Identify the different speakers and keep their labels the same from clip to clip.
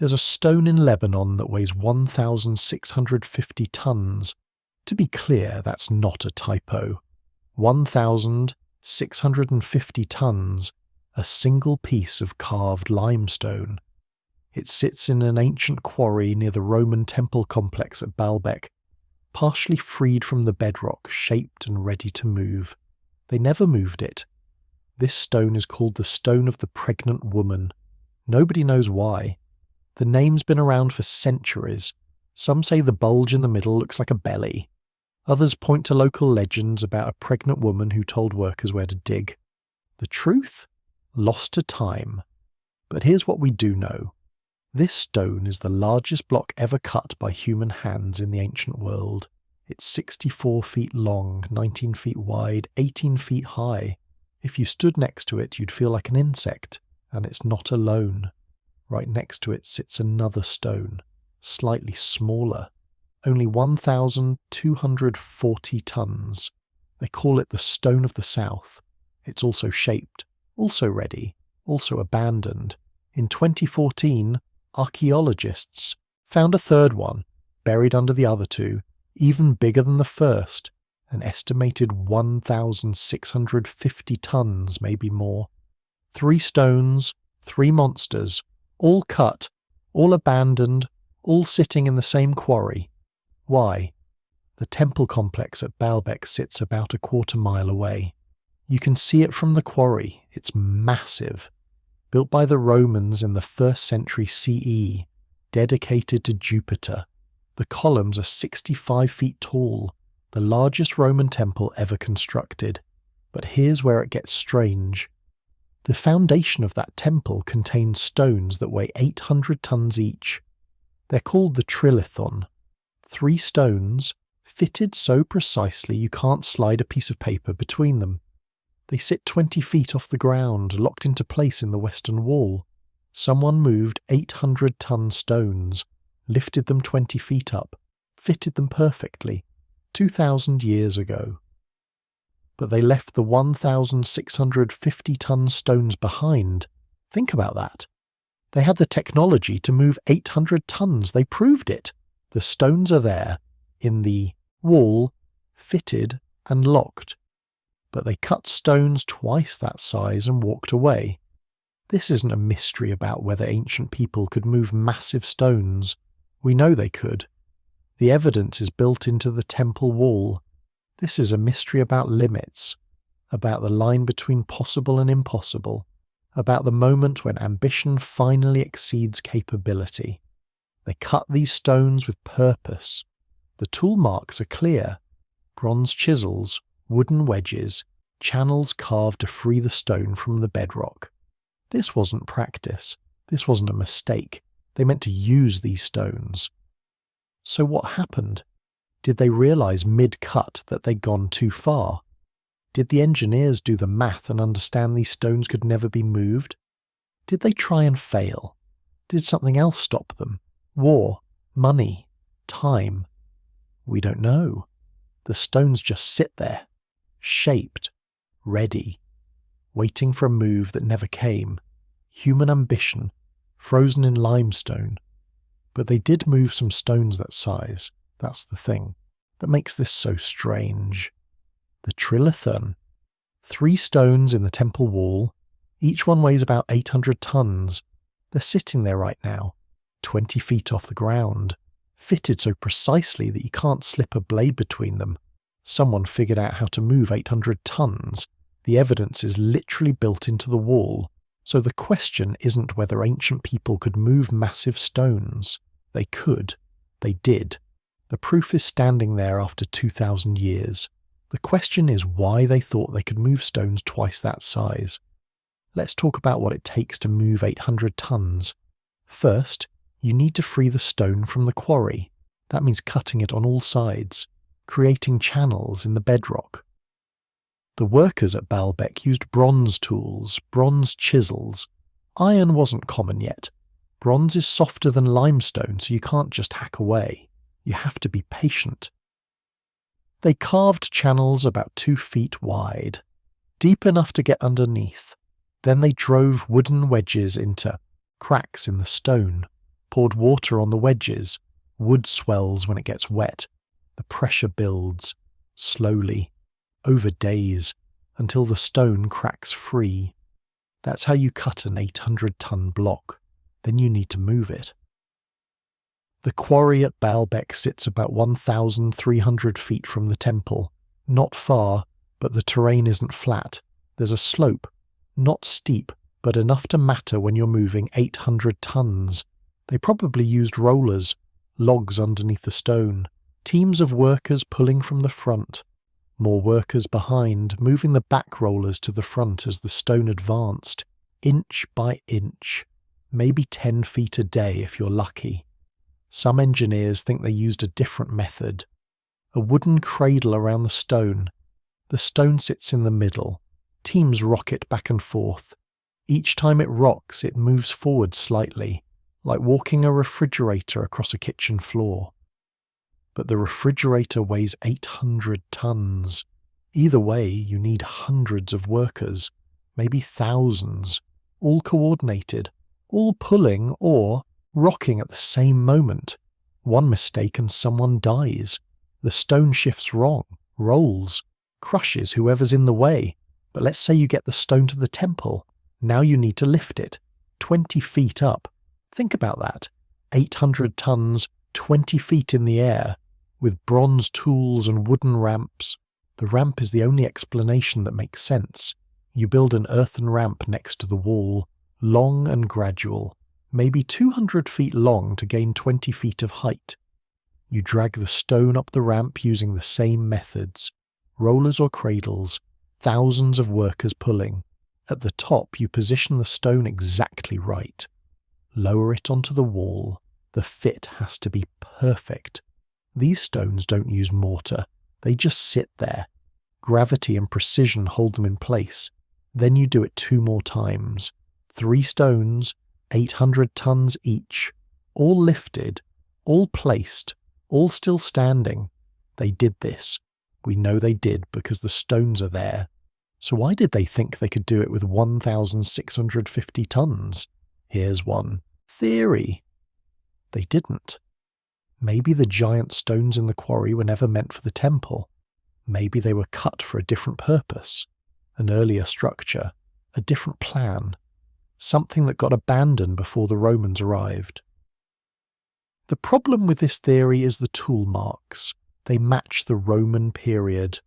Speaker 1: There's a stone in Lebanon that weighs 1,650 tons. To be clear, that's not a typo. 1,650 tons, a single piece of carved limestone. It sits in an ancient quarry near the Roman temple complex at Baalbek, partially freed from the bedrock, shaped and ready to move. They never moved it. This stone is called the Stone of the Pregnant Woman. Nobody knows why. The name's been around for centuries. Some say the bulge in the middle looks like a belly. Others point to local legends about a pregnant woman who told workers where to dig. The truth? Lost to time. But here's what we do know. This stone is the largest block ever cut by human hands in the ancient world. It's 64 feet long, 19 feet wide, 18 feet high. If you stood next to it, you'd feel like an insect, and it's not alone. Right next to it sits another stone, slightly smaller, only 1,240 tons. They call it the Stone of the South. It's also shaped, also ready, also abandoned. In 2014, archaeologists found a third one, buried under the other two, even bigger than the first, an estimated 1,650 tons, maybe more. 3 stones, 3 monsters, all cut, all abandoned, all sitting in the same quarry. Why? The temple complex at Baalbek sits about a quarter-mile away. You can see it from the quarry. It's massive. Built by the Romans in the 1st century CE, dedicated to Jupiter. The columns are 65 feet tall, the largest Roman temple ever constructed. But here's where it gets strange. The foundation of that temple contains stones that weigh 800 tons each. They're called the Trilithon. 3 stones, fitted so precisely you can't slide a piece of paper between them. They sit 20 feet off the ground, locked into place in the western wall. Someone moved 800-ton stones, lifted them 20 feet up, fitted them perfectly, 2,000 years ago. But they left the 1,650-ton stones behind. Think about that. They had the technology to move 800 tons. They proved it. The stones are there, in the wall, fitted and locked. But they cut stones twice that size and walked away. This isn't a mystery about whether ancient people could move massive stones. We know they could. The evidence is built into the temple wall. This is a mystery about limits, about the line between possible and impossible, about the moment when ambition finally exceeds capability. They cut these stones with purpose. The tool marks are clear. Bronze chisels, wooden wedges, channels carved to free the stone from the bedrock. This wasn't practice. This wasn't a mistake. They meant to use these stones. So what happened? Did they realize mid-cut that they'd gone too far? Did the engineers do the math and understand these stones could never be moved? Did they try and fail? Did something else stop them? War, money, time? We don't know. The stones just sit there, shaped, ready, waiting for a move that never came. Human ambition, frozen in limestone. But they did move some stones that size. That's the thing that makes this so strange. The Trilithon. 3 stones in the temple wall. Each one weighs about 800 tons. They're sitting there right now, 20 feet off the ground, fitted so precisely that you can't slip a blade between them. Someone figured out how to move 800 tons. The evidence is literally built into the wall. So the question isn't whether ancient people could move massive stones. They could. They did. The proof is standing there after 2,000 years. The question is why they thought they could move stones twice that size. Let's talk about what it takes to move 800 tons. First, you need to free the stone from the quarry. That means cutting it on all sides, creating channels in the bedrock. The workers at Baalbek used bronze tools, bronze chisels. Iron wasn't common yet. Bronze is softer than limestone, so you can't just hack away. You have to be patient. They carved channels about 2 feet wide, deep enough to get underneath. Then they drove wooden wedges into cracks in the stone, poured water on the wedges. Wood swells when it gets wet. The pressure builds, slowly, over days, until the stone cracks free. That's how you cut an 800-ton block. Then you need to move it. The quarry at Baalbek sits about 1,300 feet from the temple. Not far, but the terrain isn't flat. There's a slope, not steep, but enough to matter when you're moving 800 tons. They probably used rollers, logs underneath the stone, teams of workers pulling from the front, more workers behind, moving the back rollers to the front as the stone advanced, inch by inch, maybe 10 feet a day if you're lucky. Some engineers think they used a different method. A wooden cradle around the stone. The stone sits in the middle. Teams rock it back and forth. Each time it rocks, it moves forward slightly, like walking a refrigerator across a kitchen floor. But the refrigerator weighs 800 tons. Either way, you need hundreds of workers, maybe thousands, all coordinated, all pulling or rocking at the same moment. One mistake and someone dies. The stone shifts wrong, rolls, crushes whoever's in the way. But let's say you get the stone to the temple. Now you need to lift it, 20 feet up. Think about that. 800 tons, 20 feet in the air, with bronze tools and wooden ramps. The ramp is the only explanation that makes sense. You build an earthen ramp next to the wall, long and gradual, maybe 200 feet long to gain 20 feet of height. You drag the stone up the ramp using the same methods, rollers or cradles, thousands of workers pulling. At the top, you position the stone exactly right. Lower it onto the wall. The fit has to be perfect. These stones don't use mortar. They just sit there. Gravity and precision hold them in place. Then you do it 2 more times. 3 stones, 800 tons each, all lifted, all placed, all still standing. They did this. We know they did because the stones are there. So why did they think they could do it with 1,650 tons? Here's one. Theory. They didn't. Maybe the giant stones in the quarry were never meant for the temple. Maybe they were cut for a different purpose, an earlier structure, a different plan, something that got abandoned before the Romans arrived. The problem with this theory is the tool marks. They match the Roman period.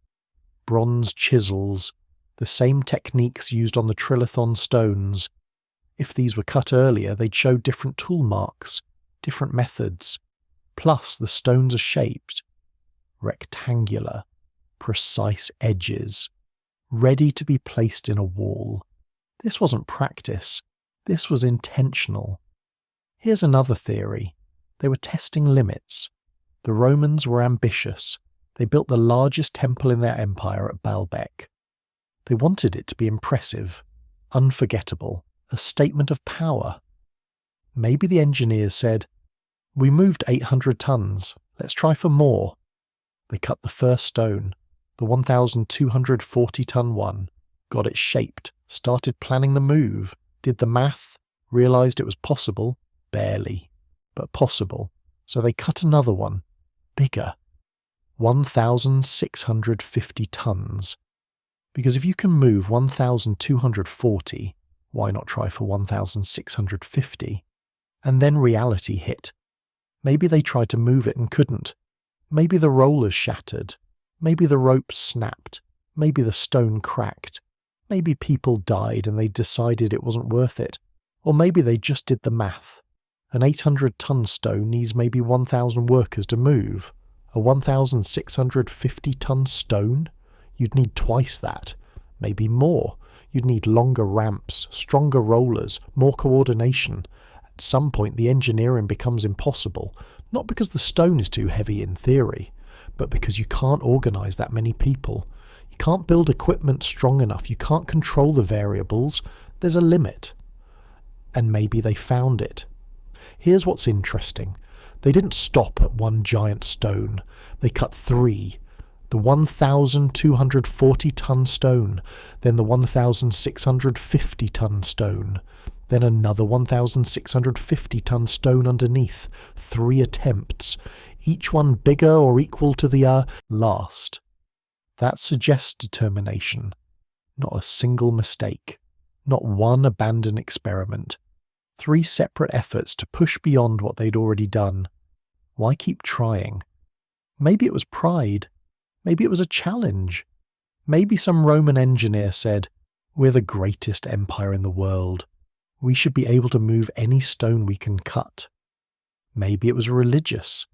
Speaker 1: Bronze chisels, the same techniques used on the Trilithon stones. If these were cut earlier, they'd show different tool marks, different methods. Plus, the stones are shaped rectangular, precise edges, ready to be placed in a wall. This wasn't practice. This was intentional. Here's another theory. They were testing limits. The Romans were ambitious. They built the largest temple in their empire at Baalbek. They wanted it to be impressive, unforgettable, a statement of power. Maybe the engineers said, "We moved 800 tons. Let's try for more." They cut the first stone, the 1,240-ton one, got it shaped, started planning the move, did the math, realized it was possible, barely, but possible. So they cut another one, bigger, 1,650 tons. Because if you can move 1,240, why not try for 1,650? And then reality hit. Maybe they tried to move it and couldn't. Maybe the rollers shattered. Maybe the ropes snapped. Maybe the stone cracked. Maybe people died and they decided it wasn't worth it. Or maybe they just did the math. An 800-ton stone needs maybe 1,000 workers to move. A 1,650-ton stone? You'd need twice that, maybe more. You'd need longer ramps, stronger rollers, more coordination. At some point the engineering becomes impossible, not because the stone is too heavy in theory, but because you can't organise that many people. You can't build equipment strong enough, you can't control the variables. There's a limit. And maybe they found it. Here's what's interesting. They didn't stop at one giant stone. They cut 3. The 1,240-ton stone, then the 1,650-ton stone. then another 1,650-ton stone underneath. 3 attempts, each one bigger or equal to the last. That suggests determination. Not a single mistake. Not one abandoned experiment. 3 separate efforts to push beyond what they'd already done. Why keep trying? Maybe it was pride. Maybe it was a challenge. Maybe some Roman engineer said, "We're the greatest empire in the world. We should be able to move any stone we can cut." Maybe it was religious.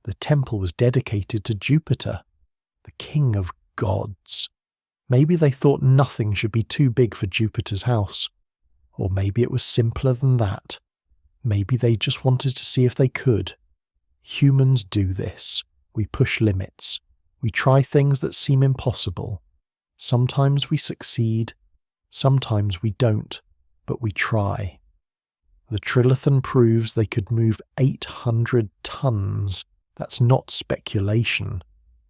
Speaker 1: The temple was dedicated to Jupiter, the king of gods. Maybe they thought nothing should be too big for Jupiter's house. Or maybe it was simpler than that. Maybe they just wanted to see if they could. Humans do this. We push limits. We try things that seem impossible. Sometimes we succeed. Sometimes we don't, but we try. The Trilithon proves they could move 800 tons. That's not speculation.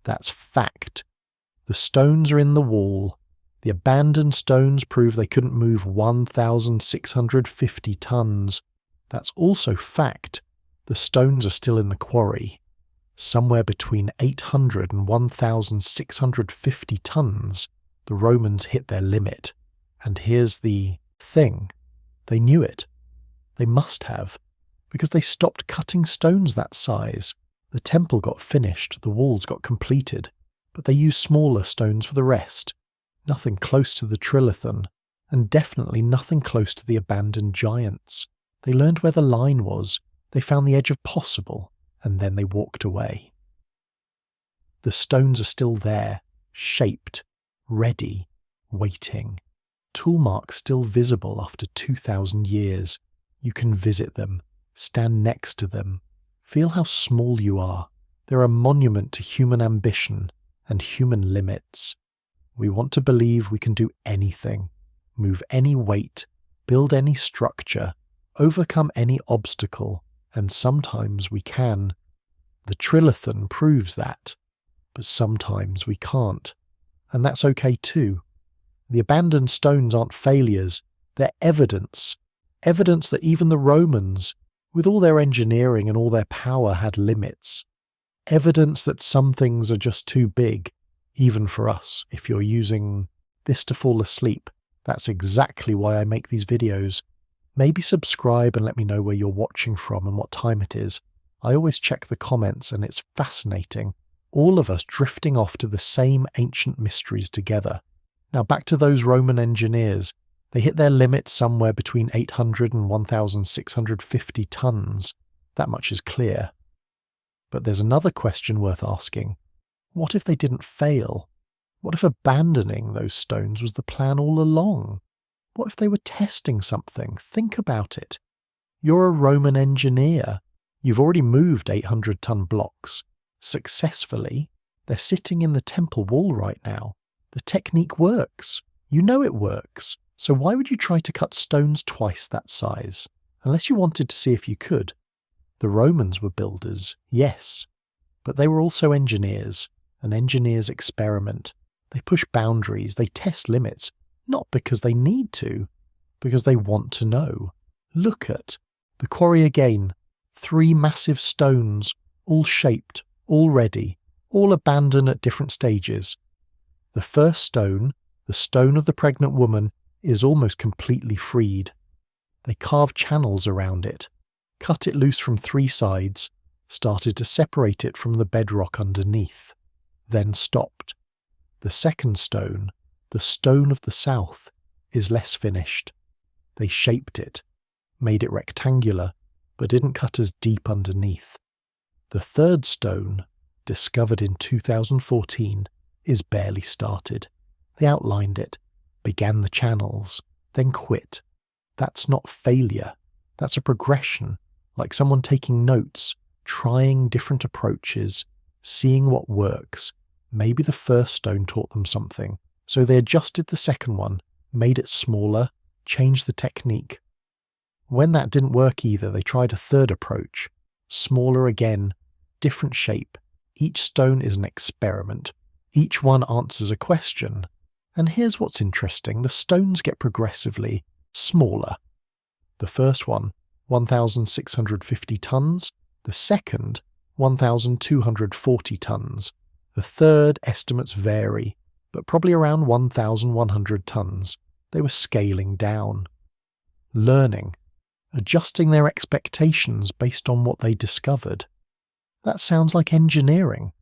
Speaker 1: That's fact. The stones are in the wall. The abandoned stones prove they couldn't move 1,650 tons. That's also fact. The stones are still in the quarry. Somewhere between 800 and 1,650 tons, the Romans hit their limit. And here's the thing. They knew it. They must have, because they stopped cutting stones that size. The temple got finished, the walls got completed, but they used smaller stones for the rest. Nothing close to the Trilithon, and definitely nothing close to the abandoned giants. They learned where the line was, they found the edge of possible, and then they walked away. The stones are still there, shaped, ready, waiting. Tool marks still visible after 2,000 years. You can visit them, stand next to them, feel how small you are. They're a monument to human ambition and human limits. We want to believe we can do anything, move any weight, build any structure, overcome any obstacle, and sometimes we can. The Trilithon proves that, but sometimes we can't. And that's okay too. The abandoned stones aren't failures, they're evidence. Evidence that even the Romans, with all their engineering and all their power, had limits. Evidence that some things are just too big, even for us. If you're using this to fall asleep, that's exactly why I make these videos. Maybe subscribe and let me know where you're watching from and what time it is. I always check the comments and it's fascinating. All of us drifting off to the same ancient mysteries together. Now back to those Roman engineers. They hit their limit somewhere between 800 and 1,650 tons. That much is clear. But there's another question worth asking. What if they didn't fail? What if abandoning those stones was the plan all along? What if they were testing something? Think about it. You're a Roman engineer. You've already moved 800-ton blocks. Successfully. They're sitting in the temple wall right now. The technique works. You know it works. So why would you try to cut stones twice that size? Unless you wanted to see if you could. The Romans were builders, yes. But they were also engineers. And engineers experiment. They push boundaries. They test limits. Not because they need to. Because they want to know. Look at the quarry again. 3 massive stones. All shaped. All ready. All abandoned at different stages. The first stone, the stone of the pregnant woman, is almost completely freed. They carved channels around it, cut it loose from 3 sides, started to separate it from the bedrock underneath, then stopped. The second stone, the stone of the south, is less finished. They shaped it, made it rectangular, but didn't cut as deep underneath. The third stone, discovered in 2014, is barely started. They outlined it, began the channels, then quit. That's not failure. That's a progression, like someone taking notes, trying different approaches, seeing what works. Maybe the first stone taught them something, so they adjusted the second one, made it smaller, changed the technique. When that didn't work either, they tried a third approach, smaller again, different shape. Each stone is an experiment. Each one answers a question. And here's what's interesting, the stones get progressively smaller. The first one, 1,650 tons. The second, 1,240 tons. The third, estimates vary, but probably around 1,100 tons. They were scaling down. Learning. Adjusting their expectations based on what they discovered. That sounds like engineering.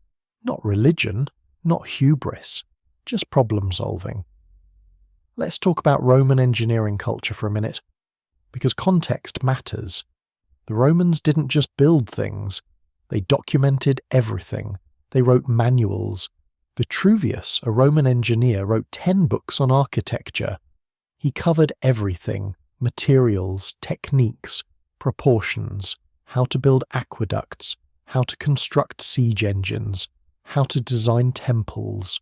Speaker 1: Not religion, not hubris, just problem solving. Let's talk about Roman engineering culture for a minute, because context matters. The Romans didn't just build things, they documented everything. They wrote manuals. Vitruvius, a Roman engineer, wrote 10 books on architecture. He covered everything: materials, techniques, proportions, how to build aqueducts, how to construct siege engines, how to design temples.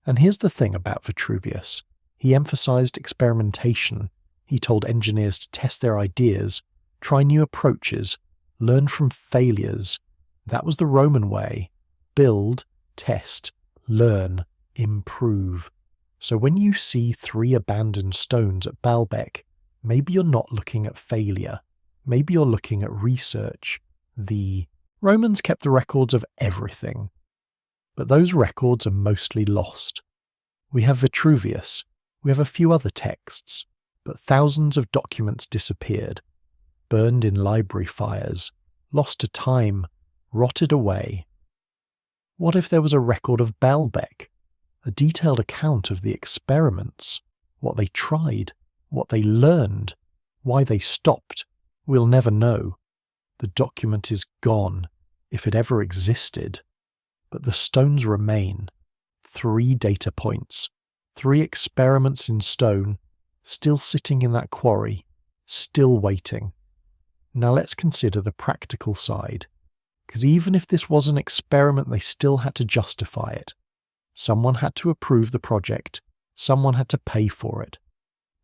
Speaker 1: And here's the thing about Vitruvius. He emphasized experimentation. He told engineers to test their ideas, try new approaches, learn from failures. That was the Roman way. Build, test, learn, improve. So when you see 3 abandoned stones at Baalbek, maybe you're not looking at failure. Maybe you're looking at research. The Romans kept the records of everything. But those records are mostly lost. We have Vitruvius. We have a few other texts. But thousands of documents disappeared. Burned in library fires. Lost to time. Rotted away. What if there was a record of Baalbek? A detailed account of the experiments, what they tried, what they learned, why they stopped. We'll never know. The document is gone, if it ever existed. But the stones remain. 3 data points, 3 experiments in stone, still sitting in that quarry, still waiting. Now let's consider the practical side. Because even if this was an experiment, they still had to justify it. Someone had to approve the project. Someone had to pay for it.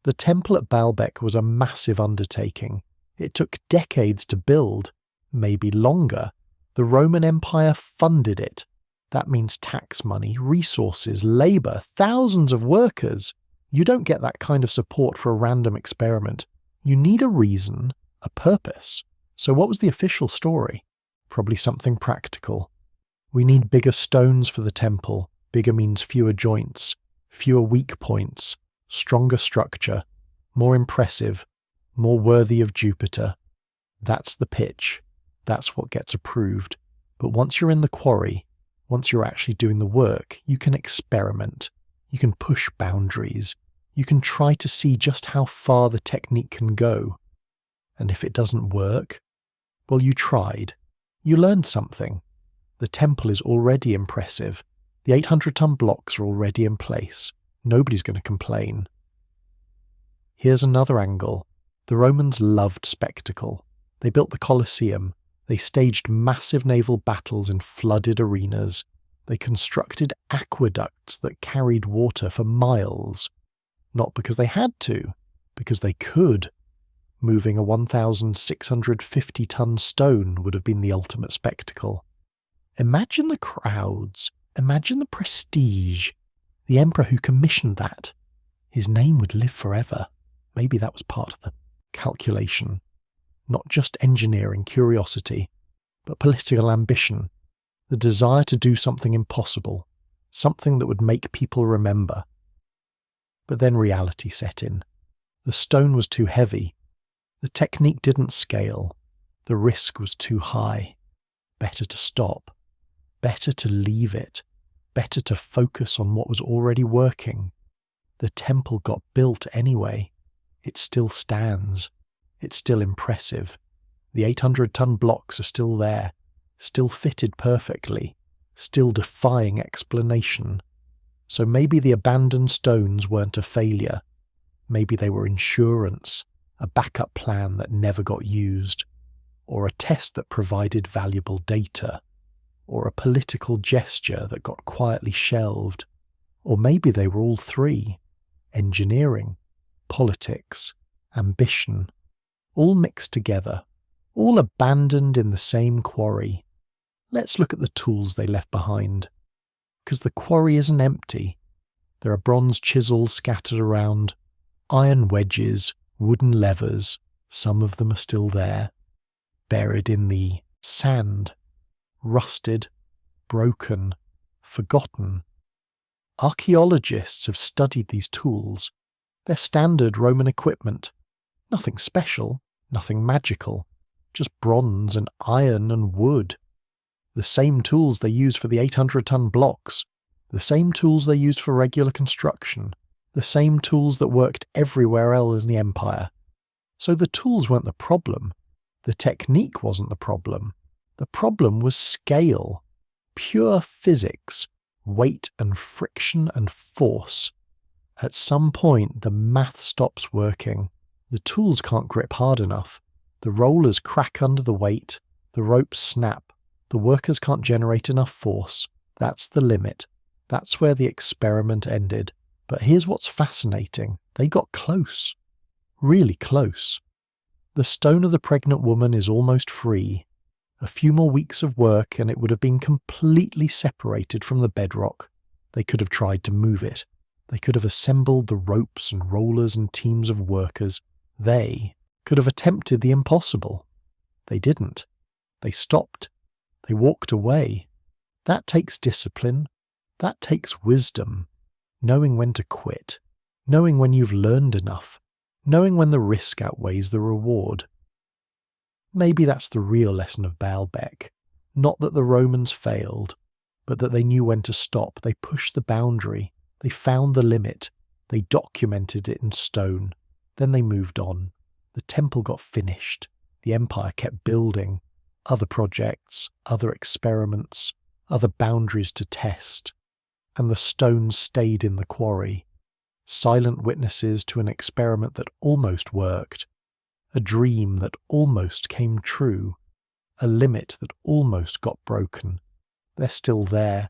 Speaker 1: The temple at Baalbek was a massive undertaking. It took decades to build, maybe longer. The Roman Empire funded it. That means tax money, resources, labour, thousands of workers. You don't get that kind of support for a random experiment. You need a reason, a purpose. So what was the official story? Probably something practical. We need bigger stones for the temple. Bigger means fewer joints, fewer weak points, stronger structure, more impressive, more worthy of Jupiter. That's the pitch. That's what gets approved. But once you're in the quarry, once you're actually doing the work, you can experiment. You can push boundaries. You can try to see just how far the technique can go. And if it doesn't work, well, you tried. You learned something. The temple is already impressive. The 800-ton blocks are already in place. Nobody's going to complain. Here's another angle. The Romans loved spectacle. They built the Colosseum. They staged massive naval battles in flooded arenas. They constructed aqueducts that carried water for miles. Not because they had to, because they could. Moving a 1,650-ton stone would have been the ultimate spectacle. Imagine the crowds. Imagine the prestige. The emperor who commissioned that. His name would live forever. Maybe that was part of the calculation. Not just engineering curiosity, but political ambition. The desire to do something impossible. Something that would make people remember. But then reality set in. The stone was too heavy. The technique didn't scale. The risk was too high. Better to stop. Better to leave it. Better to focus on what was already working. The temple got built anyway. It still stands. It's still impressive. The 800-ton blocks are still there, still fitted perfectly, still defying explanation. So maybe the abandoned stones weren't a failure. Maybe they were insurance, a backup plan that never got used, or a test that provided valuable data, or a political gesture that got quietly shelved. Or maybe they were all 3. Engineering, politics, ambition, all mixed together, all abandoned in the same quarry. Let's look at the tools they left behind. Because the quarry isn't empty. There are bronze chisels scattered around, iron wedges, wooden levers, Some of them are still there, buried in the sand, rusted, broken, forgotten. Archaeologists have studied these tools. They're standard Roman equipment. Nothing special, nothing magical, just bronze and iron and wood. The same tools they used for the 800-ton blocks, the same tools they used for regular construction, the same tools that worked everywhere else in the empire. So the tools weren't the problem. The technique wasn't the problem. The problem was scale, pure physics, weight and friction and force. At some point, the math stops working. The tools can't grip hard enough. The rollers crack under the weight. The ropes snap. The workers can't generate enough force. That's the limit. That's where the experiment ended. But here's what's fascinating. They got close. Really close. The stone of the pregnant woman is almost free. A few more weeks of work and it would have been completely separated from the bedrock. They could have tried to move it. They could have assembled the ropes and rollers and teams of workers. They could have attempted the impossible. They didn't. They stopped. They walked away. That takes discipline. That takes wisdom. Knowing when to quit. Knowing when you've learned enough. Knowing when the risk outweighs the reward. Maybe that's the real lesson of Baalbek. Not that the Romans failed, but that they knew when to stop. They pushed the boundary. They found the limit. They documented it in stone. Then they moved on. The temple got finished. The empire kept building. Other projects, other experiments, other boundaries to test. And the stones stayed in the quarry. Silent witnesses to an experiment that almost worked. A dream that almost came true. A limit that almost got broken. They're still there.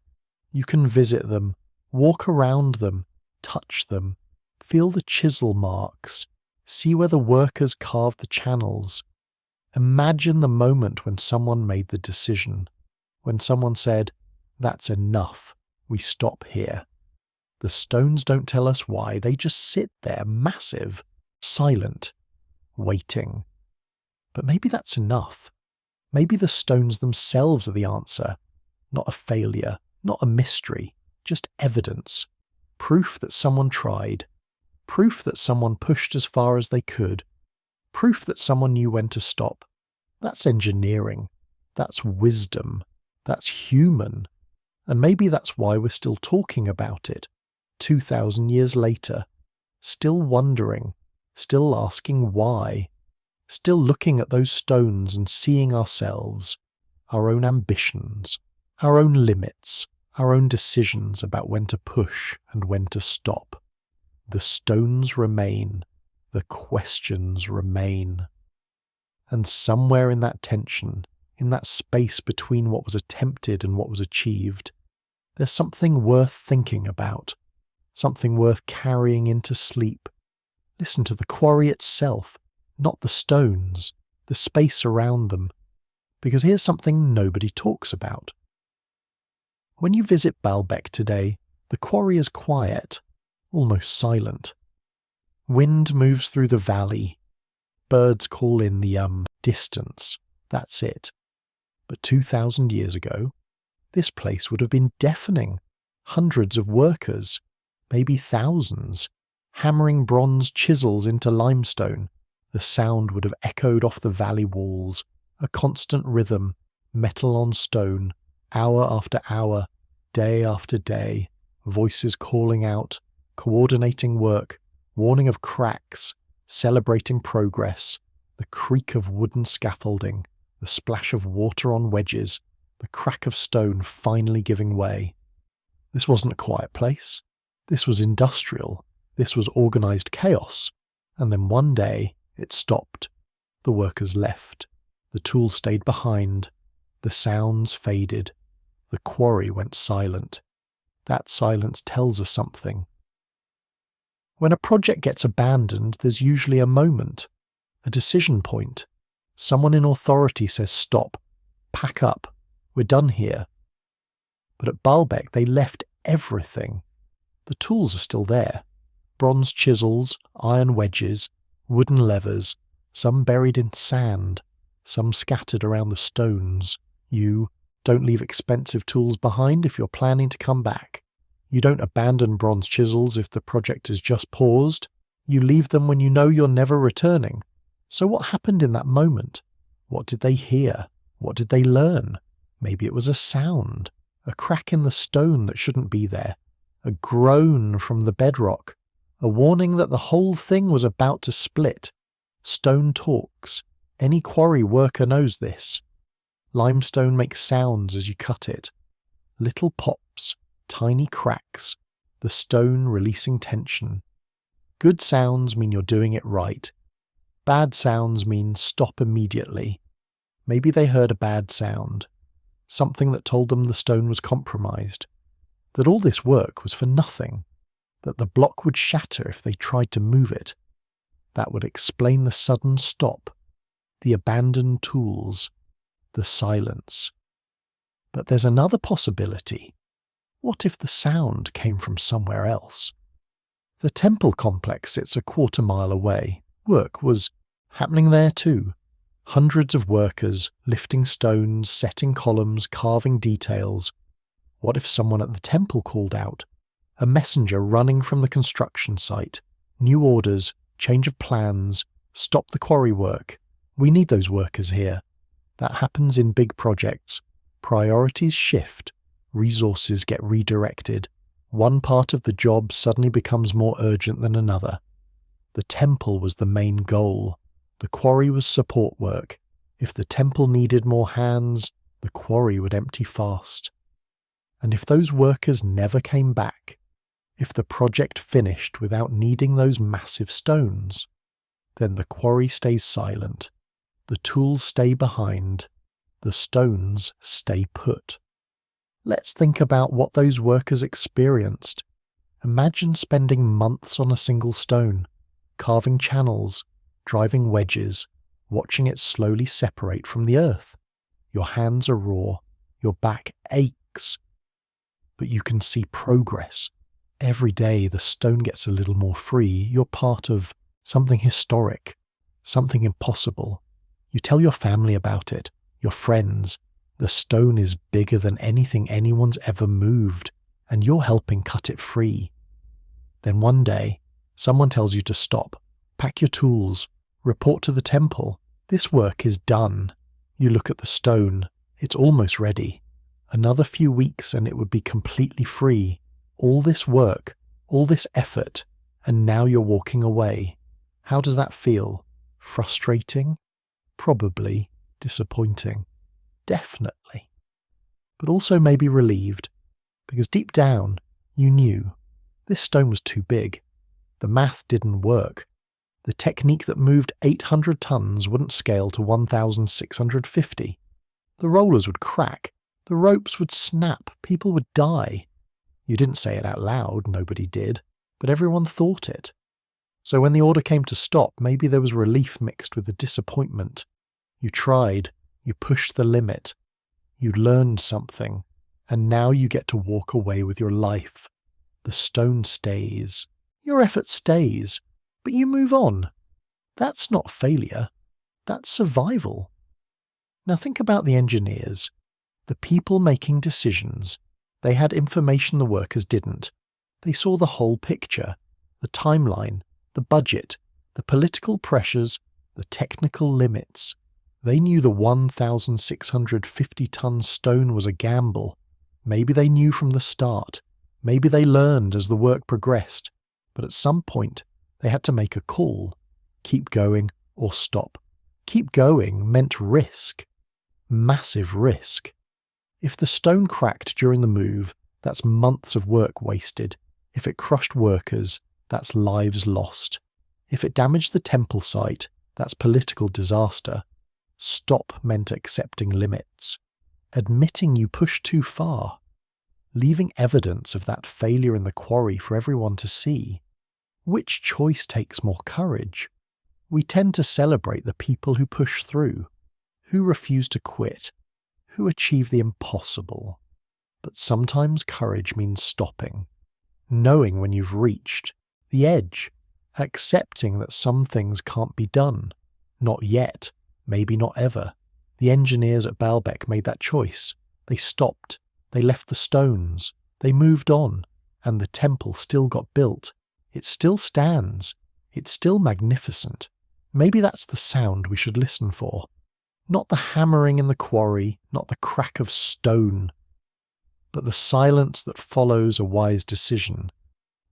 Speaker 1: You can visit them, walk around them, touch them, feel the chisel marks, see where the workers carved the channels. Imagine the moment when someone made the decision, when someone said, "That's enough, we stop here." The stones don't tell us why, they just sit there, massive, silent, waiting. But maybe that's enough. Maybe the stones themselves are the answer, not a failure, not a mystery, just evidence, proof that someone tried, proof that someone pushed as far as they could, proof that someone knew when to stop. That's engineering, that's wisdom, that's human, and maybe that's why we're still talking about it, 2,000 years later, still wondering, still asking why, still looking at those stones and seeing ourselves, our own ambitions, our own limits, our own decisions about when to push and when to stop. The stones remain, the questions remain. And somewhere in that tension, in that space between what was attempted and what was achieved, there's something worth thinking about, something worth carrying into sleep. Listen to the quarry itself, not the stones, the space around them, because here's something nobody talks about. When you visit Baalbek today, the quarry is quiet, almost silent. Wind moves through the valley. Birds call in the distance. That's it. But 2,000 years ago, this place would have been deafening. Hundreds of workers, maybe thousands, hammering bronze chisels into limestone. The sound would have echoed off the valley walls, a constant rhythm, metal on stone, hour after hour, day after day, voices calling out, coordinating work, warning of cracks, celebrating progress, the creak of wooden scaffolding, the splash of water on wedges, the crack of stone finally giving way. This wasn't a quiet place. This was industrial. This was organised chaos. And then one day, it stopped. The workers left. The tools stayed behind. The sounds faded. The quarry went silent. That silence tells us something. When a project gets abandoned, there's usually a moment, a decision point. Someone in authority says, "Stop, pack up, we're done here." But at Baalbek, they left everything. The tools are still there. Bronze chisels, iron wedges, wooden levers, some buried in sand, some scattered around the stones. You don't leave expensive tools behind if you're planning to come back. You don't abandon bronze chisels if the project is just paused. You leave them when you know you're never returning. So what happened in that moment? What did they hear? What did they learn? Maybe it was a sound, a crack in the stone that shouldn't be there, a groan from the bedrock, a warning that the whole thing was about to split. Stone talks. Any quarry worker knows this. Limestone makes sounds as you cut it. Little pops, tiny cracks, the stone releasing tension. Good sounds mean you're doing it right. Bad sounds mean stop immediately. Maybe they heard a bad sound, something that told them the stone was compromised, that all this work was for nothing, that the block would shatter if they tried to move it. That would explain the sudden stop, the abandoned tools, the silence. But there's another possibility. What if the sound came from somewhere else? The temple complex sits a quarter-mile away. Work was happening there too. Hundreds of workers lifting stones, setting columns, carving details. What if someone at the temple called out? A messenger running from the construction site. New orders, change of plans, stop the quarry work. We need those workers here. That happens in big projects. Priorities shift. Resources get redirected. One part of the job suddenly becomes more urgent than another. The temple was the main goal. The quarry was support work. If the temple needed more hands, the quarry would empty fast. And if those workers never came back, if the project finished without needing those massive stones, then the quarry stays silent. The tools stay behind. The stones stay put. Let's think about what those workers experienced. Imagine spending months on a single stone, carving channels, driving wedges, watching it slowly separate from the earth. Your hands are raw, your back aches, but you can see progress. Every day the stone gets a little more free. You're part of something historic, something impossible. You tell your family about it, your friends. The stone is bigger than anything anyone's ever moved, and you're helping cut it free. Then one day, someone tells you to stop, pack your tools, report to the temple. This work is done. You look at the stone. It's almost ready. Another few weeks and it would be completely free. All this work, all this effort, and now you're walking away. How does that feel? Frustrating? Probably. Disappointing. Definitely. But also maybe relieved, because deep down you knew this stone was too big. The math didn't work. The technique that moved 800 tons wouldn't scale to 1,650. The rollers would crack. The ropes would snap. People would die. You didn't say it out loud, nobody did, but everyone thought it. So when the order came to stop, maybe there was relief mixed with the disappointment. You tried. You pushed the limit. You learned something, and now you get to walk away with your life. The stone stays. Your effort stays, but you move on. That's not failure. That's survival. Now think about the engineers, the people making decisions. They had information the workers didn't. They saw the whole picture, the timeline, the budget, the political pressures, the technical limits. They knew the 1,650-ton stone was a gamble. Maybe they knew from the start. Maybe they learned as the work progressed. But at some point, they had to make a call. Keep going or stop. Keep going meant risk. Massive risk. If the stone cracked during the move, that's months of work wasted. If it crushed workers, that's lives lost. If it damaged the temple site, that's political disaster. Stop meant accepting limits, admitting you pushed too far, leaving evidence of that failure in the quarry for everyone to see. Which choice takes more courage? We tend to celebrate the people who push through, who refuse to quit, who achieve the impossible. But sometimes courage means stopping, knowing when you've reached the edge, accepting that some things can't be done, Not yet, maybe not ever. The engineers at Baalbek made that choice. They stopped, they left the stones, they moved on, and the temple still got built. It still stands. It's still magnificent. Maybe that's the sound we should listen for. Not the hammering in the quarry, not the crack of stone, but the silence that follows a wise decision.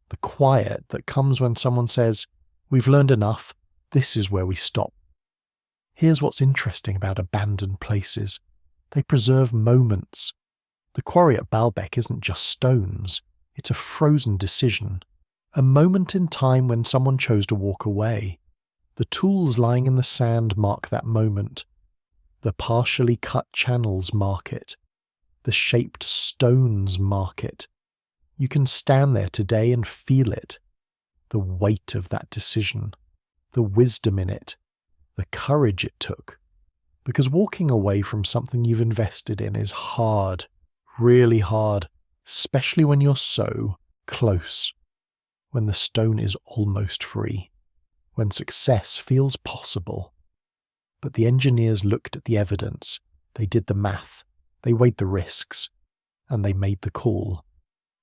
Speaker 1: The quiet that comes when someone says, "We've learned enough, this is where we stop." Here's what's interesting about abandoned places. They preserve moments. The quarry at Baalbek isn't just stones, it's a frozen decision. A moment in time when someone chose to walk away. The tools lying in the sand mark that moment. The partially cut channels mark it. The shaped stones mark it. You can stand there today and feel it. The weight of that decision. The wisdom in it. The courage it took. Because walking away from something you've invested in is hard. Really hard. Especially when you're so close. When the stone is almost free. When success feels possible. But the engineers looked at the evidence. They did the math. They weighed the risks. And they made the call.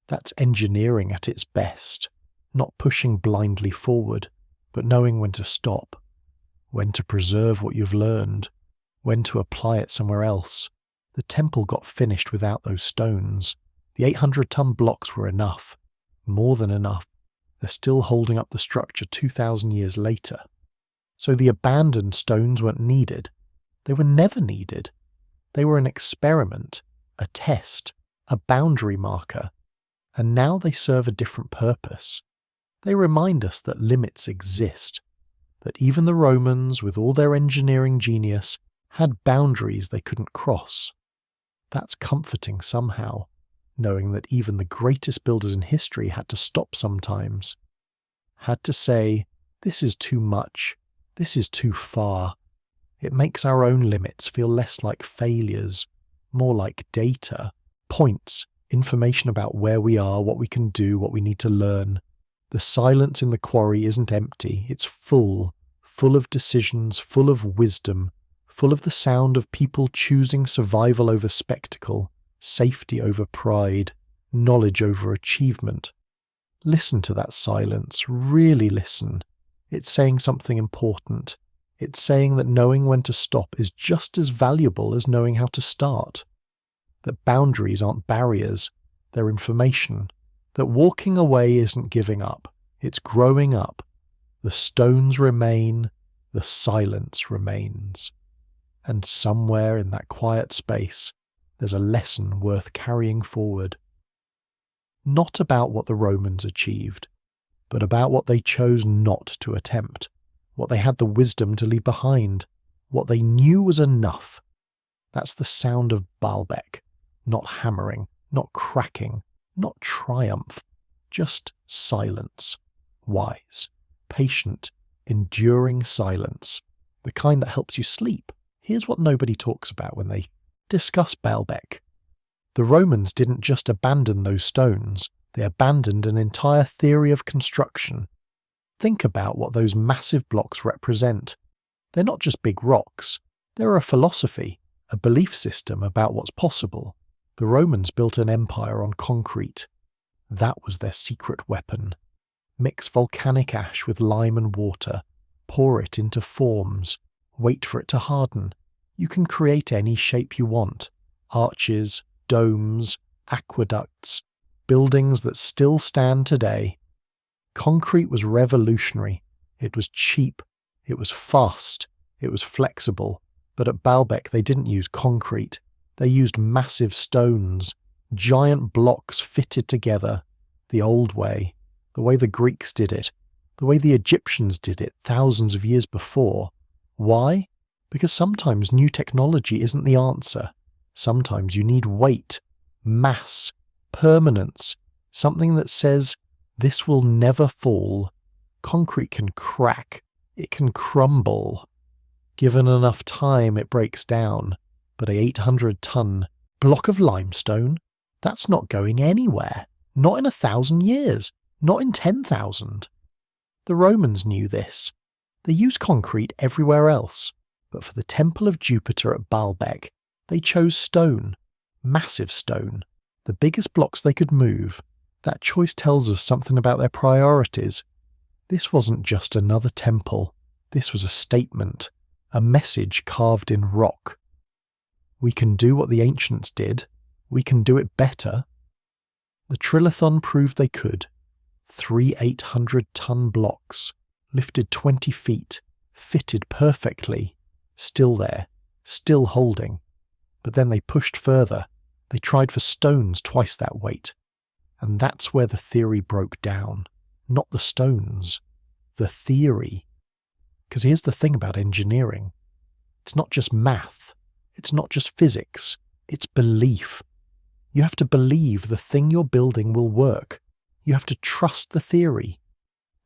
Speaker 1: That's engineering at its best. Not pushing blindly forward, but knowing when to stop. When to preserve what you've learned. When to apply it somewhere else. The temple got finished without those stones. The 800-ton blocks were enough. More than enough. They're still holding up the structure 2,000 years later. So the abandoned stones weren't needed. They were never needed. They were an experiment, a test, a boundary marker. And now they serve a different purpose. They remind us that limits exist. That even the Romans, with all their engineering genius, had boundaries they couldn't cross. That's comforting somehow, knowing that even the greatest builders in history had to stop sometimes. Had to say, this is too much, this is too far. It makes our own limits feel less like failures, more like data, points, information about where we are, what we can do, what we need to learn. The silence in the quarry isn't empty, it's full of decisions, full of wisdom, full of the sound of people choosing survival over spectacle, safety over pride, knowledge over achievement. Listen to that silence, really listen. It's saying something important. It's saying that knowing when to stop is just as valuable as knowing how to start. That boundaries aren't barriers, they're information. That walking away isn't giving up, it's growing up. The stones remain, the silence remains. And somewhere in that quiet space, there's a lesson worth carrying forward. Not about what the Romans achieved, but about what they chose not to attempt, what they had the wisdom to leave behind, what they knew was enough. That's the sound of Baalbek, not hammering, not cracking, not triumph, just silence, wise, patient, enduring silence, the kind that helps you sleep. Here's what nobody talks about when they discuss Baalbek. The Romans didn't just abandon those stones, they abandoned an entire theory of construction. Think about what those massive blocks represent. They're not just big rocks, they're a philosophy, a belief system about what's possible. The Romans built an empire on concrete. That was their secret weapon. Mix volcanic ash with lime and water, pour it into forms, wait for it to harden. You can create any shape you want. Arches, domes, aqueducts, buildings that still stand today. Concrete was revolutionary. It was cheap. It was fast. It was flexible. But at Baalbek they didn't use concrete. They used massive stones, giant blocks fitted together, the old way, the way the Greeks did it, the way the Egyptians did it thousands of years before. Why? Because sometimes new technology isn't the answer. Sometimes you need weight, mass, permanence, something that says, this will never fall. Concrete can crack, it can crumble. Given enough time, it breaks down. But a 800-ton block of limestone, that's not going anywhere. Not in 1,000 years. Not in 10,000. The Romans knew this. They use concrete everywhere else, but for the temple of Jupiter at Baalbek, they chose stone, massive stone, the biggest blocks they could move. That choice tells us something about their priorities. This wasn't just another temple. This was a statement, a message carved in rock. We can do what the ancients did. We can do it better. The Trilithon proved they could. 3 800-ton blocks, lifted 20 feet, fitted perfectly, still there, still holding. But then they pushed further. They tried for stones twice that weight. And that's where the theory broke down. Not the stones. The theory. Because here's the thing about engineering. It's not just math. It's not just physics. It's belief. You have to believe the thing you're building will work. You have to trust the theory.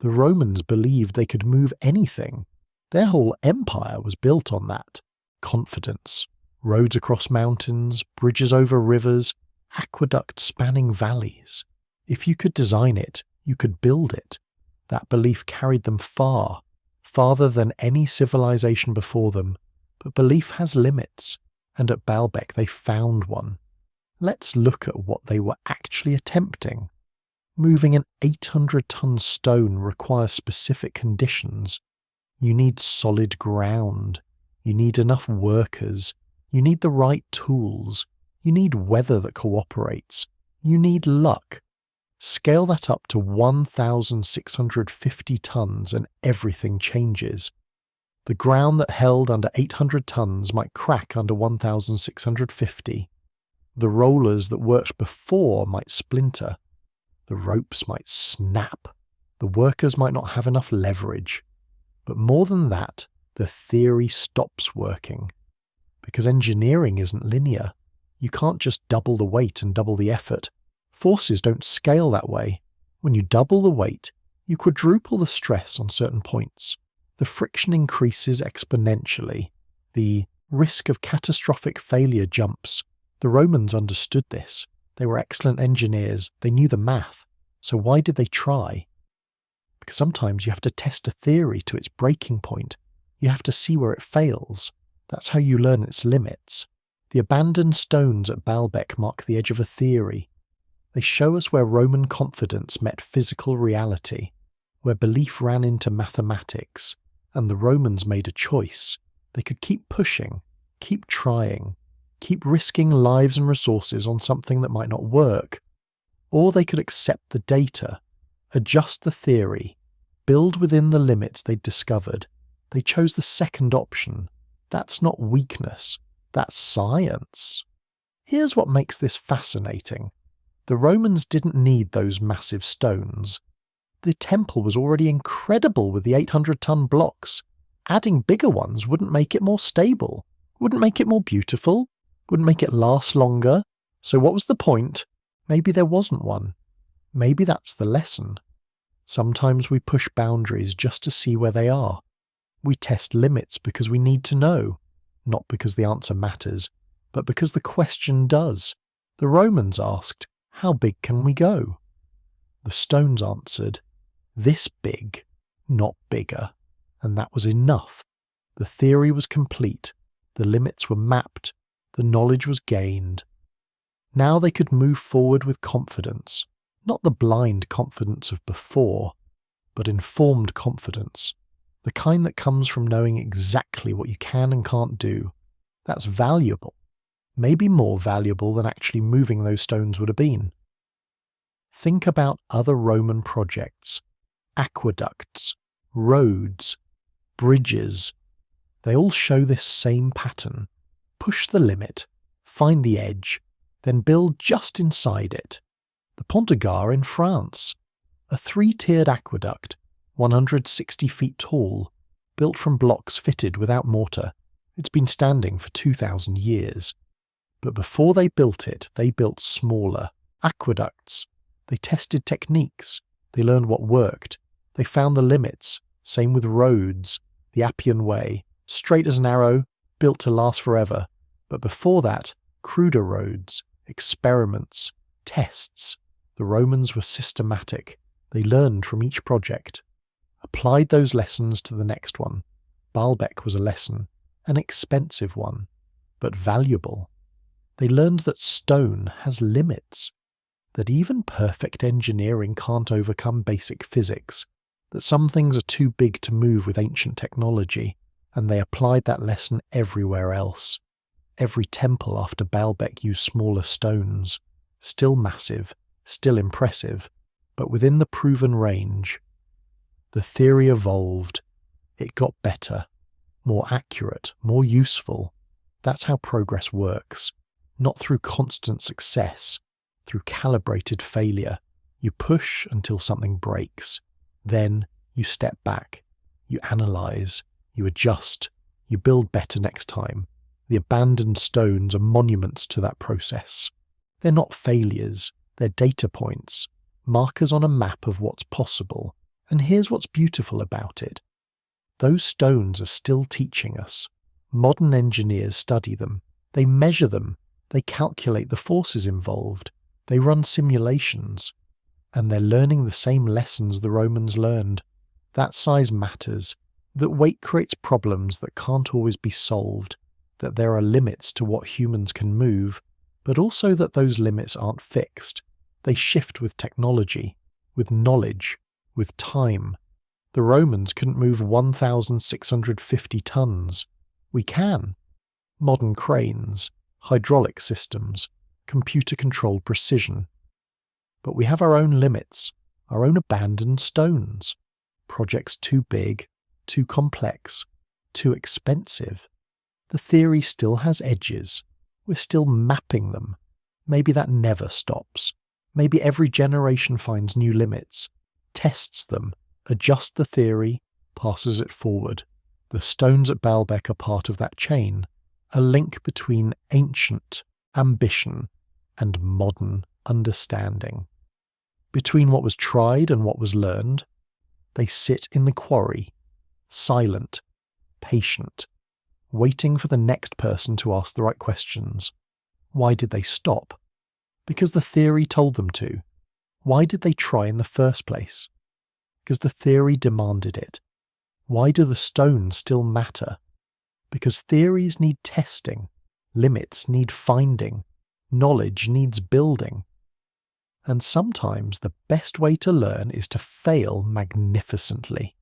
Speaker 1: The Romans believed they could move anything. Their whole empire was built on that. Confidence. Roads across mountains, bridges over rivers, aqueducts spanning valleys. If you could design it, you could build it. That belief carried them far, farther than any civilization before them. But belief has limits, and at Baalbek they found one. Let's look at what they were actually attempting. Moving an 800-ton stone requires specific conditions. You need solid ground. You need enough workers. You need the right tools. You need weather that cooperates. You need luck. Scale that up to 1,650 tons and everything changes. The ground that held under 800 tons might crack under 1,650. The rollers that worked before might splinter. The ropes might snap. The workers might not have enough leverage. But more than that, the theory stops working. Because engineering isn't linear. You can't just double the weight and double the effort. Forces don't scale that way. When you double the weight, you quadruple the stress on certain points. The friction increases exponentially. The risk of catastrophic failure jumps. The Romans understood this. They were excellent engineers. They knew the math. So why did they try? Because sometimes you have to test a theory to its breaking point. You have to see where it fails. That's how you learn its limits. The abandoned stones at Baalbek mark the edge of a theory. They show us where Roman confidence met physical reality, where belief ran into mathematics, and the Romans made a choice. They could keep pushing, keep trying, keep risking lives and resources on something that might not work. Or they could accept the data, adjust the theory, build within the limits they'd discovered. They chose the second option. That's not weakness, that's science. Here's what makes this fascinating. The Romans didn't need those massive stones. The temple was already incredible with the 800-ton blocks. Adding bigger ones wouldn't make it more stable, wouldn't make it more beautiful, wouldn't make it last longer. So what was the point? Maybe there wasn't one. Maybe that's the lesson. Sometimes we push boundaries just to see where they are. We test limits because we need to know, not because the answer matters, but because the question does. The Romans asked, how big can we go? The stones answered, this big, not bigger. And that was enough. The theory was complete. The limits were mapped. The knowledge was gained. Now they could move forward with confidence, not the blind confidence of before, but informed confidence, the kind that comes from knowing exactly what you can and can't do. That's valuable. Maybe more valuable than actually moving those stones would have been. Think about other Roman projects, aqueducts, roads, bridges. They all show this same pattern. Push the limit, find the edge, then build just inside it. The Pont de Gare in France, a 3-tiered aqueduct, 160 feet tall, built from blocks fitted without mortar. It's been standing for 2,000 years. But before they built it, they built smaller aqueducts. They tested techniques. They learned what worked. They found the limits. Same with roads. The Appian Way, straight as an arrow, built to last forever. But before that, cruder roads, experiments, tests. The Romans were systematic. They learned from each project. applied those lessons to the next one. Baalbek was a lesson, an expensive one, but valuable. They learned that stone has limits, that even perfect engineering can't overcome basic physics, that some things are too big to move with ancient technology, and they applied that lesson everywhere else. Every temple after Baalbek used smaller stones, still massive, still impressive, but within the proven range. The theory evolved. It got better, more accurate, more useful. That's how progress works. Not through constant success, through calibrated failure. You push until something breaks. Then you step back. You analyze. You adjust. You build better next time. The abandoned stones are monuments to that process. They're not failures. They're data points, markers on a map of what's possible. And here's what's beautiful about it. Those stones are still teaching us. Modern engineers study them. They measure them. They calculate the forces involved. They run simulations. And they're learning the same lessons the Romans learned. That size matters. That weight creates problems that can't always be solved. That there are limits to what humans can move, but also that those limits aren't fixed. They shift with technology, with knowledge, with time. The Romans couldn't move 1,650 tons. We can. Modern cranes, hydraulic systems, computer-controlled precision. But we have our own limits, our own abandoned stones. Projects too big, too complex, too expensive. The theory still has edges. We're still mapping them. Maybe that never stops. Maybe every generation finds new limits, tests them, adjusts the theory, passes it forward. The stones at Baalbek are part of that chain, a link between ancient ambition and modern understanding. Between what was tried and what was learned, they sit in the quarry, silent, patient, waiting for the next person to ask the right questions. Why did they stop? Because the theory told them to. Why did they try in the first place? Because the theory demanded it. Why do the stones still matter? Because theories need testing, limits need finding, knowledge needs building. And sometimes the best way to learn is to fail magnificently.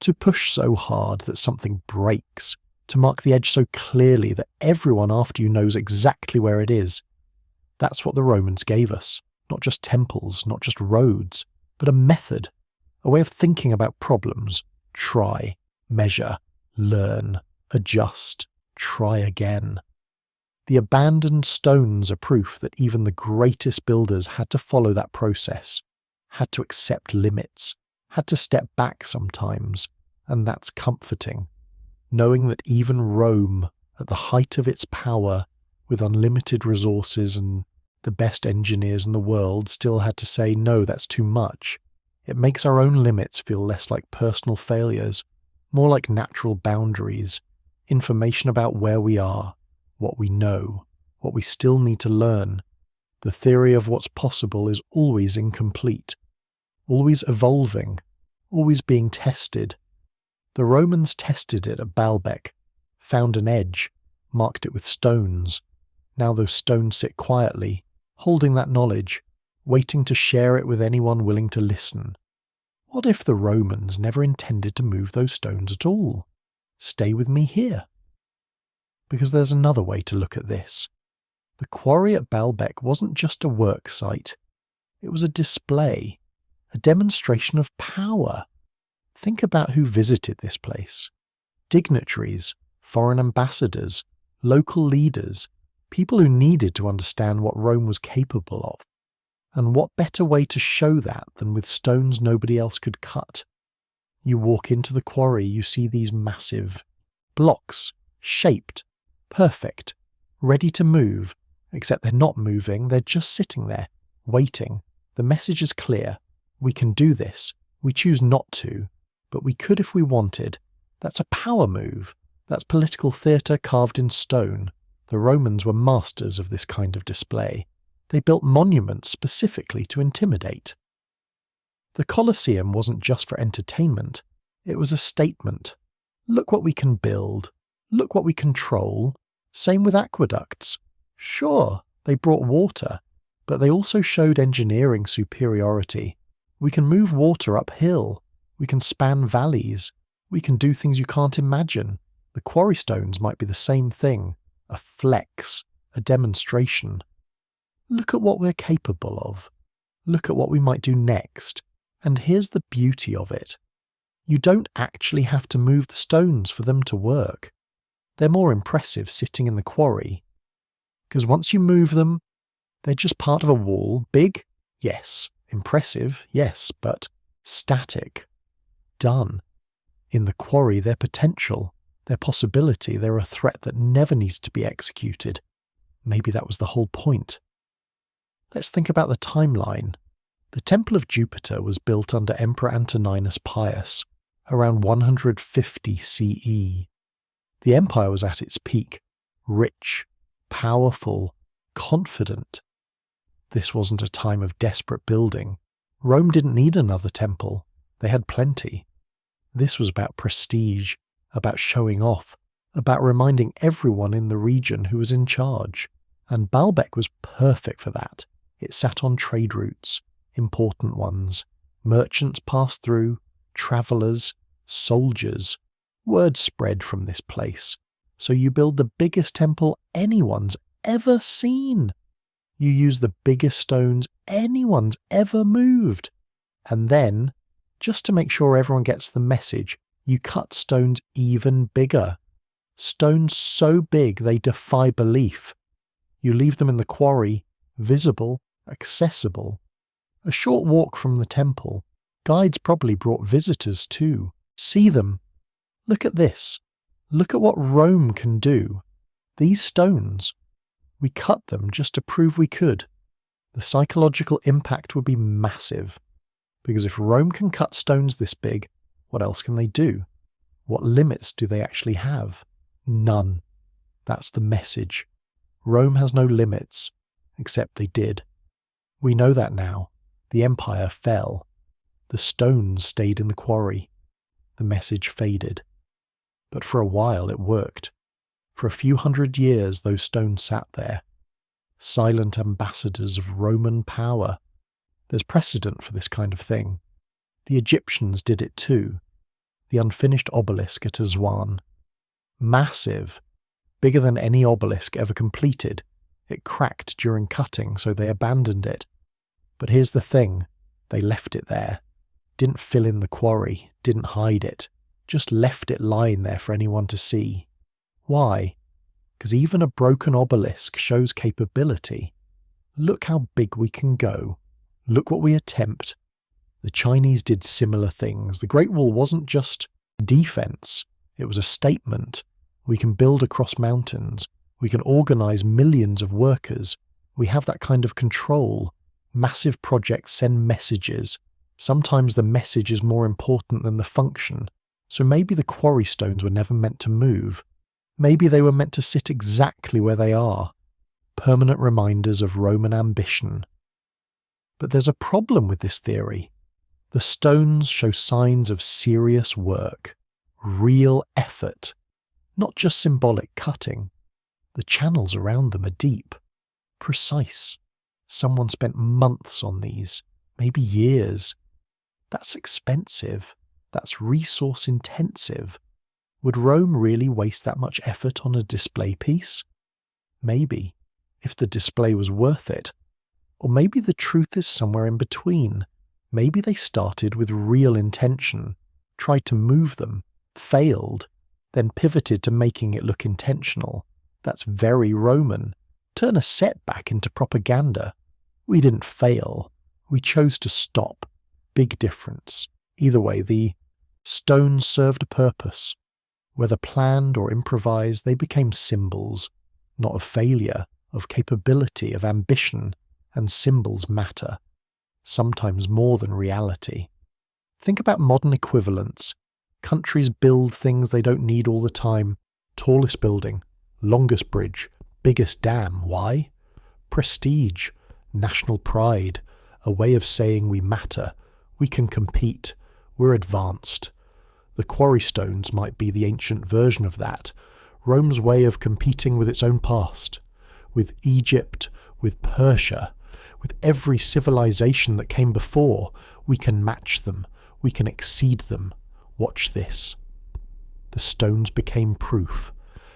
Speaker 1: To push so hard that something breaks, to mark the edge so clearly that everyone after you knows exactly where it is. That's what the Romans gave us. Not just temples, not just roads, but a method, a way of thinking about problems. Try, measure, learn, adjust, try again. The abandoned stones are proof that even the greatest builders had to follow that process, had to accept limits, had to step back sometimes, and that's comforting. Knowing that even Rome, at the height of its power, with unlimited resources and the best engineers in the world, still had to say, no, that's too much. It makes our own limits feel less like personal failures, more like natural boundaries, information about where we are, what we know, what we still need to learn. The theory of what's possible is always incomplete, always evolving, always being tested. The Romans tested it at Baalbek, found an edge, marked it with stones. Now those stones sit quietly, holding that knowledge, waiting to share it with anyone willing to listen. What if the Romans never intended to move those stones at all? Stay with me here. Because there's another way to look at this. The quarry at Baalbek wasn't just a work site. It was a display, a demonstration of power. Think about who visited this place. Dignitaries, foreign ambassadors, local leaders, people who needed to understand what Rome was capable of. And what better way to show that than with stones nobody else could cut? You walk into the quarry, you see these massive blocks, shaped, perfect, ready to move, except they're not moving, they're just sitting there, waiting. The message is clear. We can do this. We choose not to, but we could if we wanted. That's a power move. That's political theatre carved in stone. The Romans were masters of this kind of display. They built monuments specifically to intimidate. The Colosseum wasn't just for entertainment, it was a statement. Look what we can build. Look what we control. Same with aqueducts. Sure, they brought water, but they also showed engineering superiority. We can move water uphill. We can span valleys. We can do things you can't imagine. The quarry stones might be the same thing. A flex, a demonstration. Look at what we're capable of. Look at what we might do next. And here's the beauty of it. You don't actually have to move the stones for them to work. They're more impressive sitting in the quarry. Because once you move them, they're just part of a wall. Big? Yes. Impressive? Yes. But static. Done. In the quarry, they're potential. They're possibility. They're a threat that never needs to be executed. Maybe that was the whole point. Let's think about the timeline. The Temple of Jupiter was built under Emperor Antoninus Pius, around 150 CE. The empire was at its peak, rich, powerful, confident. This wasn't a time of desperate building. Rome didn't need another temple. They had plenty. This was about prestige, about showing off, about reminding everyone in the region who was in charge. And Baalbek was perfect for that. It sat on trade routes, important ones. Merchants passed through, travellers, soldiers. Word spread from this place. So you build the biggest temple anyone's ever seen. You use the biggest stones anyone's ever moved. And then, just to make sure everyone gets the message, you cut stones even bigger. Stones so big they defy belief. You leave them in the quarry, visible, accessible. A short walk from the temple. Guides probably brought visitors too. See them. Look at this. Look at what Rome can do. These stones. We cut them just to prove we could. The psychological impact would be massive. Because if Rome can cut stones this big, what else can they do? What limits do they actually have? None. That's the message. Rome has no limits, except they did. We know that now. The empire fell. The stones stayed in the quarry. The message faded. But for a while it worked. For a few hundred years those stones sat there. Silent ambassadors of Roman power. There's precedent for this kind of thing. The Egyptians did it too. The unfinished obelisk at Aswan. Massive. Bigger than any obelisk ever completed. It cracked during cutting, so they abandoned it. But here's the thing. They left it there. Didn't fill in the quarry. Didn't hide it. Just left it lying there for anyone to see. Why? Because even a broken obelisk shows capability. Look how big we can go. Look what we attempt. The Chinese did similar things. The Great Wall wasn't just defense. It was a statement. We can build across mountains. We can organize millions of workers. We have that kind of control. Massive projects send messages. Sometimes the message is more important than the function. So maybe the quarry stones were never meant to move. Maybe they were meant to sit exactly where they are. Permanent reminders of Roman ambition. But there's a problem with this theory. The stones show signs of serious work. Real effort. Not just symbolic cutting. The channels around them are deep. Precise. Someone spent months on these. Maybe years. That's expensive. That's resource intensive. Would Rome really waste that much effort on a display piece? Maybe, if the display was worth it. Or maybe the truth is somewhere in between. Maybe they started with real intention, tried to move them, failed, then pivoted to making it look intentional. That's very Roman. Turn a setback into propaganda. We didn't fail. We chose to stop. Big difference. Either way, the stones served a purpose. Whether planned or improvised, they became symbols, not of failure, of capability, of ambition, and symbols matter, sometimes more than reality. Think about modern equivalents. Countries build things they don't need all the time. Tallest building, longest bridge, biggest dam. Why? Prestige, national pride, a way of saying we matter, We can compete. We're advanced. The quarry stones might be the ancient version of that, Rome's way of competing with its own past, with Egypt, with Persia, with every civilization that came before. We can match them. We can exceed them. Watch this. The stones became proof,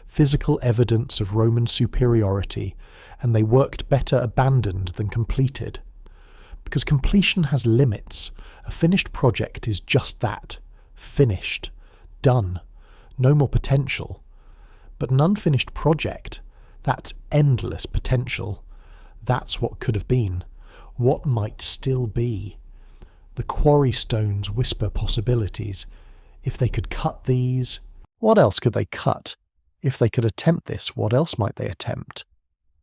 Speaker 1: physical evidence of Roman superiority, and they worked better abandoned than completed. Because completion has limits. A finished project is just that. Finished. Done. No more potential. But an unfinished project, that's endless potential. That's what could have been. What might still be. The quarry stones whisper possibilities. If they could cut these, what else could they cut? If they could attempt this, what else might they attempt?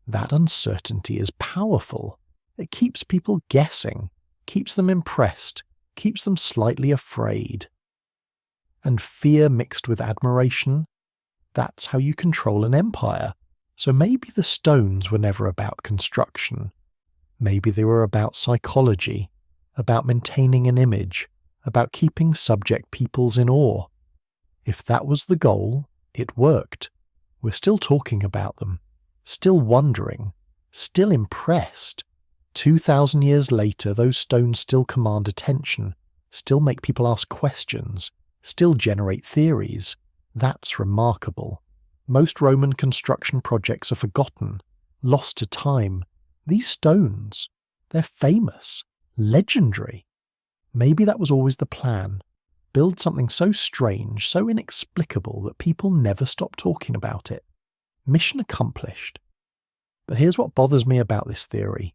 Speaker 1: That uncertainty is powerful. It keeps people guessing, keeps them impressed, keeps them slightly afraid. And fear mixed with admiration, that's how you control an empire. So maybe the stones were never about construction. Maybe they were about psychology, about maintaining an image, about keeping subject peoples in awe. If that was the goal, it worked. We're still talking about them, still wondering, still impressed. 2,000 years later, those stones still command attention, still make people ask questions, still generate theories. That's remarkable. Most Roman construction projects are forgotten, lost to time. These stones, they're famous, legendary. Maybe that was always the plan. Build something so strange, so inexplicable that people never stop talking about it. Mission accomplished. But here's what bothers me about this theory.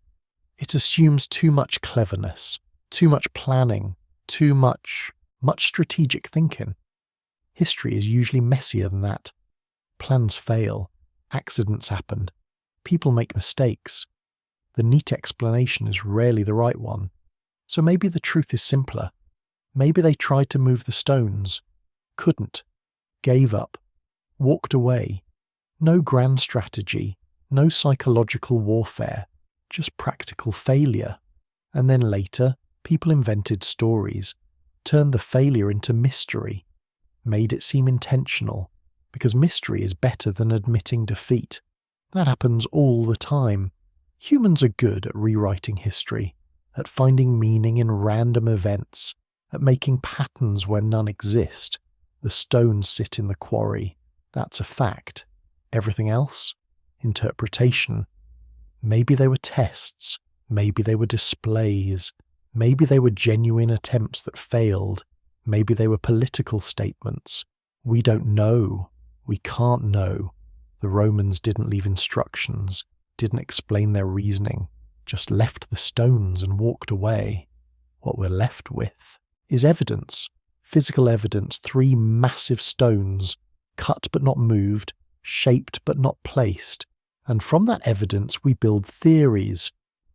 Speaker 1: It assumes too much cleverness, too much planning, too much strategic thinking. History is usually messier than that. Plans fail, accidents happen, people make mistakes. The neat explanation is rarely the right one. So maybe the truth is simpler. Maybe they tried to move the stones, couldn't, gave up, walked away. No grand strategy, no psychological warfare, just practical failure. And then later, people invented stories, turned the failure into mystery, made it seem intentional, because mystery is better than admitting defeat. That happens all the time. Humans are good at rewriting history, at finding meaning in random events, at making patterns where none exist. The stones sit in the quarry. That's a fact. Everything else? Interpretation. Maybe they were tests. Maybe they were displays. Maybe they were genuine attempts that failed. Maybe they were political statements. We don't know. We can't know. The Romans didn't leave instructions, didn't explain their reasoning, just left the stones and walked away. What we're left with is evidence, physical evidence, 3 massive stones, cut but not moved, shaped but not placed. And from that evidence we build theories.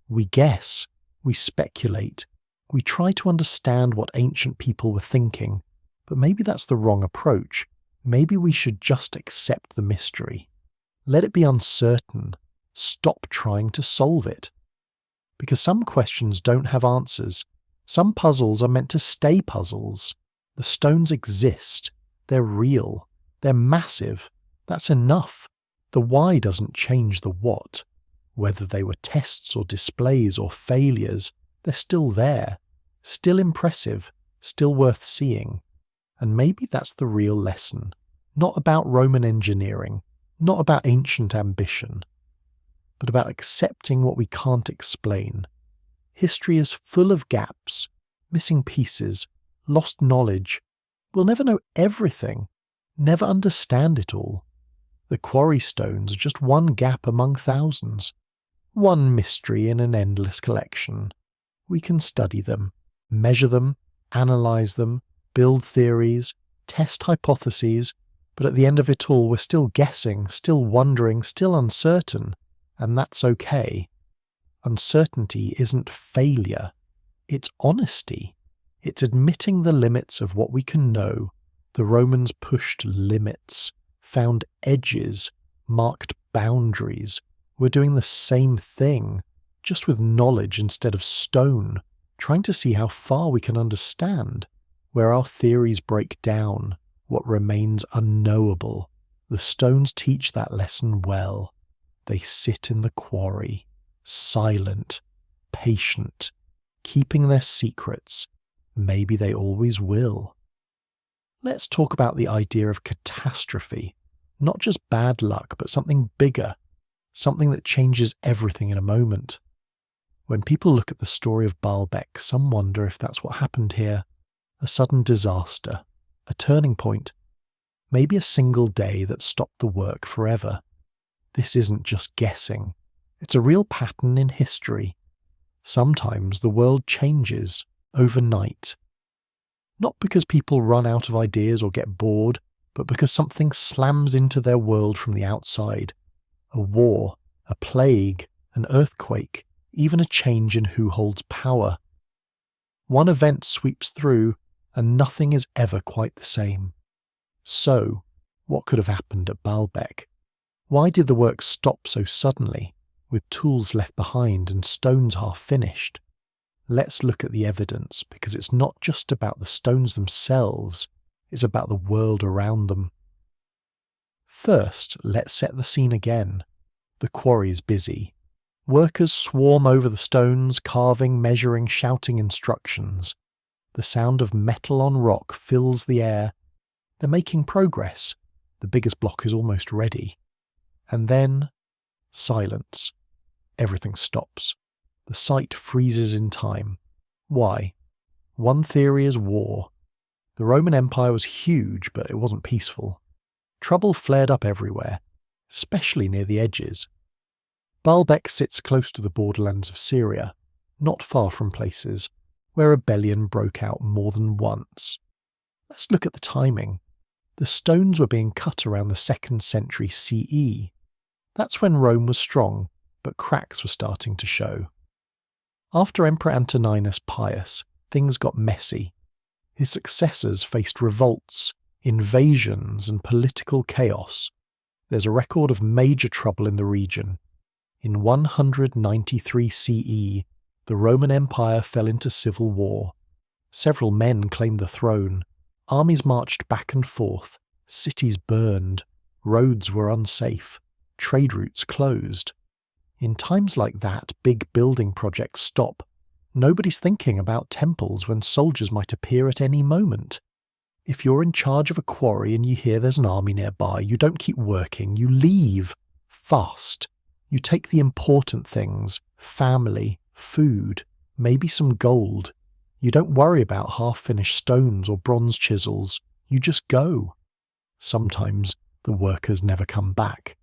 Speaker 1: We guess, we speculate, we try to understand what ancient people were thinking. But maybe that's the wrong approach. Maybe we should just accept the mystery. Let it be uncertain. Stop trying to solve it. Because some questions don't have answers. Some puzzles are meant to stay puzzles. The stones exist. They're real. They're massive. That's enough. The why doesn't change the what. Whether they were tests or displays or failures, they're still there. Still impressive. Still worth seeing. And maybe that's the real lesson. Not about Roman engineering. Not about ancient ambition. But about accepting what we can't explain. History is full of gaps, missing pieces, lost knowledge. We'll never know everything, never understand it all. The quarry stones are just one gap among thousands, one mystery in an endless collection. We can study them, measure them, analyze them, build theories, test hypotheses, but at the end of it all we're still guessing, still wondering, still uncertain, and that's okay. Uncertainty isn't failure, it's honesty. It's admitting the limits of what we can know. The Romans pushed limits, found edges, marked boundaries. We're doing the same thing, just with knowledge instead of stone, trying to see how far we can understand, where our theories break down, what remains unknowable. The stones teach that lesson well. They sit in the quarry, silent, patient, keeping their secrets. Maybe they always will. Let's talk about the idea of catastrophe. Not just bad luck, but something bigger, something that changes everything in a moment. When people look at the story of Baalbek, some wonder if that's what happened here. A sudden disaster, a turning point, maybe a single day that stopped the work forever. This isn't just guessing. It's a real pattern in history. Sometimes the world changes overnight. Not because people run out of ideas or get bored, but because something slams into their world from the outside. A war, a plague, an earthquake, even a change in who holds power. One event sweeps through, and nothing is ever quite the same. So, what could have happened at Baalbek? Why did the work stop so suddenly, with tools left behind and stones half finished? Let's look at the evidence, because it's not just about the stones themselves, it's about the world around them. First, let's set the scene again. The quarry is busy. Workers swarm over the stones, carving, measuring, shouting instructions. The sound of metal on rock fills the air. They're making progress. The biggest block is almost ready. And then, silence. Everything stops. The site freezes in time. Why? One theory is war. The Roman Empire was huge, but it wasn't peaceful. Trouble flared up everywhere, especially near the edges. Baalbek sits close to the borderlands of Syria, not far from places where rebellion broke out more than once. Let's look at the timing. The stones were being cut around the 2nd century CE. That's when Rome was strong, but cracks were starting to show. After Emperor Antoninus Pius, things got messy. His successors faced revolts, invasions, and political chaos. There's a record of major trouble in the region. In 193 CE, the Roman Empire fell into civil war. Several men claimed the throne. Armies marched back and forth. Cities burned. Roads were unsafe. Trade routes closed. In times like that, big building projects stop. Nobody's thinking about temples when soldiers might appear at any moment. If you're in charge of a quarry and you hear there's an army nearby, you don't keep working, you leave. Fast. You take the important things, family, food, maybe some gold. You don't worry about half-finished stones or bronze chisels. You just go. Sometimes the workers never come back.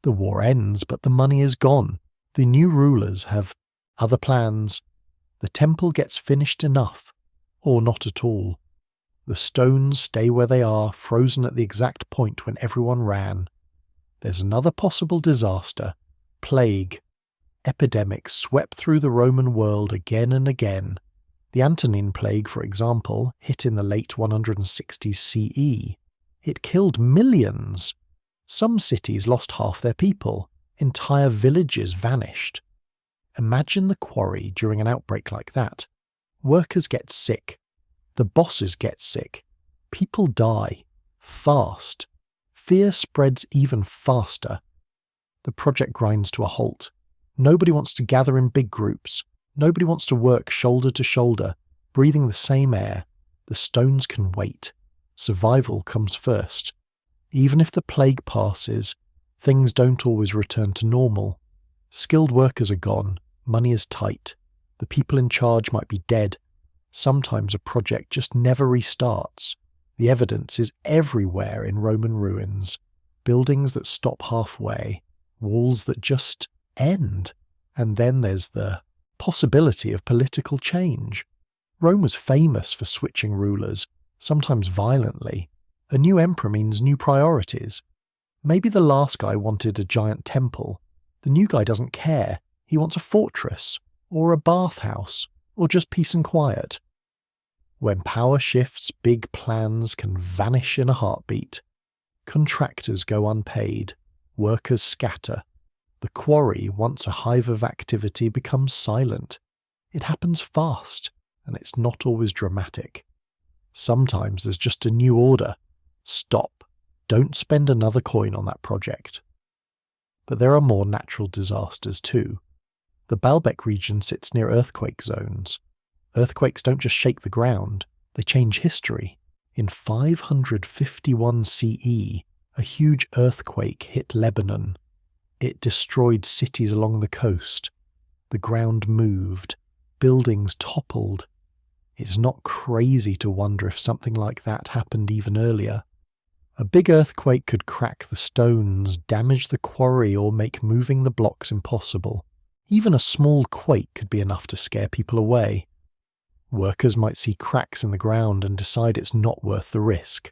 Speaker 1: The war ends, but the money is gone. The new rulers have other plans. The temple gets finished enough, or not at all. The stones stay where they are, frozen at the exact point when everyone ran. There's another possible disaster. Plague. Epidemics swept through the Roman world again and again. The Antonine Plague, for example, hit in the late 160s CE. It killed millions. Some cities lost half their people. Entire villages vanished. Imagine the quarry during an outbreak like that. Workers get sick. The bosses get sick. People die. Fast. Fear spreads even faster. The project grinds to a halt. Nobody wants to gather in big groups. Nobody wants to work shoulder to shoulder, breathing the same air. The stones can wait. Survival comes first. Even if the plague passes, things don't always return to normal. Skilled workers are gone. Money is tight. The people in charge might be dead. Sometimes a project just never restarts. The evidence is everywhere in Roman ruins. Buildings that stop halfway. Walls that just end. And then there's the possibility of political change. Rome was famous for switching rulers, sometimes violently. A new emperor means new priorities. Maybe the last guy wanted a giant temple. The new guy doesn't care. He wants a fortress, or a bathhouse, or just peace and quiet. When power shifts, big plans can vanish in a heartbeat. Contractors go unpaid. Workers scatter. The quarry, once a hive of activity, becomes silent. It happens fast. and it's not always dramatic. Sometimes there's just a new order. Stop. Don't spend another coin on that project. But there are more natural disasters too. The Baalbek region sits near earthquake zones. Earthquakes don't just shake the ground, they change history. In 551 CE, a huge earthquake hit Lebanon. It destroyed cities along the coast. The ground moved. Buildings toppled. It's not crazy to wonder if something like that happened even earlier. A big earthquake could crack the stones, damage the quarry, or make moving the blocks impossible. Even a small quake could be enough to scare people away. Workers might see cracks in the ground and decide it's not worth the risk.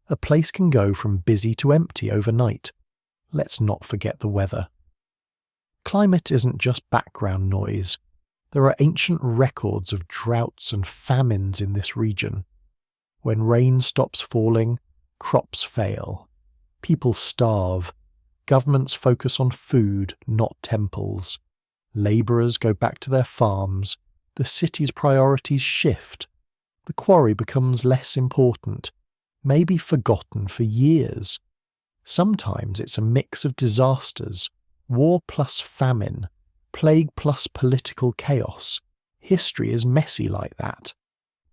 Speaker 1: A place can go from busy to empty overnight. Let's not forget the weather. Climate isn't just background noise. There are ancient records of droughts and famines in this region. When rain stops falling, crops fail. People starve. Governments focus on food, not temples. Labourers go back to their farms. The city's priorities shift. The quarry becomes less important, maybe forgotten for years. Sometimes it's a mix of disasters, war plus famine, plague plus political chaos. History is messy like that.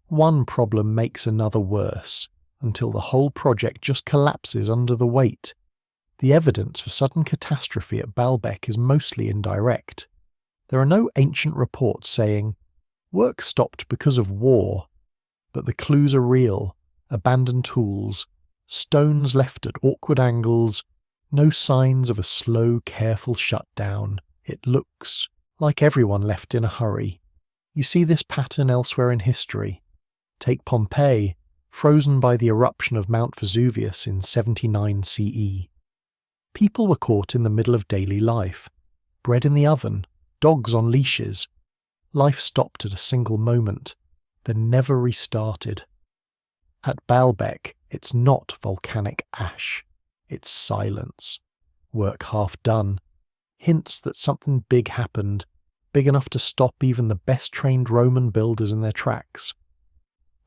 Speaker 1: One problem makes another worse, until the whole project just collapses under the weight. The evidence for sudden catastrophe at Baalbek is mostly indirect. There are no ancient reports saying, work stopped because of war, but the clues are real: abandoned tools, stones left at awkward angles, no signs of a slow, careful shutdown. It looks like everyone left in a hurry. You see this pattern elsewhere in history. Take Pompeii, frozen by the eruption of Mount Vesuvius in 79 CE. People were caught in the middle of daily life. Bread in the oven, dogs on leashes. Life stopped at a single moment, then never restarted. At Baalbek, it's not volcanic ash. It's silence. Work half done. Hints that something big happened, big enough to stop even the best trained Roman builders in their tracks.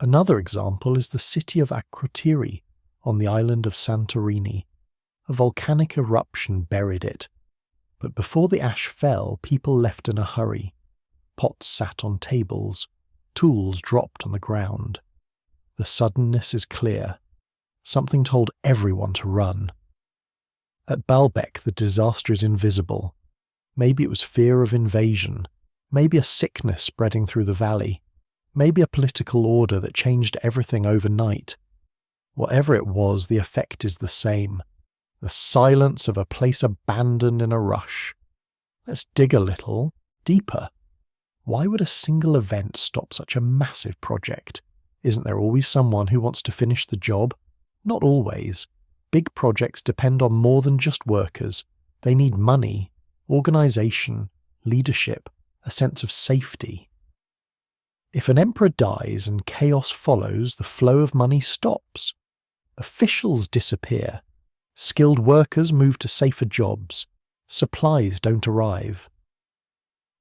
Speaker 1: Another example is the city of Akrotiri on the island of Santorini. A volcanic eruption buried it. But before the ash fell, people left in a hurry. Pots sat on tables. Tools dropped on the ground. The suddenness is clear. Something told everyone to run. At Baalbek, the disaster is invisible. Maybe it was fear of invasion. Maybe a sickness spreading through the valley. Maybe a political order that changed everything overnight. Whatever it was, the effect is the same. The silence of a place abandoned in a rush. Let's dig a little deeper. Why would a single event stop such a massive project? Isn't there always someone who wants to finish the job? Not always. Big projects depend on more than just workers. They need money, organisation, leadership, a sense of safety. If an emperor dies and chaos follows, the flow of money stops. Officials disappear. Skilled workers move to safer jobs. Supplies don't arrive.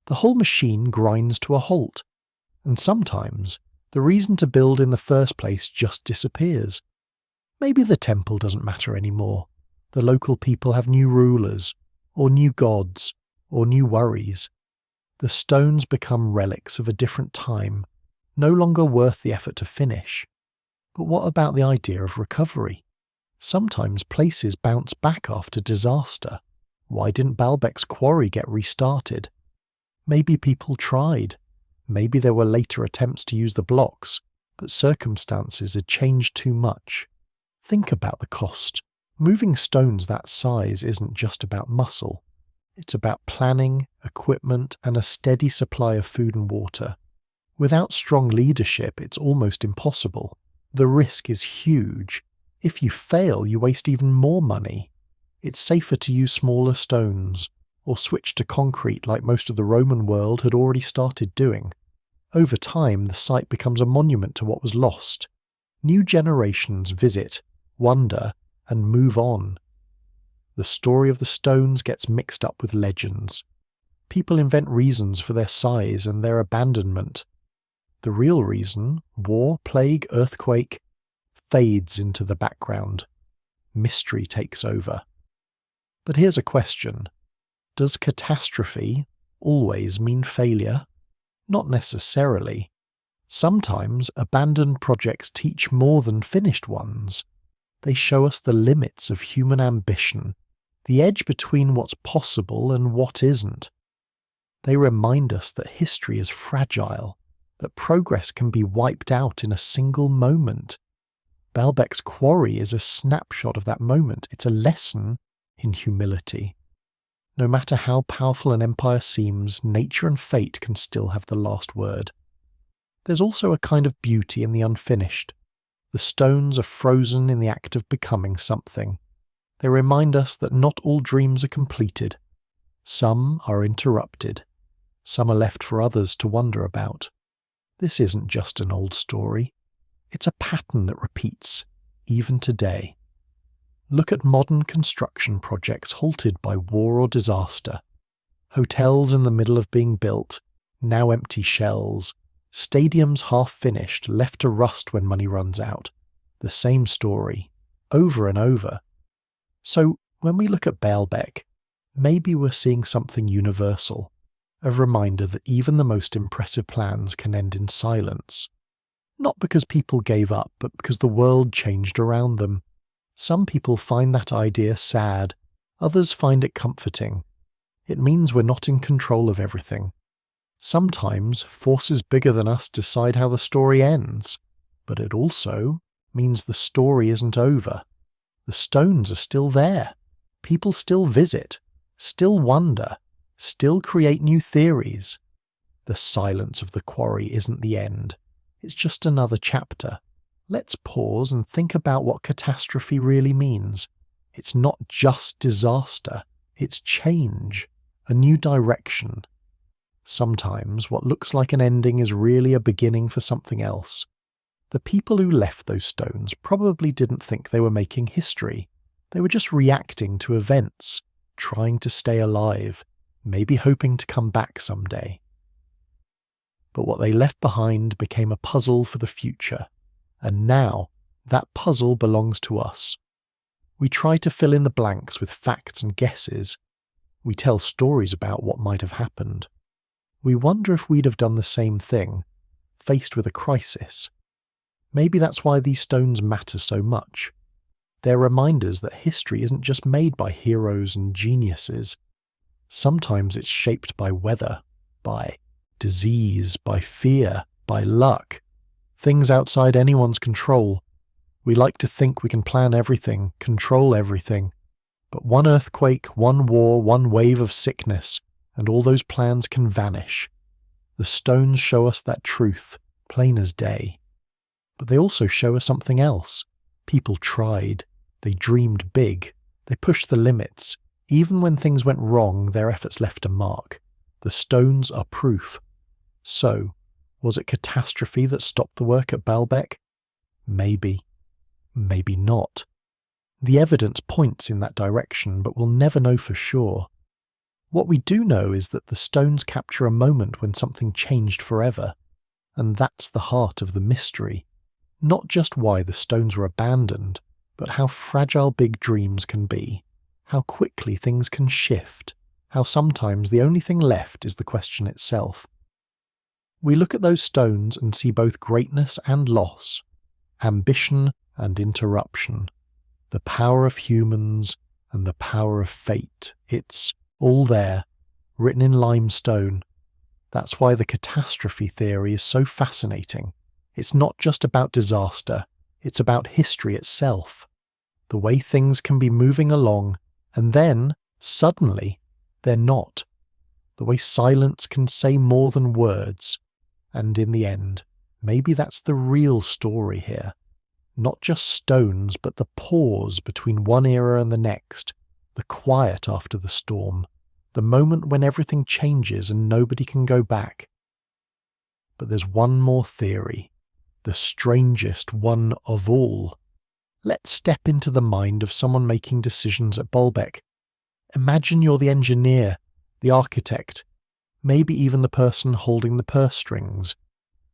Speaker 1: The whole machine grinds to a halt. And sometimes, the reason to build in the first place just disappears. Maybe the temple doesn't matter anymore. The local people have new rulers, or new gods, or new worries. The stones become relics of a different time, no longer worth the effort to finish. But what about the idea of recovery? Sometimes places bounce back after disaster. Why didn't Baalbek's quarry get restarted? Maybe people tried. Maybe there were later attempts to use the blocks, but circumstances had changed too much. Think about the cost. Moving stones that size isn't just about muscle. It's about planning, equipment, and a steady supply of food and water. Without strong leadership, it's almost impossible. The risk is huge. If you fail, you waste even more money. It's safer to use smaller stones, or switch to concrete like most of the Roman world had already started doing. Over time, the site becomes a monument to what was lost. New generations visit, wonder, and move on. The story of the stones gets mixed up with legends. People invent reasons for their size and their abandonment. The real reason, war, plague, earthquake, fades into the background. Mystery takes over. But here's a question. Does catastrophe always mean failure? Not necessarily. Sometimes abandoned projects teach more than finished ones. They show us the limits of human ambition, the edge between what's possible and what isn't. They remind us that history is fragile, that progress can be wiped out in a single moment. Baalbek's quarry is a snapshot of that moment. It's a lesson in humility. No matter how powerful an empire seems, nature and fate can still have the last word. There's also a kind of beauty in the unfinished. The stones are frozen in the act of becoming something. They remind us that not all dreams are completed. Some are interrupted. Some are left for others to wonder about. This isn't just an old story. It's a pattern that repeats, even today. Look at modern construction projects halted by war or disaster. Hotels in the middle of being built, now empty shells. Stadiums half-finished, left to rust when money runs out. The same story, over and over. So, when we look at Baalbek, maybe we're seeing something universal, a reminder that even the most impressive plans can end in silence. Not because people gave up, but because the world changed around them. Some people find that idea sad, others find it comforting. It means we're not in control of everything. Sometimes forces bigger than us decide how the story ends, but it also means the story isn't over. The stones are still there. People still visit, still wonder, still create new theories. The silence of the quarry isn't the end. It's just another chapter. Let's pause and think about what catastrophe really means. It's not just disaster. It's change, a new direction. Sometimes what looks like an ending is really a beginning for something else. The people who left those stones probably didn't think they were making history. They were just reacting to events, trying to stay alive, maybe hoping to come back someday. But what they left behind became a puzzle for the future, and now that puzzle belongs to us. We try to fill in the blanks with facts and guesses. We tell stories about what might have happened. We wonder if we'd have done the same thing, faced with a crisis. Maybe that's why these stones matter so much. They're reminders that history isn't just made by heroes and geniuses. Sometimes it's shaped by weather, by disease, by fear, by luck. Things outside anyone's control. We like to think we can plan everything, control everything. But one earthquake, one war, one wave of sickness, and all those plans can vanish. The stones show us that truth, plain as day. But they also show us something else. People tried. They dreamed big. They pushed the limits. Even when things went wrong, their efforts left a mark. The stones are proof. So, was it catastrophe that stopped the work at Baalbek? Maybe. Maybe not. The evidence points in that direction, but we'll never know for sure. What we do know is that the stones capture a moment when something changed forever, and that's the heart of the mystery. Not just why the stones were abandoned, but how fragile big dreams can be, how quickly things can shift, how sometimes the only thing left is the question itself. We look at those stones and see both greatness and loss, ambition and interruption, the power of humans and the power of fate. It's all there, written in limestone. That's why the catastrophe theory is so fascinating. It's not just about disaster, it's about history itself. The way things can be moving along, and then, suddenly, they're not. The way silence can say more than words. And in the end, maybe that's the real story here. Not just stones, but the pause between one era and the next, the quiet after the storm, the moment when everything changes and nobody can go back. But there's one more theory, the strangest one of all. Let's step into the mind of someone making decisions at Baalbek. Imagine you're the engineer, the architect, maybe even the person holding the purse strings.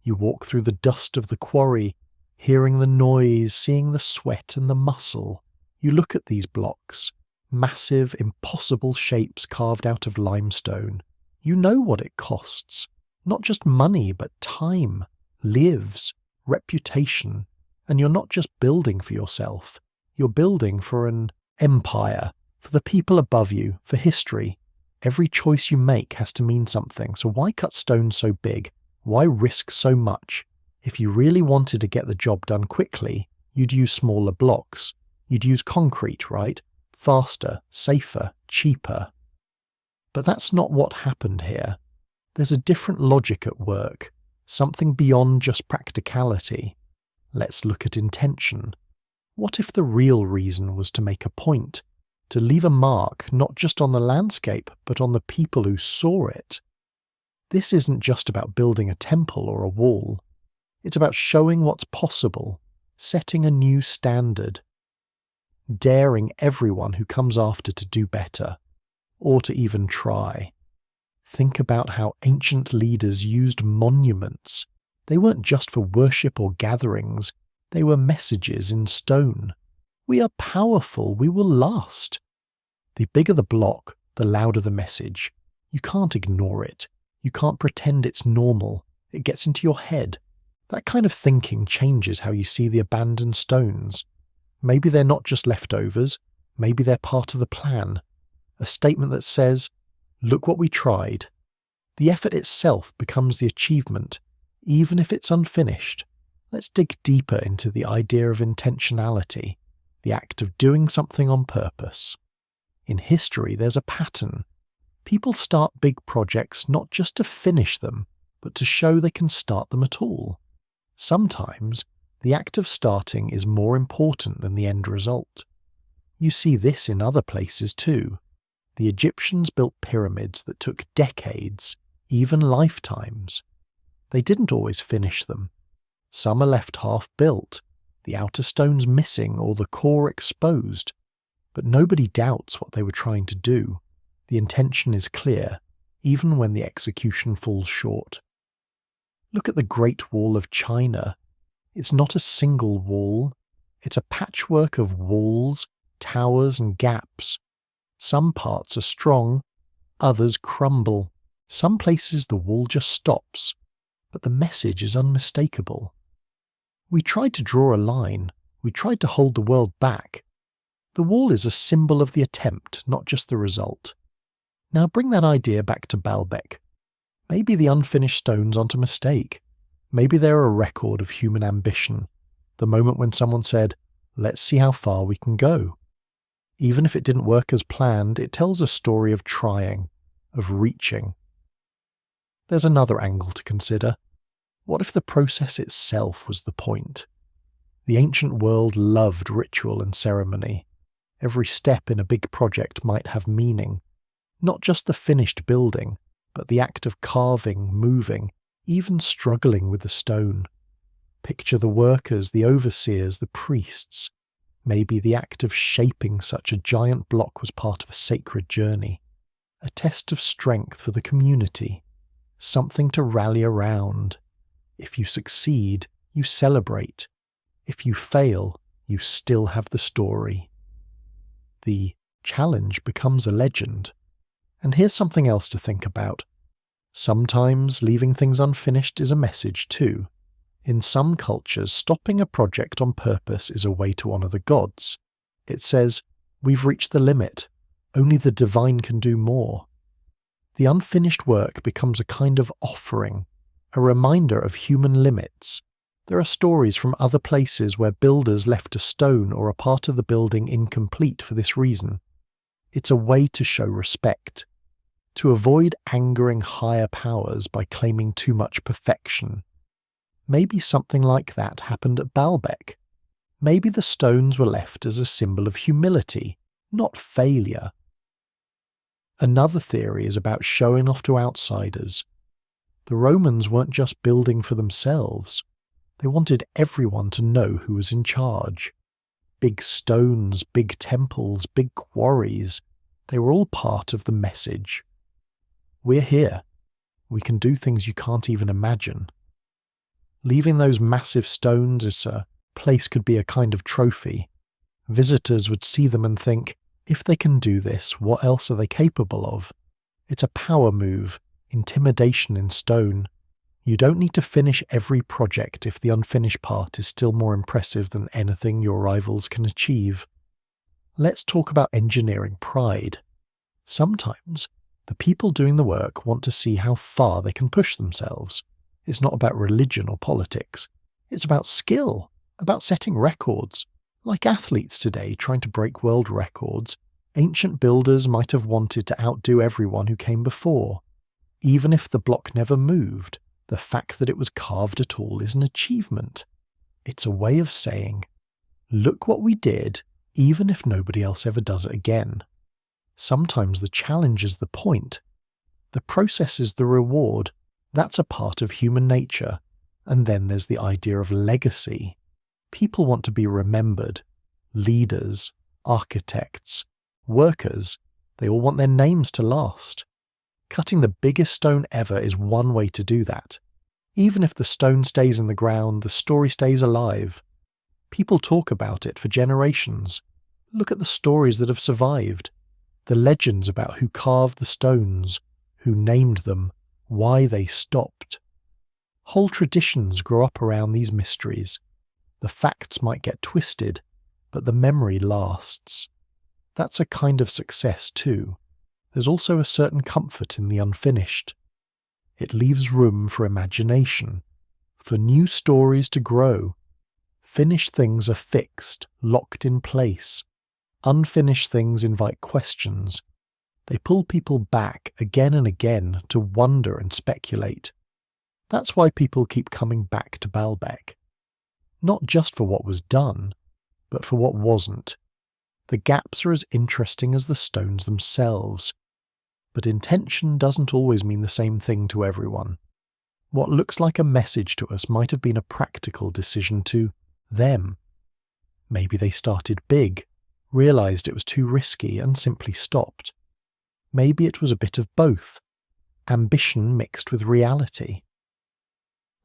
Speaker 1: You walk through the dust of the quarry, hearing the noise, seeing the sweat and the muscle. You look at these blocks, massive, impossible shapes carved out of limestone. You know what it costs. Not just money, but time, lives, reputation. And you're not just building for yourself. You're building for an empire, for the people above you, for history. Every choice you make has to mean something, so why cut stones so big? Why risk so much? If you really wanted to get the job done quickly, you'd use smaller blocks. You'd use concrete, right? Faster, safer, cheaper. But that's not what happened here. There's a different logic at work, something beyond just practicality. Let's look at intention. What if the real reason was to make a point, to leave a mark not just on the landscape, but on the people who saw it? This isn't just about building a temple or a wall. It's about showing what's possible, setting a new standard, daring everyone who comes after to do better, or to even try. Think about how ancient leaders used monuments. They weren't just for worship or gatherings, they were messages in stone. We are powerful, we will last. The bigger the block, the louder the message. You can't ignore it. You can't pretend it's normal. It gets into your head. That kind of thinking changes how you see the abandoned stones. Maybe they're not just leftovers, maybe they're part of the plan. A statement that says, look what we tried. The effort itself becomes the achievement, even if it's unfinished. Let's dig deeper into the idea of intentionality, the act of doing something on purpose. In history, there's a pattern. People start big projects not just to finish them, but to show they can start them at all. Sometimes, the act of starting is more important than the end result. You see this in other places too. The Egyptians built pyramids that took decades, even lifetimes. They didn't always finish them. Some are left half-built, the outer stones missing or the core exposed. But nobody doubts what they were trying to do. The intention is clear, even when the execution falls short. Look at the Great Wall of China. It's not a single wall. It's a patchwork of walls, towers and gaps. Some parts are strong, others crumble. Some places the wall just stops, but the message is unmistakable. We tried to draw a line. We tried to hold the world back. The wall is a symbol of the attempt, not just the result. Now bring that idea back to Baalbek. Maybe the unfinished stones aren't a mistake. Maybe they're a record of human ambition. The moment when someone said, let's see how far we can go. Even if it didn't work as planned, it tells a story of trying, of reaching. There's another angle to consider. What if the process itself was the point? The ancient world loved ritual and ceremony. Every step in a big project might have meaning. Not just the finished building, but the act of carving, moving, even struggling with the stone. Picture the workers, the overseers, the priests. Maybe the act of shaping such a giant block was part of a sacred journey. A test of strength for the community. Something to rally around. If you succeed, you celebrate. If you fail, you still have the story. The challenge becomes a legend. And here's something else to think about. Sometimes leaving things unfinished is a message too. In some cultures, stopping a project on purpose is a way to honour the gods. It says, we've reached the limit. Only the divine can do more. The unfinished work becomes a kind of offering, a reminder of human limits. There are stories from other places where builders left a stone or a part of the building incomplete for this reason. It's a way to show respect, to avoid angering higher powers by claiming too much perfection. Maybe something like that happened at Baalbek. Maybe the stones were left as a symbol of humility, not failure. Another theory is about showing off to outsiders. The Romans weren't just building for themselves. They wanted everyone to know who was in charge. Big stones, big temples, big quarries, they were all part of the message. We're here. We can do things you can't even imagine. leaving those massive stones as a place could be a kind of trophy. Visitors would see them and think, if they can do this, what else are they capable of? It's a power move, intimidation in stone. You don't need to finish every project if the unfinished part is still more impressive than anything your rivals can achieve. Let's talk about engineering pride. Sometimes, the people doing the work want to see how far they can push themselves. It's not about religion or politics. It's about skill, about setting records. Like athletes today trying to break world records, ancient builders might have wanted to outdo everyone who came before. Even if the block never moved, the fact that it was carved at all is an achievement. It's a way of saying, look what we did, even if nobody else ever does it again. Sometimes the challenge is the point. The process is the reward. That's a part of human nature. And then there's the idea of legacy. People want to be remembered. Leaders, architects, workers, they all want their names to last. Cutting the biggest stone ever is one way to do that. Even if the stone stays in the ground, the story stays alive. People talk about it for generations. Look at the stories that have survived. The legends about who carved the stones, who named them, why they stopped. Whole traditions grow up around these mysteries. The facts might get twisted, but the memory lasts. That's a kind of success too. There's also a certain comfort in the unfinished. It leaves room for imagination, for new stories to grow. Finished things are fixed, locked in place. Unfinished things invite questions. They pull people back again and again to wonder and speculate. That's why people keep coming back to Baalbek. Not just for what was done, but for what wasn't. The gaps are as interesting as the stones themselves. But intention doesn't always mean the same thing to everyone. What looks like a message to us might have been a practical decision to them. Maybe they started big, realized it was too risky and simply stopped. Maybe it was a bit of both, ambition mixed with reality.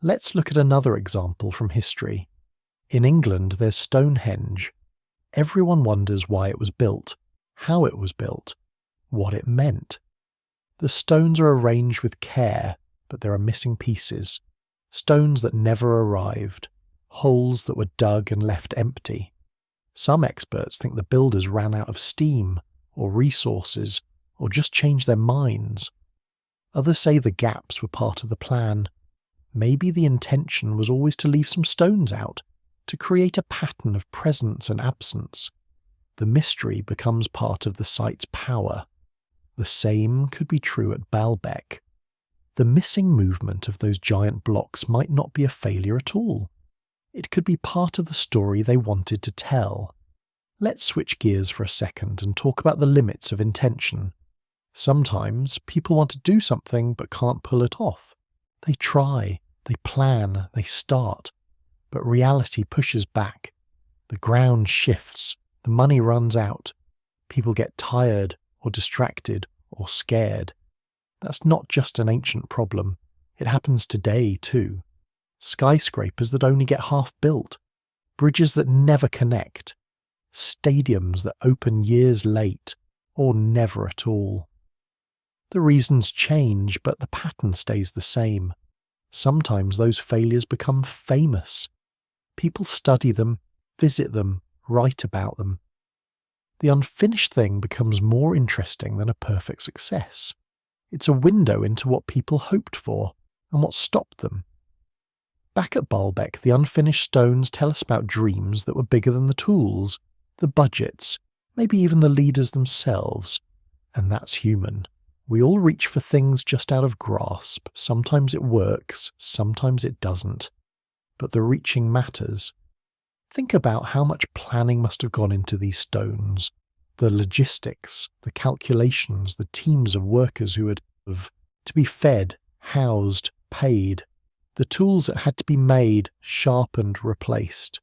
Speaker 1: Let's look at another example from history. In England, there's Stonehenge. Everyone wonders why it was built, how it was built, what it meant. The stones are arranged with care, but there are missing pieces. Stones that never arrived, holes that were dug and left empty. Some experts think the builders ran out of steam, or resources, or just changed their minds. Others say the gaps were part of the plan. Maybe the intention was always to leave some stones out, to create a pattern of presence and absence. The mystery becomes part of the site's power. The same could be true at Baalbek. The missing movement of those giant blocks might not be a failure at all. It could be part of the story they wanted to tell. Let's switch gears for a second and talk about the limits of intention. Sometimes people want to do something but can't pull it off. They try, they plan, they start, but reality pushes back. The ground shifts, the money runs out, people get tired or distracted or scared. That's not just an ancient problem, it happens today too. Skyscrapers that only get half built, bridges that never connect, stadiums that open years late or never at all. The reasons change, but the pattern stays the same. Sometimes those failures become famous. People study them, visit them, write about them. The unfinished thing becomes more interesting than a perfect success. It's a window into what people hoped for and what stopped them. Back at Baalbek, the unfinished stones tell us about dreams that were bigger than the tools, the budgets, maybe even the leaders themselves. And that's human. We all reach for things just out of grasp. Sometimes it works, sometimes it doesn't. But the reaching matters. Think about how much planning must have gone into these stones. The logistics, the calculations, the teams of workers who had to be fed, housed, paid. The tools that had to be made, sharpened, replaced.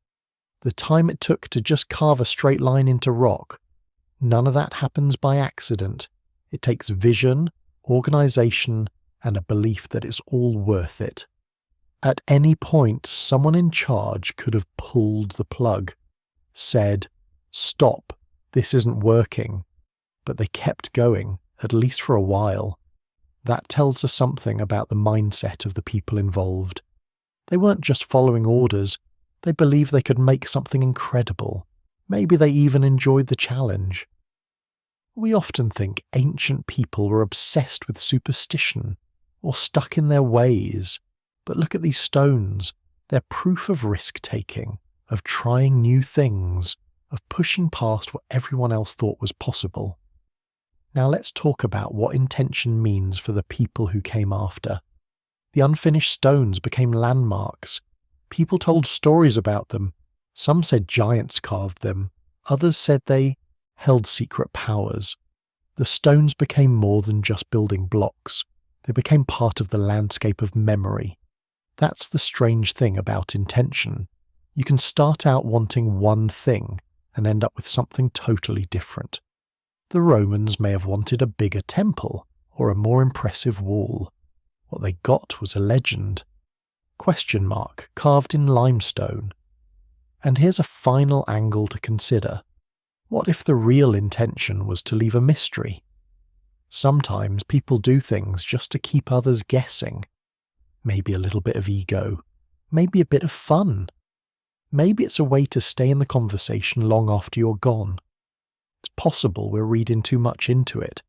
Speaker 1: The time it took to just carve a straight line into rock. None of that happens by accident. It takes vision, organisation, and a belief that it's all worth it. At any point, someone in charge could have pulled the plug, said, "Stop, this isn't working," but they kept going, at least for a while. That tells us something about the mindset of the people involved. They weren't just following orders, they believed they could make something incredible. Maybe they even enjoyed the challenge. We often think ancient people were obsessed with superstition or stuck in their ways, but look at these stones. They're proof of risk-taking, of trying new things, of pushing past what everyone else thought was possible. Now let's talk about what intention means for the people who came after. The unfinished stones became landmarks. People told stories about them. Some said giants carved them. Others said they held secret powers. The stones became more than just building blocks. They became part of the landscape of memory. That's the strange thing about intention. You can start out wanting one thing and end up with something totally different. The Romans may have wanted a bigger temple or a more impressive wall. What they got was a legend. ? Carved in limestone. And here's a final angle to consider. What if the real intention was to leave a mystery? Sometimes people do things just to keep others guessing. Maybe a little bit of ego. Maybe a bit of fun. Maybe it's a way to stay in the conversation long after you're gone. It's possible we're reading too much into it.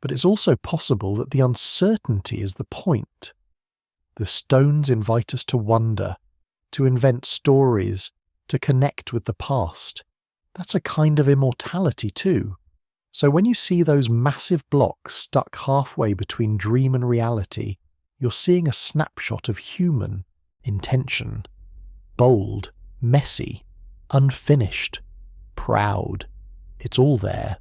Speaker 1: But it's also possible that the uncertainty is the point. The stones invite us to wonder, to invent stories, to connect with the past. That's a kind of immortality too. So when you see those massive blocks stuck halfway between dream and reality, you're seeing a snapshot of human intention. Bold, messy, unfinished, proud. It's all there.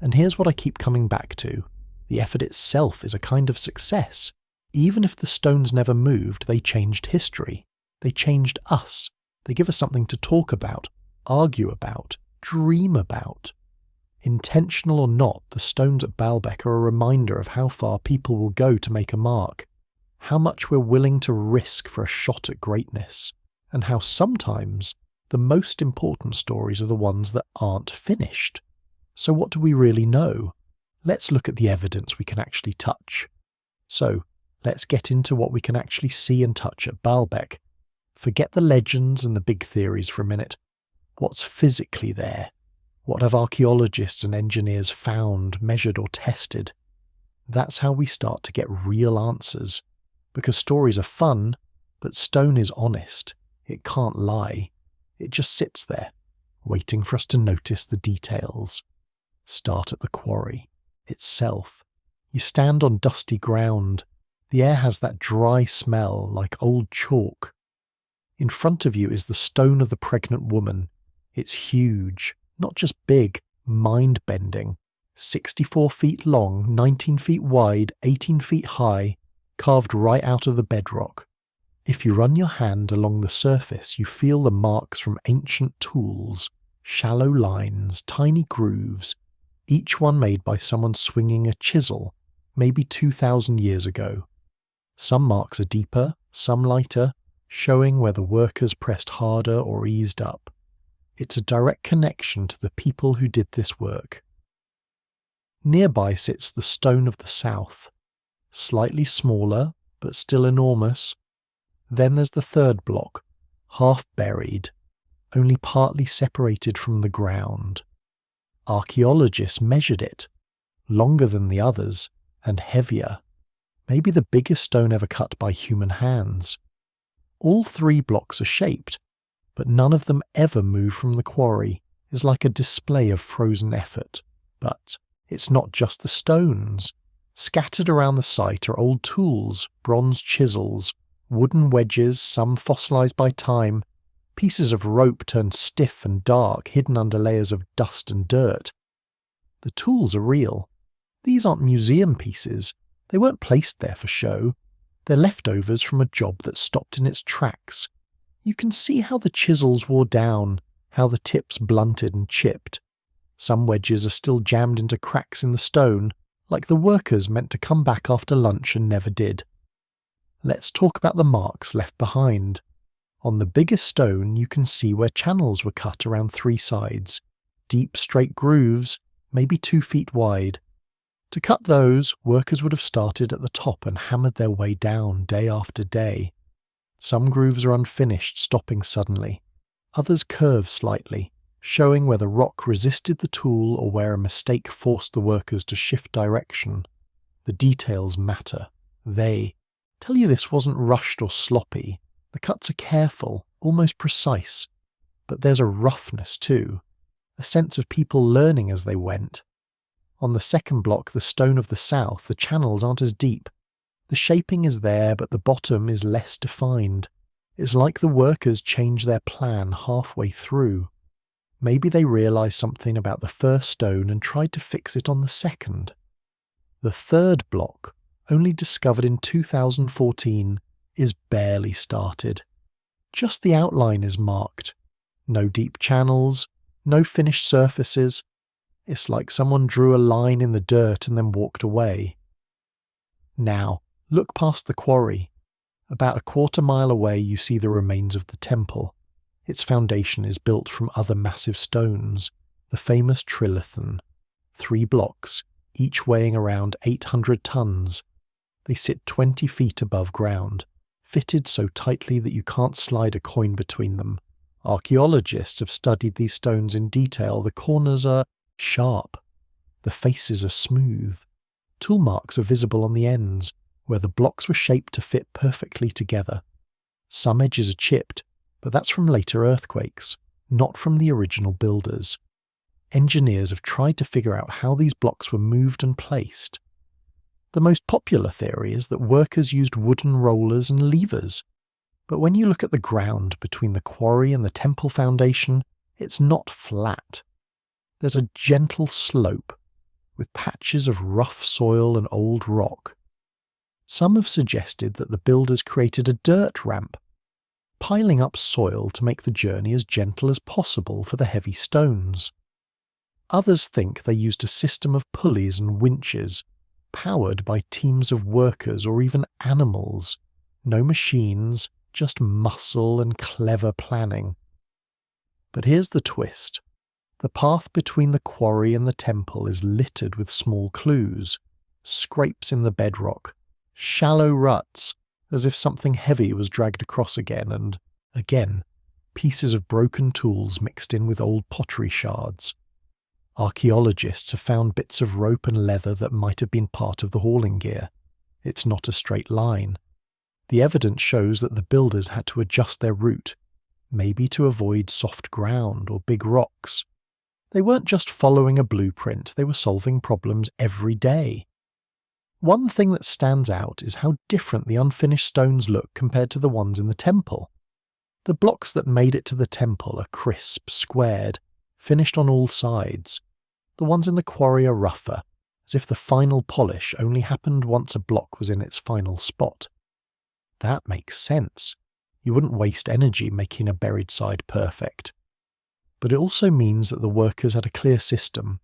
Speaker 1: And here's what I keep coming back to. The effort itself is a kind of success. Even if the stones never moved, they changed history. They changed us. They give us something to talk about, argue about, dream about. Intentional or not, the stones at Baalbek are a reminder of how far people will go to make a mark, how much we're willing to risk for a shot at greatness, and how sometimes the most important stories are the ones that aren't finished. So what do we really know? Let's look at the evidence we can actually touch. So, let's get into what we can actually see and touch at Baalbek. Forget the legends and the big theories for a minute. What's physically there? What have archaeologists and engineers found, measured or tested? That's how we start to get real answers. Because stories are fun, but stone is honest. It can't lie. It just sits there, waiting for us to notice the details. Start at the quarry itself. You stand on dusty ground. The air has that dry smell like old chalk. In front of you is the stone of the pregnant woman. It's huge, not just big, mind-bending. 64 feet long, 19 feet wide, 18 feet high, carved right out of the bedrock. If you run your hand along the surface, you feel the marks from ancient tools, shallow lines, tiny grooves, each one made by someone swinging a chisel, maybe 2,000 years ago. Some marks are deeper, some lighter, showing where the workers pressed harder or eased up. It's a direct connection to the people who did this work. Nearby sits the stone of the south, slightly smaller, but still enormous. Then there's the third block, half buried, only partly separated from the ground. Archaeologists measured it, longer than the others, and heavier, maybe the biggest stone ever cut by human hands. All three blocks are shaped, but none of them ever move from the quarry. It's like a display of frozen effort. But it's not just the stones. Scattered around the site are old tools, bronze chisels, wooden wedges, some fossilized by time, pieces of rope turned stiff and dark, hidden under layers of dust and dirt. The tools are real. These aren't museum pieces. They weren't placed there for show. They're leftovers from a job that stopped in its tracks. You can see how the chisels wore down, how the tips blunted and chipped. Some wedges are still jammed into cracks in the stone, like the workers meant to come back after lunch and never did. Let's talk about the marks left behind. On the biggest stone, you can see where channels were cut around 3 sides, deep straight grooves, maybe 2 feet wide. To cut those, workers would have started at the top and hammered their way down day after day. Some grooves are unfinished, stopping suddenly. Others curve slightly, showing where the rock resisted the tool or where a mistake forced the workers to shift direction. The details matter. They tell you this wasn't rushed or sloppy. The cuts are careful, almost precise. But there's a roughness too, a sense of people learning as they went. On the second block, the stone of the south, the channels aren't as deep. The shaping is there, but the bottom is less defined. It's like the workers changed their plan halfway through. Maybe they realised something about the first stone and tried to fix it on the second. The third block, only discovered in 2014, is barely started. Just the outline is marked. No deep channels, no finished surfaces. It's like someone drew a line in the dirt and then walked away. Now, look past the quarry. About a quarter-mile away you see the remains of the temple. Its foundation is built from other massive stones, the famous Trilithon. 3 blocks, each weighing around 800 tons. They sit 20 feet above ground, fitted so tightly that you can't slide a coin between them. Archaeologists have studied these stones in detail. The corners are sharp. The faces are smooth. Tool marks are visible on the ends, where the blocks were shaped to fit perfectly together. Some edges are chipped, but that's from later earthquakes, not from the original builders. Engineers have tried to figure out how these blocks were moved and placed. The most popular theory is that workers used wooden rollers and levers. But when you look at the ground between the quarry and the temple foundation, it's not flat. There's a gentle slope, with patches of rough soil and old rock. Some have suggested that the builders created a dirt ramp, piling up soil to make the journey as gentle as possible for the heavy stones. Others think they used a system of pulleys and winches, powered by teams of workers or even animals. No machines, just muscle and clever planning. But here's the twist. The path between the quarry and the temple is littered with small clues, scrapes in the bedrock, shallow ruts, as if something heavy was dragged across again and again, pieces of broken tools mixed in with old pottery shards. Archaeologists have found bits of rope and leather that might have been part of the hauling gear. It's not a straight line. The evidence shows that the builders had to adjust their route, maybe to avoid soft ground or big rocks. They weren't just following a blueprint, they were solving problems every day. One thing that stands out is how different the unfinished stones look compared to the ones in the temple. The blocks that made it to the temple are crisp, squared, finished on all sides. The ones in the quarry are rougher, as if the final polish only happened once a block was in its final spot. That makes sense. You wouldn't waste energy making a buried side perfect. But it also means that the workers had a clear system.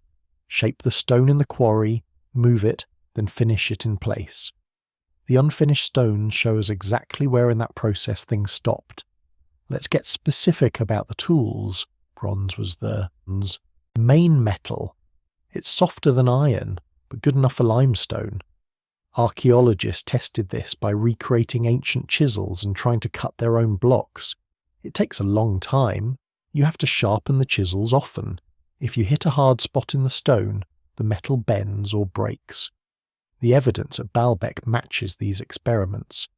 Speaker 1: Shape the stone in the quarry, move it, then finish it in place. The unfinished stones show us exactly where in that process things stopped. Let's get specific about the tools. Bronze was the main metal. It's softer than iron, but good enough for limestone. Archaeologists tested this by recreating ancient chisels and trying to cut their own blocks. It takes a long time. You have to sharpen the chisels often. If you hit a hard spot in the stone, the metal bends or breaks. The evidence at Baalbek matches these experiments.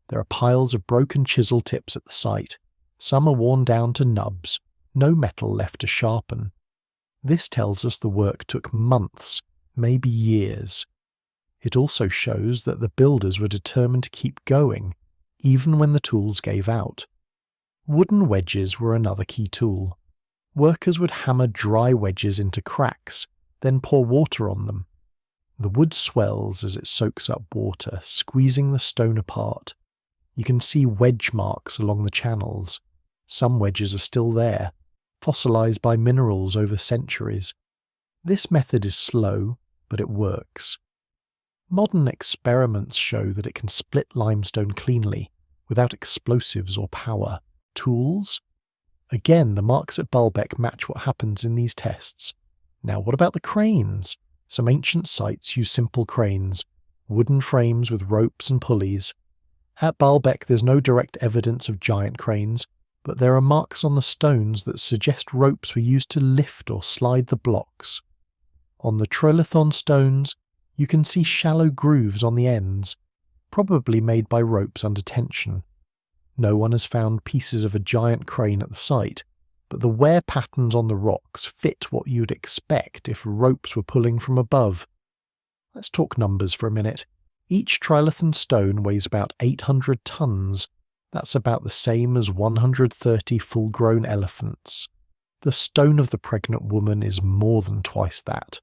Speaker 1: There are piles of broken chisel tips at the site. Some are worn down to nubs, no metal left to sharpen. This tells us the work took months, maybe years. It also shows that the builders were determined to keep going, even when the tools gave out. Wooden wedges were another key tool. Workers would hammer dry wedges into cracks, then pour water on them. The wood swells as it soaks up water, squeezing the stone apart. You can see wedge marks along the channels. Some wedges are still there, fossilized by minerals over centuries. This method is slow, but it works. Modern experiments show that it can split limestone cleanly, without explosives or power. Tools? Again, the marks at Baalbek match what happens in these tests. Now what about the cranes? Some ancient sites use simple cranes, wooden frames with ropes and pulleys. At Baalbek there's no direct evidence of giant cranes, but there are marks on the stones that suggest ropes were used to lift or slide the blocks. On the Trilithon stones, you can see shallow grooves on the ends, probably made by ropes under tension. No one has found pieces of a giant crane at the site, but the wear patterns on the rocks fit what you'd expect if ropes were pulling from above. Let's talk numbers for a minute. Each Trilithon stone weighs about 800 tons. That's about the same as 130 full-grown elephants. The stone of the pregnant woman is more than twice that.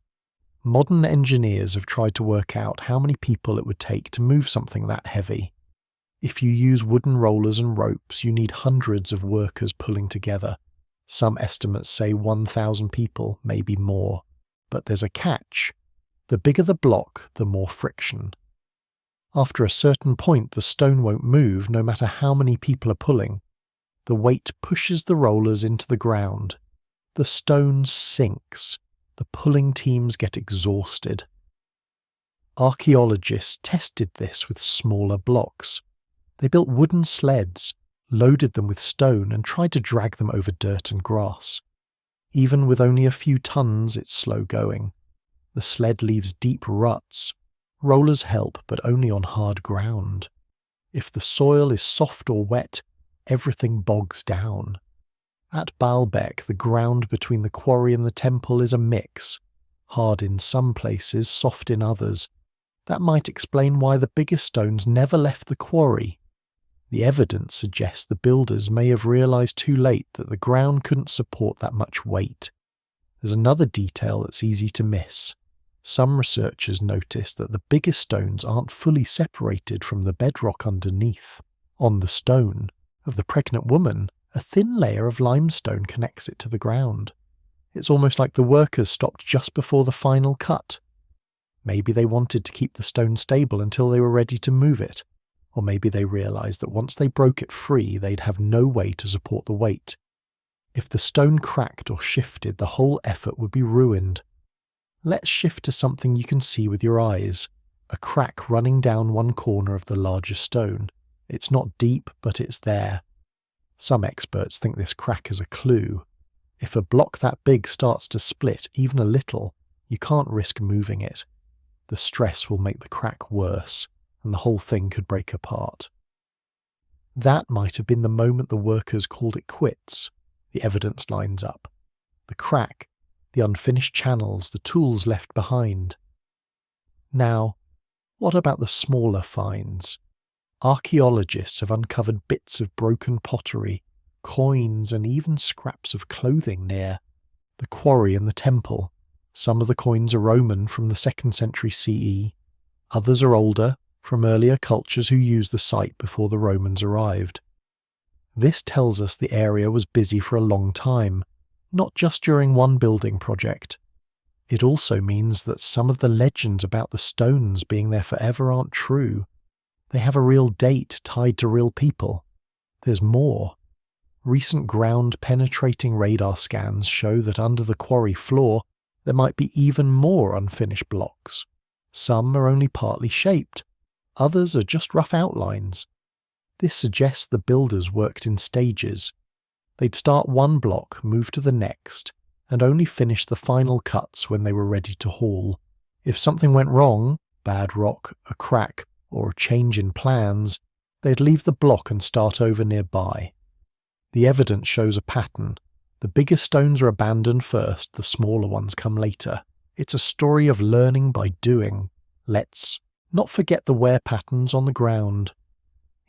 Speaker 1: Modern engineers have tried to work out how many people it would take to move something that heavy. If you use wooden rollers and ropes, you need hundreds of workers pulling together. Some estimates say 1,000 people, maybe more. But there's a catch. The bigger the block, the more friction. After a certain point, the stone won't move no matter how many people are pulling. The weight pushes the rollers into the ground. The stone sinks. The pulling teams get exhausted. Archaeologists tested this with smaller blocks. They built wooden sleds, loaded them with stone and tried to drag them over dirt and grass. Even with only a few tons, it's slow going. The sled leaves deep ruts. Rollers help, but only on hard ground. If the soil is soft or wet, everything bogs down. At Baalbek, the ground between the quarry and the temple is a mix. Hard in some places, soft in others. That might explain why the biggest stones never left the quarry. The evidence suggests the builders may have realised too late that the ground couldn't support that much weight. There's another detail that's easy to miss. Some researchers notice that the biggest stones aren't fully separated from the bedrock underneath. On the stone of the pregnant woman, a thin layer of limestone connects it to the ground. It's almost like the workers stopped just before the final cut. Maybe they wanted to keep the stone stable until they were ready to move it. Or maybe they realised that once they broke it free, they'd have no way to support the weight. If the stone cracked or shifted, the whole effort would be ruined. Let's shift to something you can see with your eyes. A crack running down one corner of the larger stone. It's not deep, but it's there. Some experts think this crack is a clue. If a block that big starts to split even a little, you can't risk moving it. The stress will make the crack worse, and the whole thing could break apart. That might have been the moment the workers called it quits. The evidence lines up. The crack, the unfinished channels, the tools left behind. Now, what about the smaller finds? Archaeologists have uncovered bits of broken pottery, coins and even scraps of clothing near the quarry and the temple. Some of the coins are Roman from the 2nd century CE. Others are older, from earlier cultures who used the site before the Romans arrived. This tells us the area was busy for a long time, not just during one building project. It also means that some of the legends about the stones being there forever aren't true. They have a real date tied to real people. There's more. Recent ground-penetrating radar scans show that under the quarry floor there might be even more unfinished blocks. Some are only partly shaped. Others are just rough outlines. This suggests the builders worked in stages. They'd start one block, move to the next, and only finish the final cuts when they were ready to haul. If something went wrong, bad rock, a crack, or a change in plans, they'd leave the block and start over nearby. The evidence shows a pattern. The bigger stones are abandoned first, the smaller ones come later. It's a story of learning by doing. Let's not forget the wear patterns on the ground.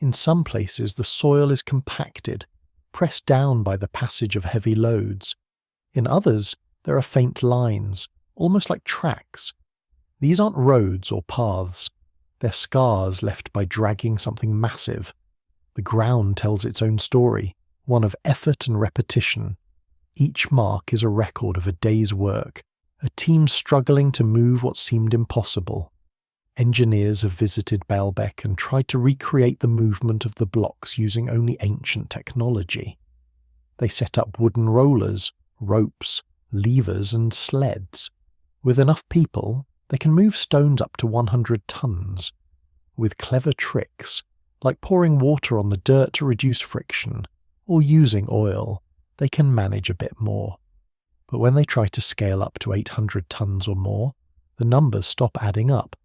Speaker 1: In some places the soil is compacted, pressed down by the passage of heavy loads. In others there are faint lines, almost like tracks. These aren't roads or paths. They're scars left by dragging something massive. The ground tells its own story, one of effort and repetition. Each mark is a record of a day's work, a team struggling to move what seemed impossible. Engineers have visited Baalbek and tried to recreate the movement of the blocks using only ancient technology. They set up wooden rollers, ropes, levers and sleds. With enough people, they can move stones up to 100 tons. With clever tricks, like pouring water on the dirt to reduce friction, or using oil, they can manage a bit more. But when they try to scale up to 800 tons or more, the numbers stop adding up.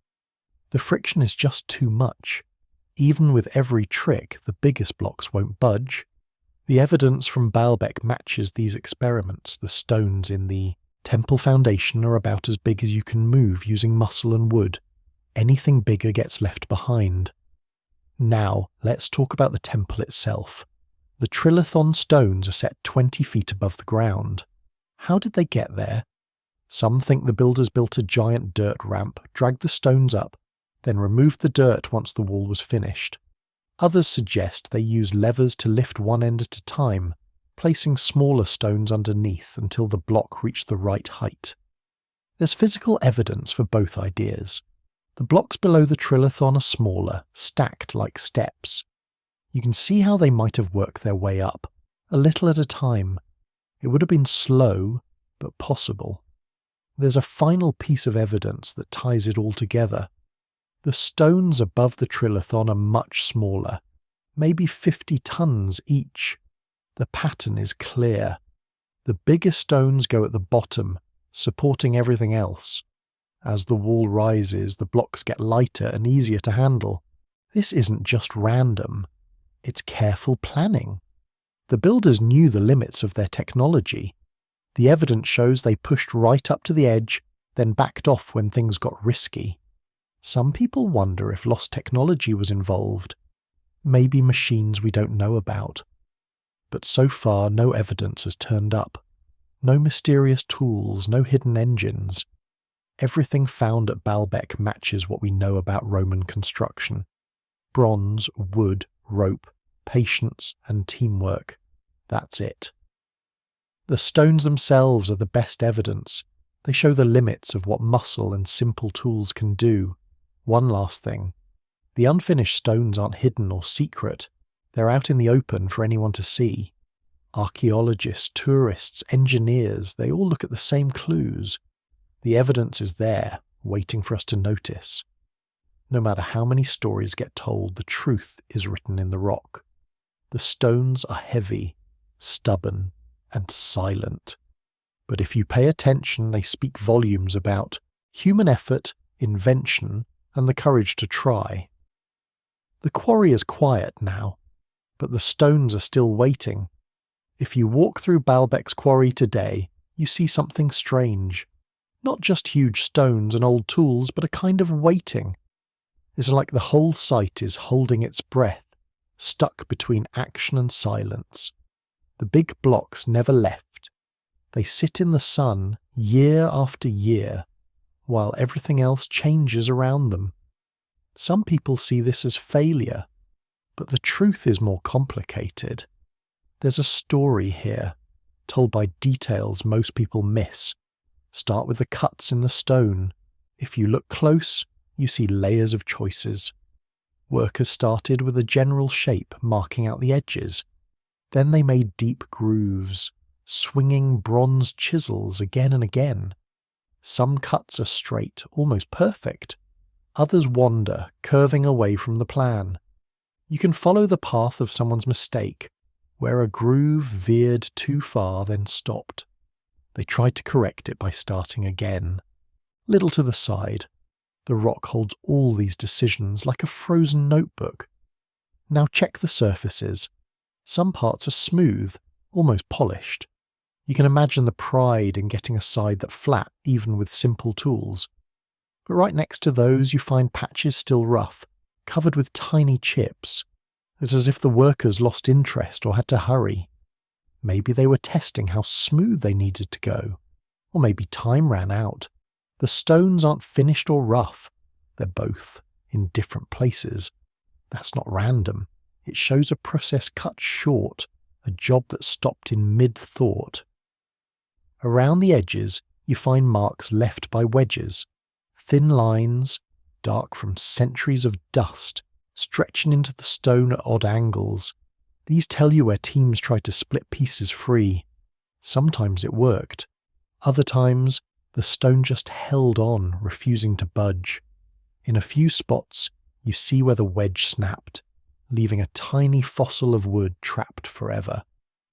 Speaker 1: The friction is just too much. Even with every trick, the biggest blocks won't budge. The evidence from Baalbek matches these experiments. The stones in the temple foundation are about as big as you can move using muscle and wood. Anything bigger gets left behind. Now, let's talk about the temple itself. The Trilithon stones are set 20 feet above the ground. How did they get there? Some think the builders built a giant dirt ramp, dragged the stones up, then removed the dirt once the wall was finished. Others suggest they used levers to lift one end at a time, placing smaller stones underneath until the block reached the right height. There's physical evidence for both ideas. The blocks below the Trilithon are smaller, stacked like steps. You can see how they might have worked their way up, a little at a time. It would have been slow, but possible. There's a final piece of evidence that ties it all together. The stones above the Trilithon are much smaller, maybe 50 tons each. The pattern is clear. The bigger stones go at the bottom, supporting everything else. As the wall rises, the blocks get lighter and easier to handle. This isn't just random. It's careful planning. The builders knew the limits of their technology. The evidence shows they pushed right up to the edge, then backed off when things got risky. Some people wonder if lost technology was involved. Maybe machines we don't know about. But so far, no evidence has turned up. No mysterious tools, no hidden engines. Everything found at Baalbek matches what we know about Roman construction. Bronze, wood, rope, patience, and teamwork. That's it. The stones themselves are the best evidence. They show the limits of what muscle and simple tools can do. One last thing. The unfinished stones aren't hidden or secret. They're out in the open for anyone to see. Archaeologists, tourists, engineers, they all look at the same clues. The evidence is there, waiting for us to notice. No matter how many stories get told, the truth is written in the rock. The stones are heavy, stubborn, and silent. But if you pay attention, they speak volumes about human effort, invention, and the courage to try. The quarry is quiet now, but the stones are still waiting. If you walk through Baalbek's quarry today, you see something strange. Not just huge stones and old tools, but a kind of waiting. It's like the whole site is holding its breath, stuck between action and silence. The big blocks never left. They sit in the sun year after year, while everything else changes around them. Some people see this as failure, but the truth is more complicated. There's a story here, told by details most people miss. Start with the cuts in the stone. If you look close, you see layers of choices. Workers started with a general shape marking out the edges. Then they made deep grooves, swinging bronze chisels again and again. Some cuts are straight, almost perfect. Others wander, curving away from the plan. You can follow the path of someone's mistake, where a groove veered too far then stopped. They tried to correct it by starting again. Little to the side, the rock holds all these decisions like a frozen notebook. Now check the surfaces. Some parts are smooth, almost polished. You can imagine the pride in getting a side that flat even with simple tools. But right next to those you find patches still rough, covered with tiny chips. It's as if the workers lost interest or had to hurry. Maybe they were testing how smooth they needed to go. Or maybe time ran out. The stones aren't finished or rough. They're both, in different places. That's not random. It shows a process cut short, a job that stopped in mid-thought. Around the edges, you find marks left by wedges. Thin lines, dark from centuries of dust, stretching into the stone at odd angles. These tell you where teams tried to split pieces free. Sometimes it worked. Other times, the stone just held on, refusing to budge. In a few spots, you see where the wedge snapped, leaving a tiny fossil of wood trapped forever.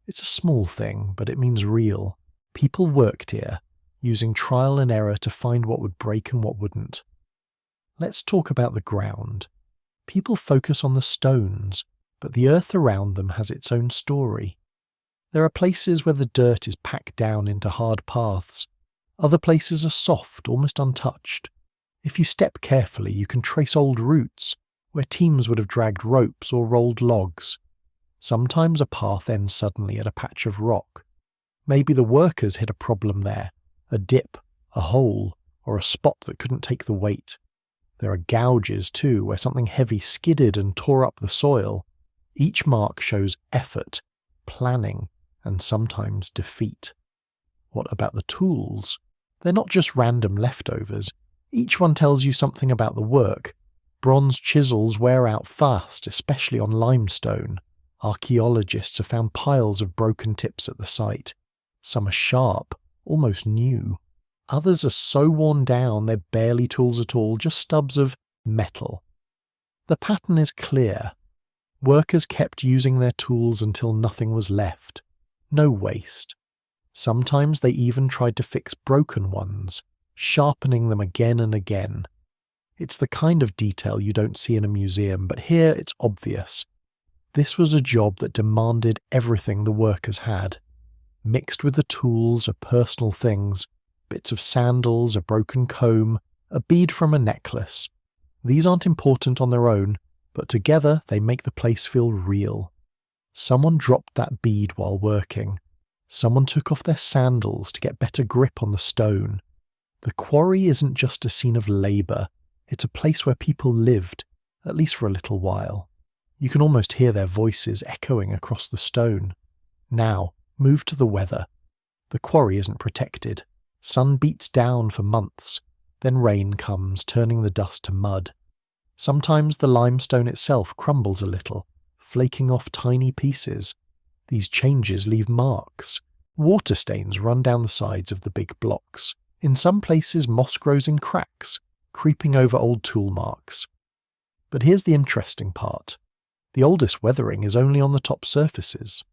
Speaker 1: It's a small thing, but it means real. People worked here, using trial and error to find what would break and what wouldn't. Let's talk about the ground. People focus on the stones, but the earth around them has its own story. There are places where the dirt is packed down into hard paths. Other places are soft, almost untouched. If you step carefully, you can trace old routes, where teams would have dragged ropes or rolled logs. Sometimes a path ends suddenly at a patch of rock. Maybe the workers hit a problem there, a dip, a hole, or a spot that couldn't take the weight. There are gouges too, where something heavy skidded and tore up the soil. Each mark shows effort, planning, and sometimes defeat. What about the tools? They're not just random leftovers. Each one tells you something about the work. Bronze chisels wear out fast, especially on limestone. Archaeologists have found piles of broken tips at the site. Some are sharp, almost new. Others are so worn down they're barely tools at all, just stubs of metal. The pattern is clear. Workers kept using their tools until nothing was left. No waste. Sometimes they even tried to fix broken ones, sharpening them again and again. It's the kind of detail you don't see in a museum, but here it's obvious. This was a job that demanded everything the workers had. Mixed with the tools are personal things, bits of sandals, a broken comb, a bead from a necklace. These aren't important on their own, but together they make the place feel real. Someone dropped that bead while working. Someone took off their sandals to get better grip on the stone. The quarry isn't just a scene of labour, it's a place where people lived, at least for a little while. You can almost hear their voices echoing across the stone. Now, move to the weather. The quarry isn't protected. Sun beats down for months, then rain comes, turning the dust to mud. Sometimes the limestone itself crumbles a little, flaking off tiny pieces. These changes leave marks. Water stains run down the sides of the big blocks. In some places, moss grows in cracks, creeping over old tool marks. But here's the interesting part. The oldest weathering is only on the top surfaces.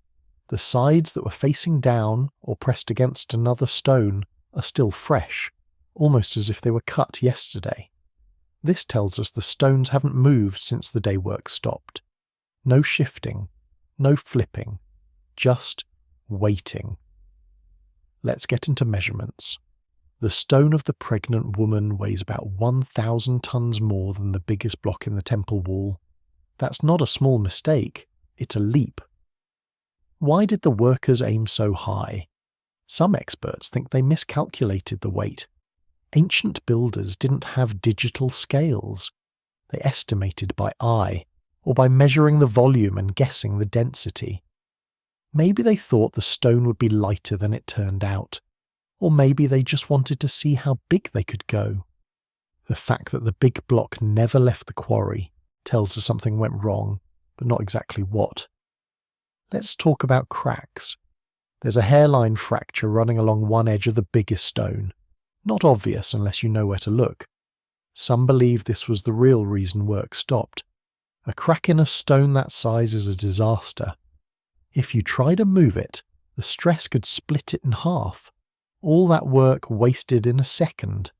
Speaker 1: The sides that were facing down or pressed against another stone are still fresh, almost as if they were cut yesterday. This tells us the stones haven't moved since the day work stopped. No shifting, no flipping, just waiting. Let's get into measurements. The stone of the pregnant woman weighs about 1,000 tons more than the biggest block in the temple wall. That's not a small mistake, it's a leap. Why did the workers aim so high? Some experts think they miscalculated the weight. Ancient builders didn't have digital scales. They estimated by eye, or by measuring the volume and guessing the density. Maybe they thought the stone would be lighter than it turned out. Or maybe they just wanted to see how big they could go. The fact that the big block never left the quarry tells us something went wrong, but not exactly what. Let's talk about cracks. There's a hairline fracture running along one edge of the biggest stone. Not obvious unless you know where to look. Some believe this was the real reason work stopped. A crack in a stone that size is a disaster. If you try to move it, the stress could split it in half. All that work wasted in a second.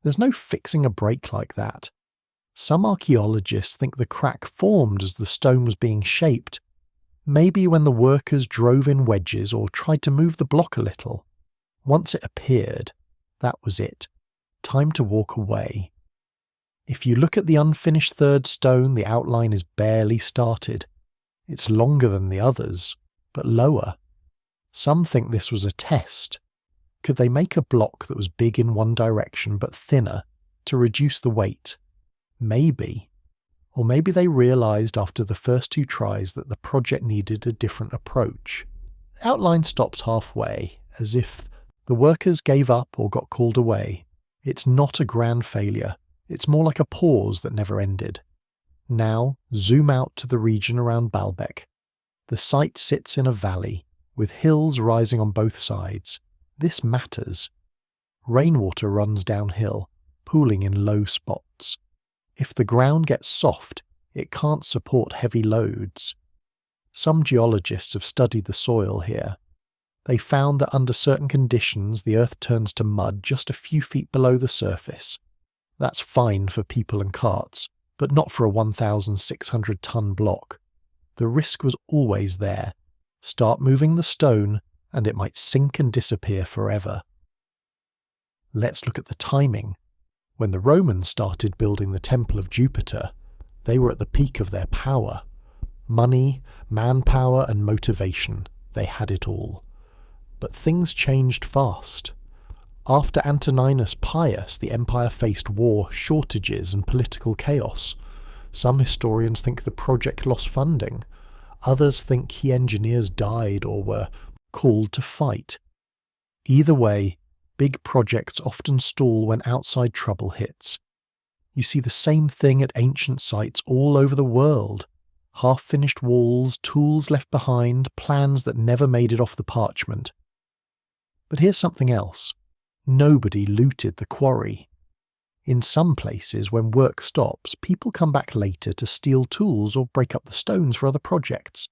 Speaker 1: There's no fixing a break like that. Some archaeologists think the crack formed as the stone was being shaped. Maybe when the workers drove in wedges or tried to move the block a little. Once it appeared, that was it. Time to walk away. If you look at the unfinished third stone, the outline is barely started. It's longer than the others, but lower. Some think this was a test. Could they make a block that was big in one direction but thinner to reduce the weight? Maybe. Or maybe they realised after the first two tries that the project needed a different approach. The outline stops halfway, as if the workers gave up or got called away. It's not a grand failure. It's more like a pause that never ended. Now, zoom out to the region around Baalbek. The site sits in a valley, with hills rising on both sides. This matters. Rainwater runs downhill, pooling in low spots. If the ground gets soft, it can't support heavy loads. Some geologists have studied the soil here. They found that under certain conditions the earth turns to mud just a few feet below the surface. That's fine for people and carts, but not for a 1,600-ton block. The risk was always there. Start moving the stone, and it might sink and disappear forever. Let's look at the timing. When the Romans started building the Temple of Jupiter, they were at the peak of their power. Money, manpower, and motivation. They had it all. But things changed fast. After Antoninus Pius, the empire faced war, shortages, and political chaos. Some historians think the project lost funding. Others think key engineers died or were called to fight. Either way, big projects often stall when outside trouble hits. You see the same thing at ancient sites all over the world. Half-finished walls, tools left behind, plans that never made it off the parchment. But here's something else. Nobody looted the quarry. In some places, when work stops, people come back later to steal tools or break up the stones for other projects.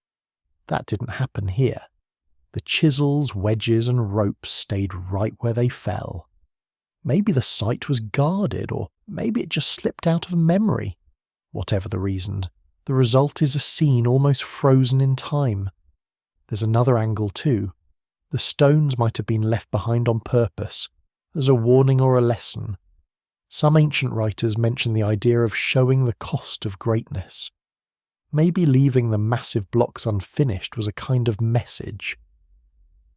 Speaker 1: That didn't happen here. The chisels, wedges, and ropes stayed right where they fell. Maybe the site was guarded, or maybe it just slipped out of memory. Whatever the reason, the result is a scene almost frozen in time. There's another angle too. The stones might have been left behind on purpose, as a warning or a lesson. Some ancient writers mention the idea of showing the cost of greatness. Maybe leaving the massive blocks unfinished was a kind of message.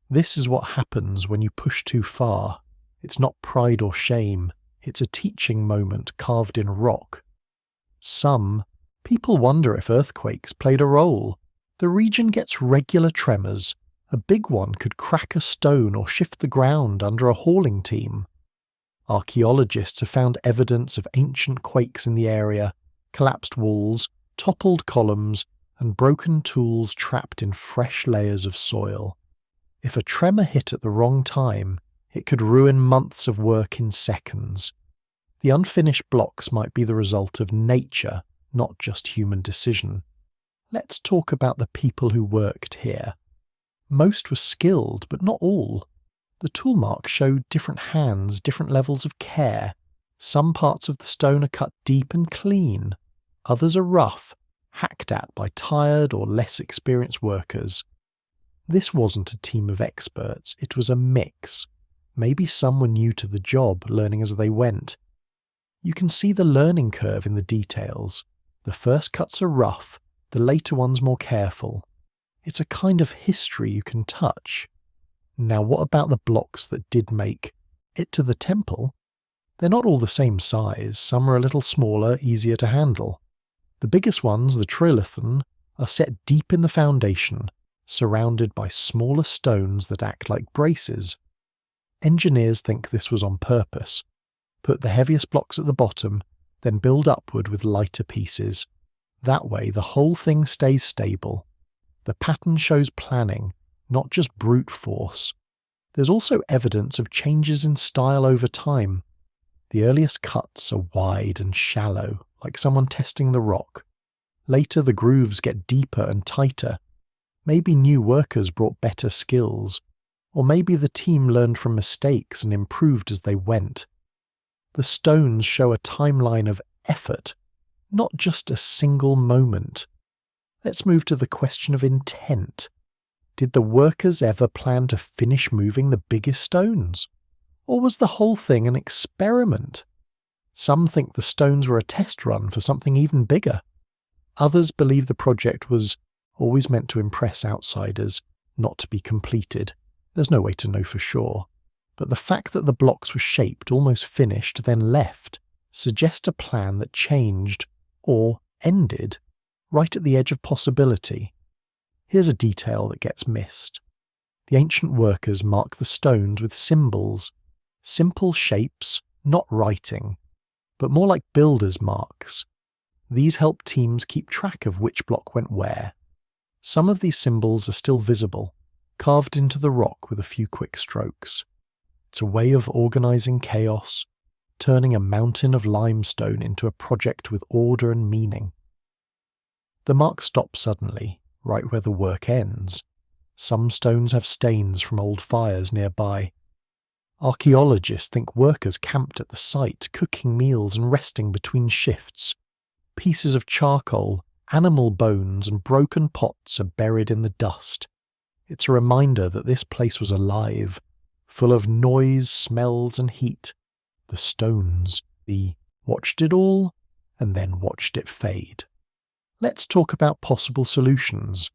Speaker 1: This is what happens when you push too far. It's not pride or shame, it's a teaching moment carved in rock. People wonder if earthquakes played a role. The region gets regular tremors. A big one could crack a stone or shift the ground under a hauling team. Archaeologists have found evidence of ancient quakes in the area, collapsed walls, toppled columns, and broken tools trapped in fresh layers of soil. If a tremor hit at the wrong time, it could ruin months of work in seconds. The unfinished blocks might be the result of nature, not just human decision. Let's talk about the people who worked here. Most were skilled, but not all. The tool marks showed different hands, different levels of care. Some parts of the stone are cut deep and clean. Others are rough, hacked at by tired or less experienced workers. This wasn't a team of experts, it was a mix. Maybe some were new to the job, learning as they went. You can see the learning curve in the details. The first cuts are rough, the later ones more careful. It's a kind of history you can touch. Now what about the blocks that did make it to the temple? They're not all the same size, some are a little smaller, easier to handle. The biggest ones, the Trilithon, are set deep in the foundation, surrounded by smaller stones that act like braces. Engineers think this was on purpose. Put the heaviest blocks at the bottom, then build upward with lighter pieces. That way the whole thing stays stable. The pattern shows planning, not just brute force. There's also evidence of changes in style over time. The earliest cuts are wide and shallow, like someone testing the rock. Later the grooves get deeper and tighter. Maybe new workers brought better skills, or maybe the team learned from mistakes and improved as they went. The stones show a timeline of effort, not just a single moment. Let's move to the question of intent. Did the workers ever plan to finish moving the biggest stones? Or was the whole thing an experiment? Some think the stones were a test run for something even bigger. Others believe the project was always meant to impress outsiders, not to be completed. There's no way to know for sure. But the fact that the blocks were shaped, almost finished, then left, suggests a plan that changed, or ended, right at the edge of possibility. Here's a detail that gets missed. The ancient workers mark the stones with symbols, simple shapes, not writing. but more like builders' marks. These help teams keep track of which block went where. Some of these symbols are still visible, carved into the rock with a few quick strokes. It's a way of organising chaos, turning a mountain of limestone into a project with order and meaning. The mark stops suddenly, right where the work ends. Some stones have stains from old fires nearby. Archaeologists think workers camped at the site, cooking meals and resting between shifts. Pieces of charcoal, animal bones and broken pots are buried in the dust. It's a reminder that this place was alive, full of noise, smells and heat. The stones, watched it all and then watched it fade. Let's talk about possible solutions.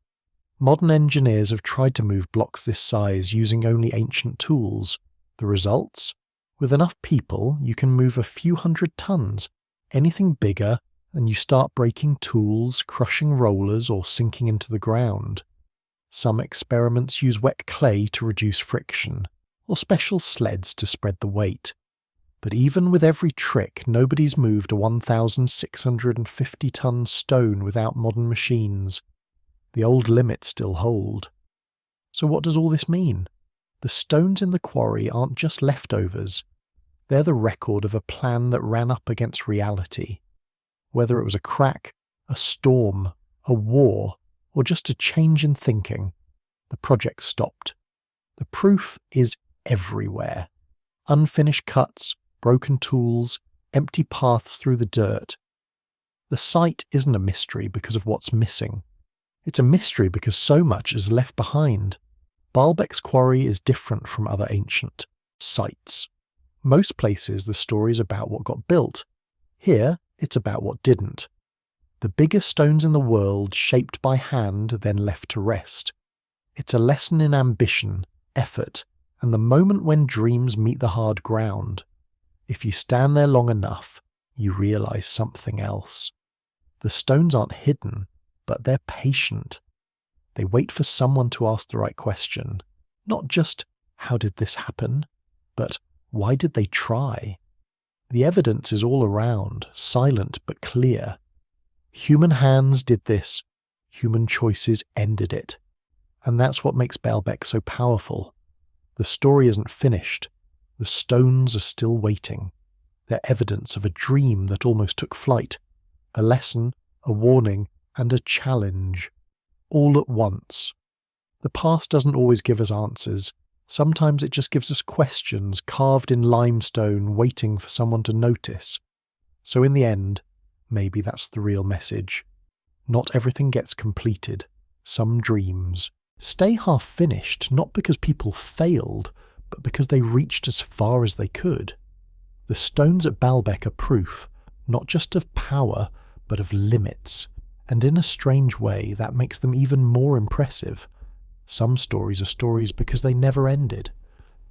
Speaker 1: Modern engineers have tried to move blocks this size using only ancient tools. The results? With enough people, you can move a few hundred tons. Anything bigger, and you start breaking tools, crushing rollers, or sinking into the ground. Some experiments use wet clay to reduce friction, or special sleds to spread the weight. But even with every trick, nobody's moved a 1,650-ton stone without modern machines. The old limits still hold. So what does all this mean? The stones in the quarry aren't just leftovers. They're the record of a plan that ran up against reality. Whether it was a crack, a storm, a war, or just a change in thinking, the project stopped. The proof is everywhere. Unfinished cuts, broken tools, empty paths through the dirt. The site isn't a mystery because of what's missing. It's a mystery because so much is left behind. Baalbek's quarry is different from other ancient sites. Most places the story is about what got built. Here, it's about what didn't. The biggest stones in the world shaped by hand, then left to rest. It's a lesson in ambition, effort, and the moment when dreams meet the hard ground. If you stand there long enough, you realise something else. The stones aren't hidden, but they're patient. They wait for someone to ask the right question. Not just, how did this happen? But, why did they try? The evidence is all around, silent but clear. Human hands did this. Human choices ended it. And that's what makes Baalbek so powerful. The story isn't finished. The stones are still waiting. They're evidence of a dream that almost took flight. A lesson, a warning, and a challenge. All at once. The past doesn't always give us answers. Sometimes it just gives us questions carved in limestone waiting for someone to notice. So in the end, maybe that's the real message. Not everything gets completed. Some dreams stay half-finished, not because people failed, but because they reached as far as they could. The stones at Baalbek are proof, not just of power, but of limits. And in a strange way, that makes them even more impressive. Some stories are stories because they never ended.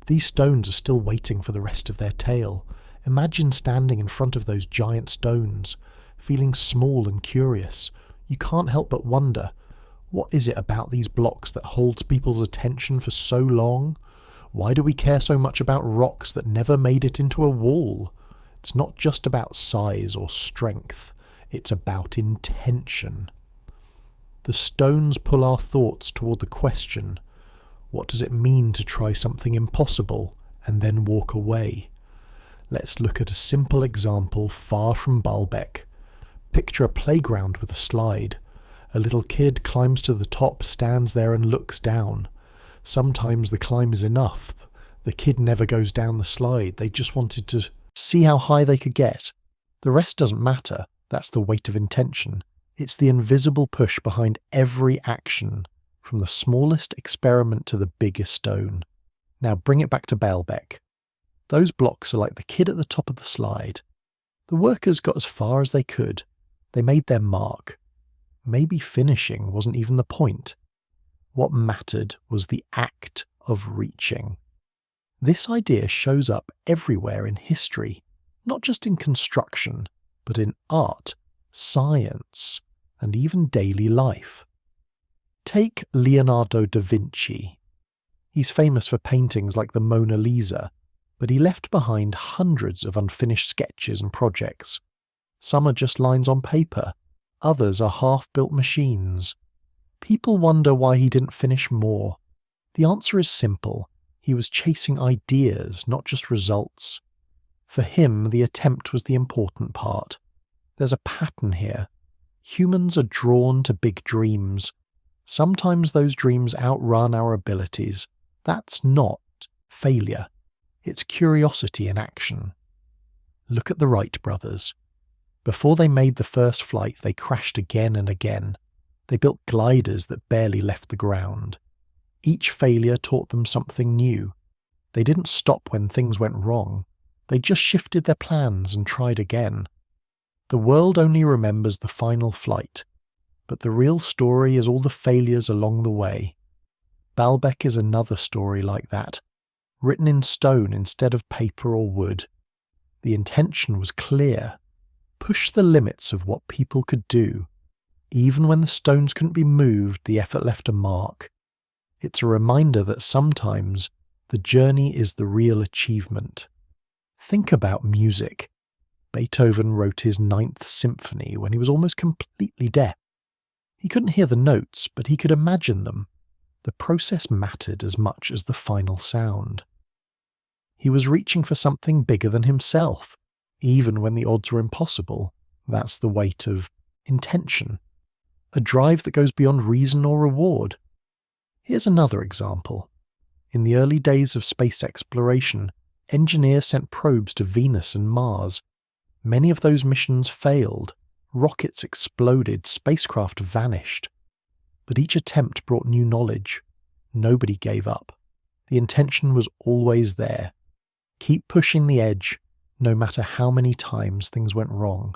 Speaker 1: These stones are still waiting for the rest of their tale. Imagine standing in front of those giant stones, feeling small and curious. You can't help but wonder, what is it about these blocks that holds people's attention for so long? Why do we care so much about rocks that never made it into a wall? It's not just about size or strength. It's about intention. The stones pull our thoughts toward the question, what does it mean to try something impossible and then walk away? Let's look at a simple example far from Baalbek. Picture a playground with a slide. A little kid climbs to the top, stands there and looks down. Sometimes the climb is enough. The kid never goes down the slide. They just wanted to see how high they could get. The rest doesn't matter. That's the weight of intention. It's the invisible push behind every action, from the smallest experiment to the biggest stone. Now bring it back to Baalbek. Those blocks are like the kid at the top of the slide. The workers got as far as they could. They made their mark. Maybe finishing wasn't even the point. What mattered was the act of reaching. This idea shows up everywhere in history, not just in construction, but in art, science, and even daily life. Take Leonardo da Vinci. He's famous for paintings like the Mona Lisa, but he left behind hundreds of unfinished sketches and projects. Some are just lines on paper, others are half-built machines. People wonder why he didn't finish more. The answer is simple. He was chasing ideas, not just results. For him, the attempt was the important part. There's a pattern here. Humans are drawn to big dreams. Sometimes those dreams outrun our abilities. That's not failure. It's curiosity in action. Look at the Wright brothers. Before they made the first flight, they crashed again and again. They built gliders that barely left the ground. Each failure taught them something new. They didn't stop when things went wrong. They just shifted their plans and tried again. The world only remembers the final flight, but the real story is all the failures along the way. Baalbek is another story like that, written in stone instead of paper or wood. The intention was clear. Push the limits of what people could do. Even when the stones couldn't be moved, the effort left a mark. It's a reminder that sometimes the journey is the real achievement. Think about music. Beethoven wrote his Ninth Symphony when he was almost completely deaf. He couldn't hear the notes, but he could imagine them. The process mattered as much as the final sound. He was reaching for something bigger than himself, even when the odds were impossible. That's the weight of intention. A drive that goes beyond reason or reward. Here's another example. In the early days of space exploration, engineers sent probes to Venus and Mars. Many of those missions failed. Rockets exploded, spacecraft vanished. But each attempt brought new knowledge. Nobody gave up. The intention was always there. Keep pushing the edge, no matter how many times things went wrong.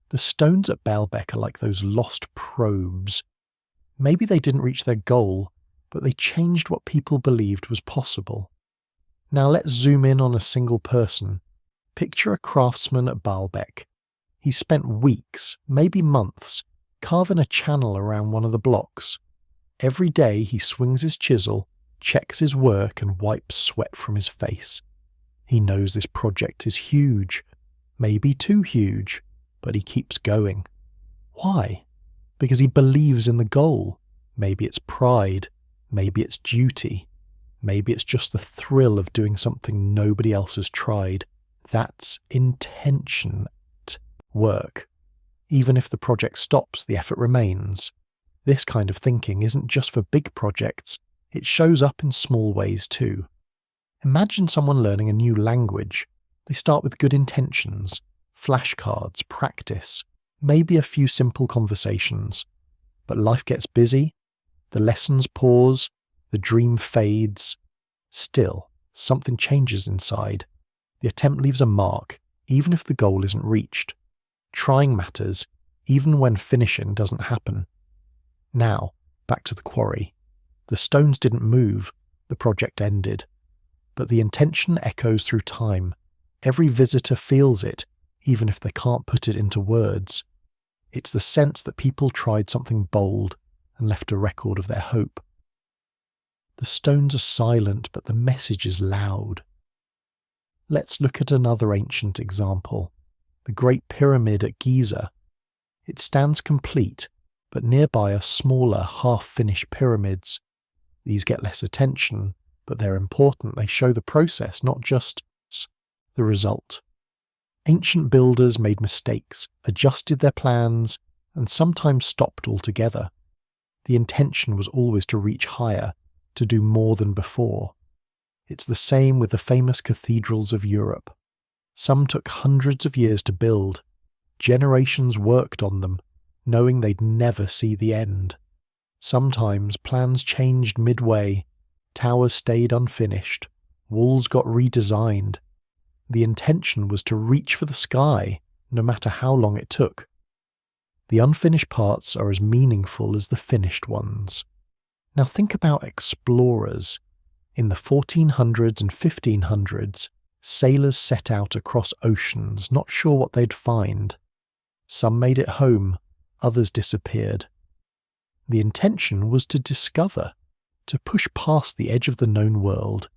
Speaker 1: The stones at Baalbek are like those lost probes. Maybe they didn't reach their goal, but they changed what people believed was possible. Now let's zoom in on a single person. Picture a craftsman at Baalbek. He spent weeks, maybe months, carving a channel around one of the blocks. Every day he swings his chisel, checks his work and wipes sweat from his face. He knows this project is huge, maybe too huge, but he keeps going. Why? Because he believes in the goal. Maybe it's pride, maybe it's duty, maybe it's just the thrill of doing something nobody else has tried. That's intention at work. Even if the project stops, the effort remains. This kind of thinking isn't just for big projects, it shows up in small ways too. Imagine someone learning a new language. They start with good intentions, flashcards, practice, maybe a few simple conversations. But life gets busy, the lessons pause, the dream fades. Still, something changes inside. The attempt leaves a mark, even if the goal isn't reached. Trying matters, even when finishing doesn't happen. Now, back to the quarry. The stones didn't move, the project ended. But the intention echoes through time. Every visitor feels it, even if they can't put it into words. It's the sense that people tried something bold and left a record of their hope. The stones are silent, but the message is loud. Let's look at another ancient example, the Great Pyramid at Giza. It stands complete, but nearby are smaller, half-finished pyramids. These get less attention, but they're important. They show the process, not just the result. Ancient builders made mistakes, adjusted their plans, and sometimes stopped altogether. The intention was always to reach higher, to do more than before. It's the same with the famous cathedrals of Europe. Some took hundreds of years to build. Generations worked on them, knowing they'd never see the end. Sometimes plans changed midway, towers stayed unfinished, walls got redesigned. The intention was to reach for the sky, no matter how long it took. The unfinished parts are as meaningful as the finished ones. Now think about explorers. In the 1400s and 1500s, sailors set out across oceans, not sure what they'd find. Some made it home, others disappeared. The intention was to discover, to push past the edge of the known world.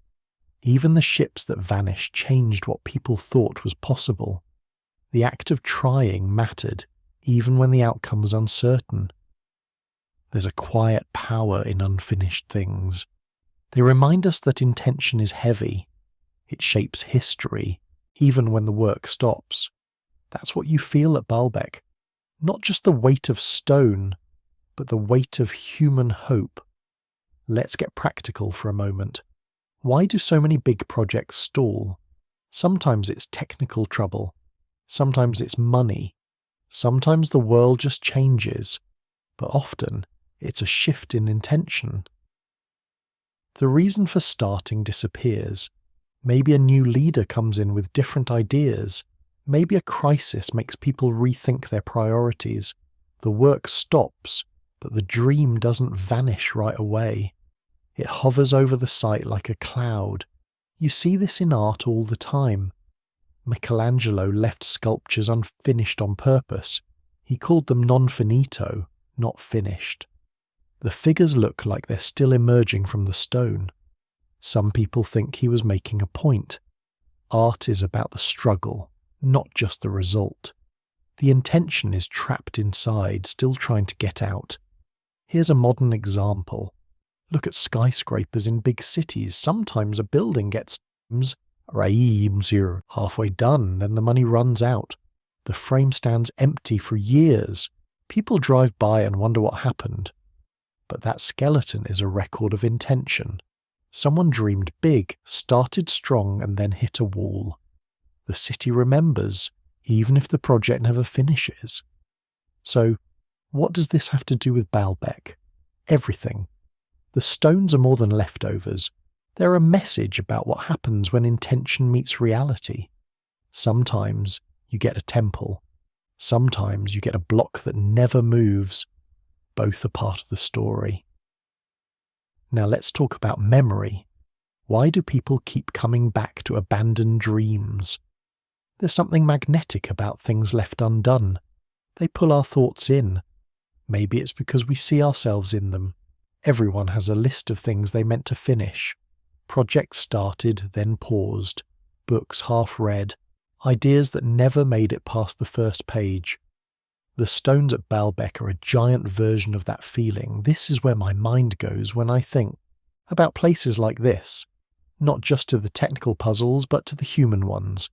Speaker 1: Even the ships that vanished changed what people thought was possible. The act of trying mattered, even when the outcome was uncertain. There's a quiet power in unfinished things. They remind us that intention is heavy. It shapes history, even when the work stops. That's what you feel at Baalbek. Not just the weight of stone, but the weight of human hope. Let's get practical for a moment. Why do so many big projects stall? Sometimes it's technical trouble. Sometimes it's money. Sometimes the world just changes. But often, it's a shift in intention. The reason for starting disappears. Maybe a new leader comes in with different ideas. Maybe a crisis makes people rethink their priorities. The work stops, but the dream doesn't vanish right away. It hovers over the site like a cloud. You see this in art all the time. Michelangelo left sculptures unfinished on purpose. He called them non finito, not finished. The figures look like they're still emerging from the stone. Some people think he was making a point. Art is about the struggle, not just the result. The intention is trapped inside, still trying to get out. Here's a modern example. Look at skyscrapers in big cities. Sometimes a building gets halfway done, then the money runs out. The frame stands empty for years. People drive by and wonder what happened. But that skeleton is a record of intention. Someone dreamed big, started strong, and then hit a wall. The city remembers, even if the project never finishes. So, what does this have to do with Baalbek? Everything. The stones are more than leftovers. They're a message about what happens when intention meets reality. Sometimes you get a temple. Sometimes you get a block that never moves. Both are part of the story. Now let's talk about memory. Why do people keep coming back to abandoned dreams? There's something magnetic about things left undone. They pull our thoughts in. Maybe it's because we see ourselves in them. Everyone has a list of things they meant to finish. Projects started, then paused. Books half read. Ideas that never made it past the first page. The stones at Baalbek are a giant version of that feeling. This is where my mind goes when I think about places like this. Not just to the technical puzzles, but to the human ones.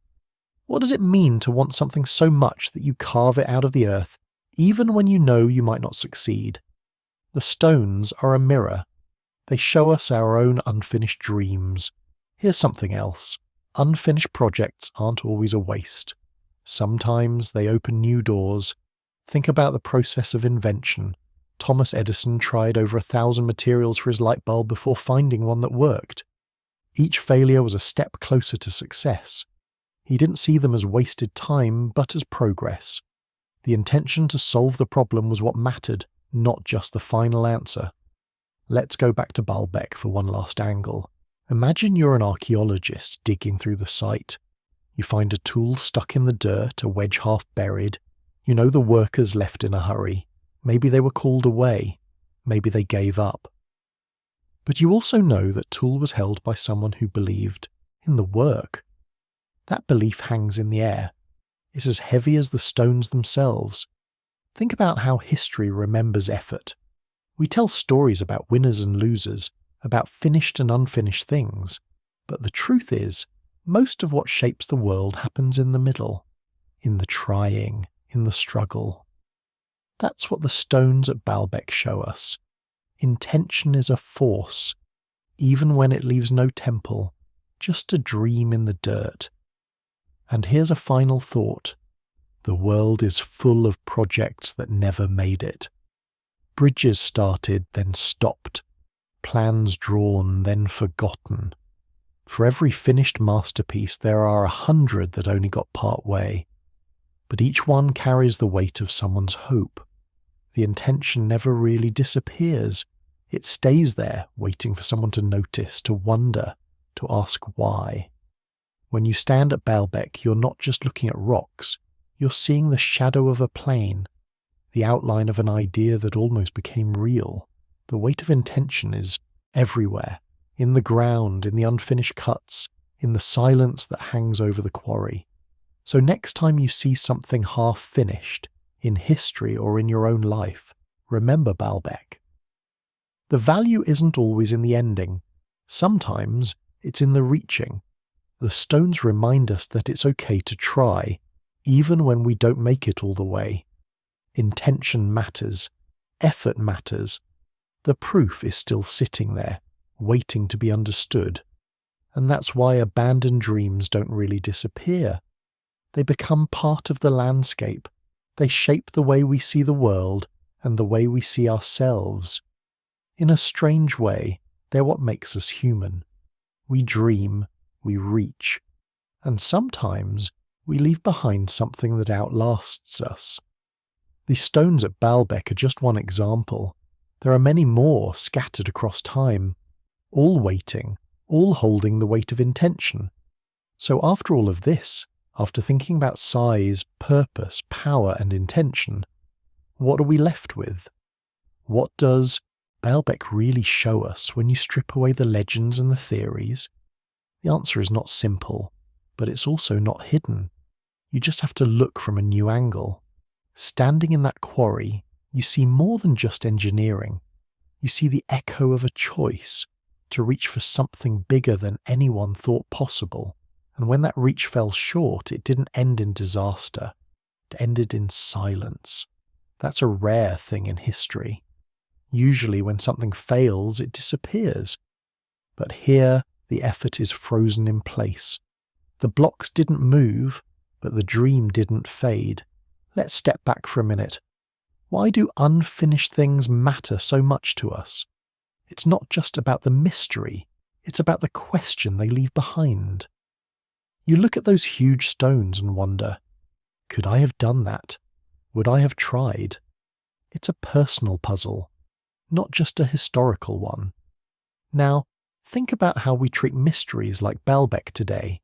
Speaker 1: What does it mean to want something so much that you carve it out of the earth, even when you know you might not succeed? The stones are a mirror. They show us our own unfinished dreams. Here's something else. Unfinished projects aren't always a waste. Sometimes they open new doors. Think about the process of invention. Thomas Edison tried over 1,000 materials for his light bulb before finding one that worked. Each failure was a step closer to success. He didn't see them as wasted time, but as progress. The intention to solve the problem was what mattered, not just the final answer. Let's go back to Baalbek for one last angle. Imagine you're an archaeologist digging through the site. You find a tool stuck in the dirt, a wedge half buried. You know the workers left in a hurry. Maybe they were called away. Maybe they gave up. But you also know that tool was held by someone who believed in the work. That belief hangs in the air. It's as heavy as the stones themselves. Think about how history remembers effort. We tell stories about winners and losers, about finished and unfinished things. But the truth is, most of what shapes the world happens in the middle. In the trying, in the struggle. That's what the stones at Baalbek show us. Intention is a force, even when it leaves no temple, just a dream in the dirt. And here's a final thought. The world is full of projects that never made it. Bridges started, then stopped. Plans drawn, then forgotten. For every finished masterpiece, there are 100 that only got part way. But each one carries the weight of someone's hope. The intention never really disappears. It stays there, waiting for someone to notice, to wonder, to ask why. When you stand at Baalbek, you're not just looking at rocks. You're seeing the shadow of a plane, the outline of an idea that almost became real. The weight of intention is everywhere, in the ground, in the unfinished cuts, in the silence that hangs over the quarry. So next time you see something half-finished, in history or in your own life, remember Baalbek. The value isn't always in the ending. Sometimes it's in the reaching. The stones remind us that it's okay to try, even when we don't make it all the way. Intention matters. Effort matters. The proof is still sitting there, waiting to be understood. And that's why abandoned dreams don't really disappear. They become part of the landscape. They shape the way we see the world and the way we see ourselves. In a strange way, they're what makes us human. We dream, we reach, and sometimes we leave behind something that outlasts us. The stones at Baalbek are just one example. There are many more scattered across time, all waiting, all holding the weight of intention. So after all of this, after thinking about size, purpose, power and intention, what are we left with? What does Baalbek really show us when you strip away the legends and the theories? The answer is not simple, but it's also not hidden. You just have to look from a new angle. Standing in that quarry, you see more than just engineering. You see the echo of a choice to reach for something bigger than anyone thought possible. And when that reach fell short, it didn't end in disaster. It ended in silence. That's a rare thing in history. Usually when something fails, it disappears. But here, the effort is frozen in place. The blocks didn't move, but the dream didn't fade. Let's step back for a minute. Why do unfinished things matter so much to us? It's not just about the mystery, it's about the question they leave behind. You look at those huge stones and wonder, could I have done that? Would I have tried? It's a personal puzzle, not just a historical one. Now, think about how we treat mysteries like Baalbek today.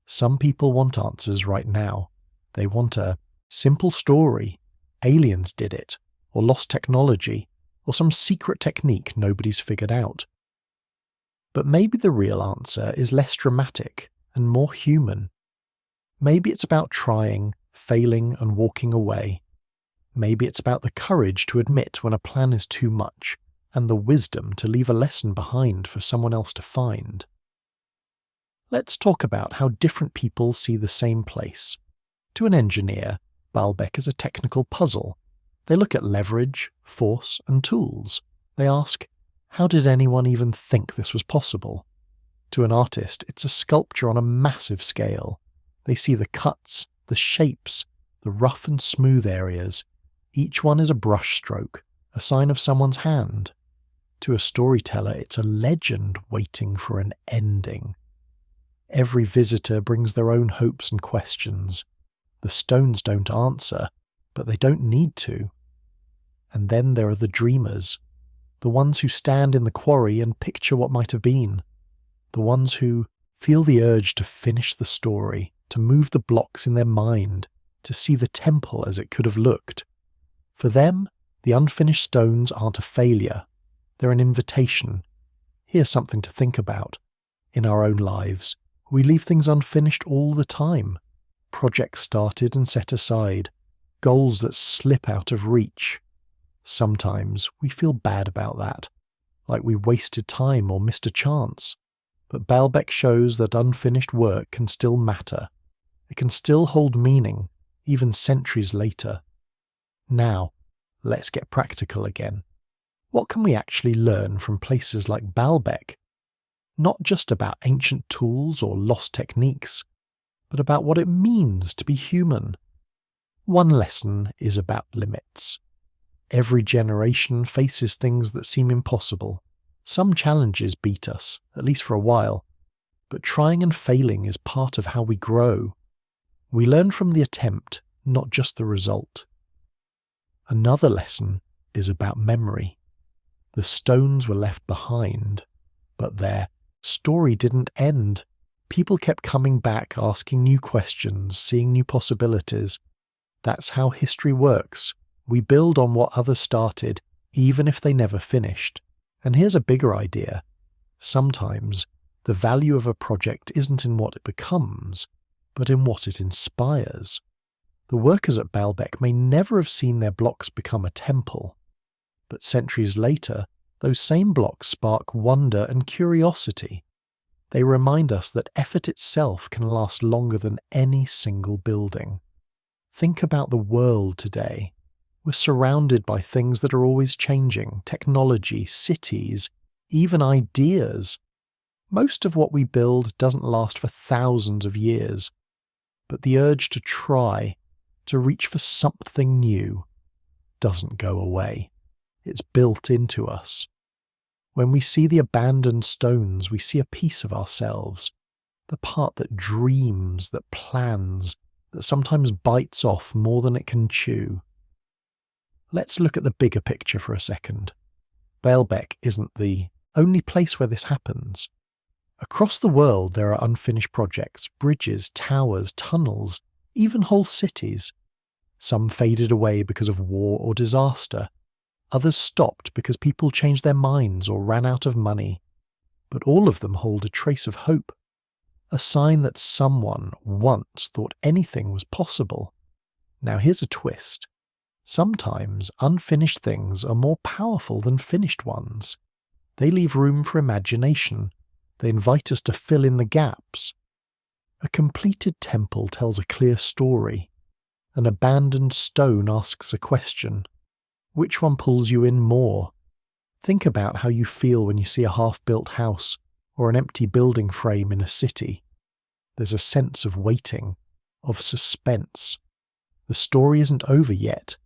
Speaker 1: Some people want answers right now. They want a simple story, aliens did it, or lost technology, or some secret technique nobody's figured out. But maybe the real answer is less dramatic and more human. Maybe it's about trying, failing, and walking away. Maybe it's about the courage to admit when a plan is too much, and the wisdom to leave a lesson behind for someone else to find. Let's talk about how different people see the same place. To an engineer, Baalbek is a technical puzzle. They look at leverage, force, and tools. They ask, how did anyone even think this was possible? To an artist, it's a sculpture on a massive scale. They see the cuts, the shapes, the rough and smooth areas. Each one is a brushstroke, a sign of someone's hand. To a storyteller, it's a legend waiting for an ending. Every visitor brings their own hopes and questions. The stones don't answer, but they don't need to. And then there are the dreamers, the ones who stand in the quarry and picture what might have been, the ones who feel the urge to finish the story, to move the blocks in their mind, to see the temple as it could have looked. For them, the unfinished stones aren't a failure, they're an invitation. Here's something to think about. In our own lives, we leave things unfinished all the time. Projects started and set aside, goals that slip out of reach. Sometimes we feel bad about that, like we wasted time or missed a chance. But Baalbek shows that unfinished work can still matter. It can still hold meaning, even centuries later. Now, let's get practical again. What can we actually learn from places like Baalbek? Not just about ancient tools or lost techniques, but about what it means to be human. One lesson is about limits. Every generation faces things that seem impossible. Some challenges beat us, at least for a while, but trying and failing is part of how we grow. We learn from the attempt, not just the result. Another lesson is about memory. The stones were left behind, but their story didn't end. People kept coming back, asking new questions, seeing new possibilities. That's how history works. We build on what others started, even if they never finished. And here's a bigger idea. Sometimes the value of a project isn't in what it becomes, but in what it inspires. The workers at Baalbek may never have seen their blocks become a temple, but centuries later, those same blocks spark wonder and curiosity. They remind us that effort itself can last longer than any single building. Think about the world today. We're surrounded by things that are always changing: technology, cities, even ideas. Most of what we build doesn't last for thousands of years, but the urge to try, to reach for something new, doesn't go away. It's built into us. When we see the abandoned stones, we see a piece of ourselves, the part that dreams, that plans, that sometimes bites off more than it can chew. Let's look at the bigger picture for a second. Baalbek isn't the only place where this happens. Across the world there are unfinished projects, bridges, towers, tunnels, even whole cities. Some faded away because of war or disaster. Others stopped because people changed their minds or ran out of money. But all of them hold a trace of hope, a sign that someone once thought anything was possible. Now here's a twist. Sometimes unfinished things are more powerful than finished ones. They leave room for imagination. They invite us to fill in the gaps. A completed temple tells a clear story. An abandoned stone asks a question. Which one pulls you in more? Think about how you feel when you see a half-built house or an empty building frame in a city. There's a sense of waiting, of suspense. The story isn't over yet.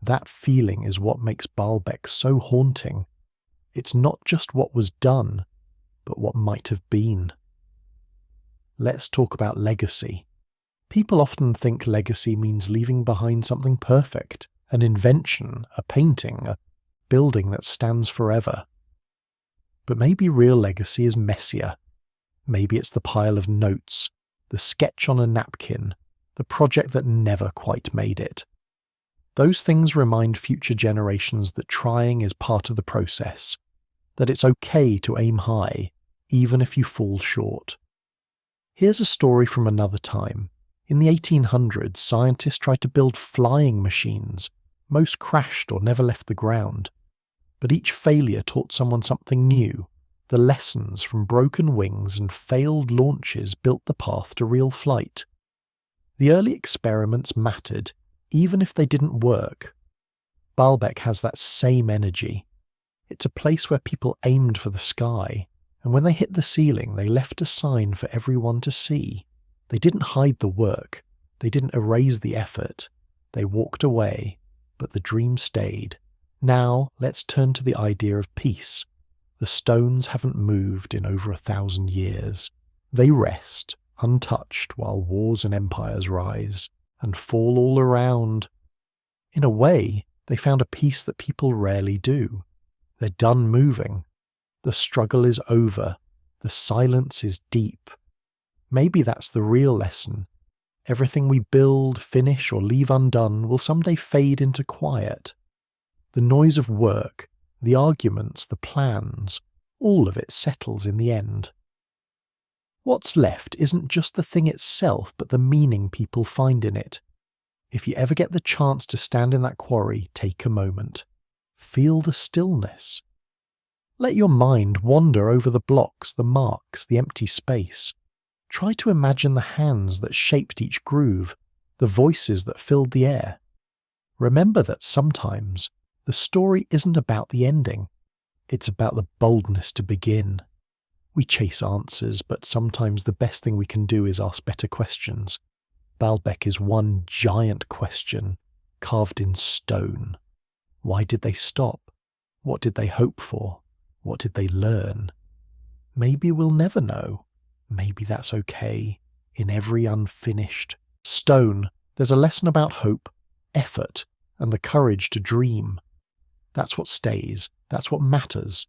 Speaker 1: That feeling is what makes Baalbek so haunting. It's not just what was done, but what might have been. Let's talk about legacy. People often think legacy means leaving behind something perfect, an invention, a painting, a building that stands forever. But maybe real legacy is messier. Maybe it's the pile of notes, the sketch on a napkin, the project that never quite made it. Those things remind future generations that trying is part of the process, that it's okay to aim high, even if you fall short. Here's a story from another time. In the 1800s, scientists tried to build flying machines. Most crashed or never left the ground. But each failure taught someone something new. The lessons from broken wings and failed launches built the path to real flight. The early experiments mattered, even if they didn't work. Baalbek has that same energy. It's a place where people aimed for the sky, and when they hit the ceiling, they left a sign for everyone to see. They didn't hide the work. They didn't erase the effort. They walked away, but the dream stayed. Now, let's turn to the idea of peace. The stones haven't moved in over 1,000 years. They rest, untouched, while wars and empires rise and fall all around. In a way, they found a peace that people rarely do. They're done moving. The struggle is over. The silence is deep. Maybe that's the real lesson. Everything we build, finish, or leave undone will someday fade into quiet. The noise of work, the arguments, the plans, all of it settles in the end. What's left isn't just the thing itself, but the meaning people find in it. If you ever get the chance to stand in that quarry, take a moment. Feel the stillness. Let your mind wander over the blocks, the marks, the empty space. Try to imagine the hands that shaped each groove, the voices that filled the air. Remember that sometimes the story isn't about the ending. It's about the boldness to begin. We chase answers, but sometimes the best thing we can do is ask better questions. Baalbek is one giant question, carved in stone. Why did they stop? What did they hope for? What did they learn? Maybe we'll never know. Maybe that's okay. In every unfinished stone, there's a lesson about hope, effort, and the courage to dream. That's what stays. That's what matters.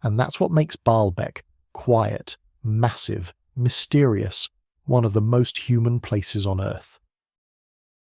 Speaker 1: And that's what makes Baalbek quiet, massive, mysterious, one of the most human places on Earth.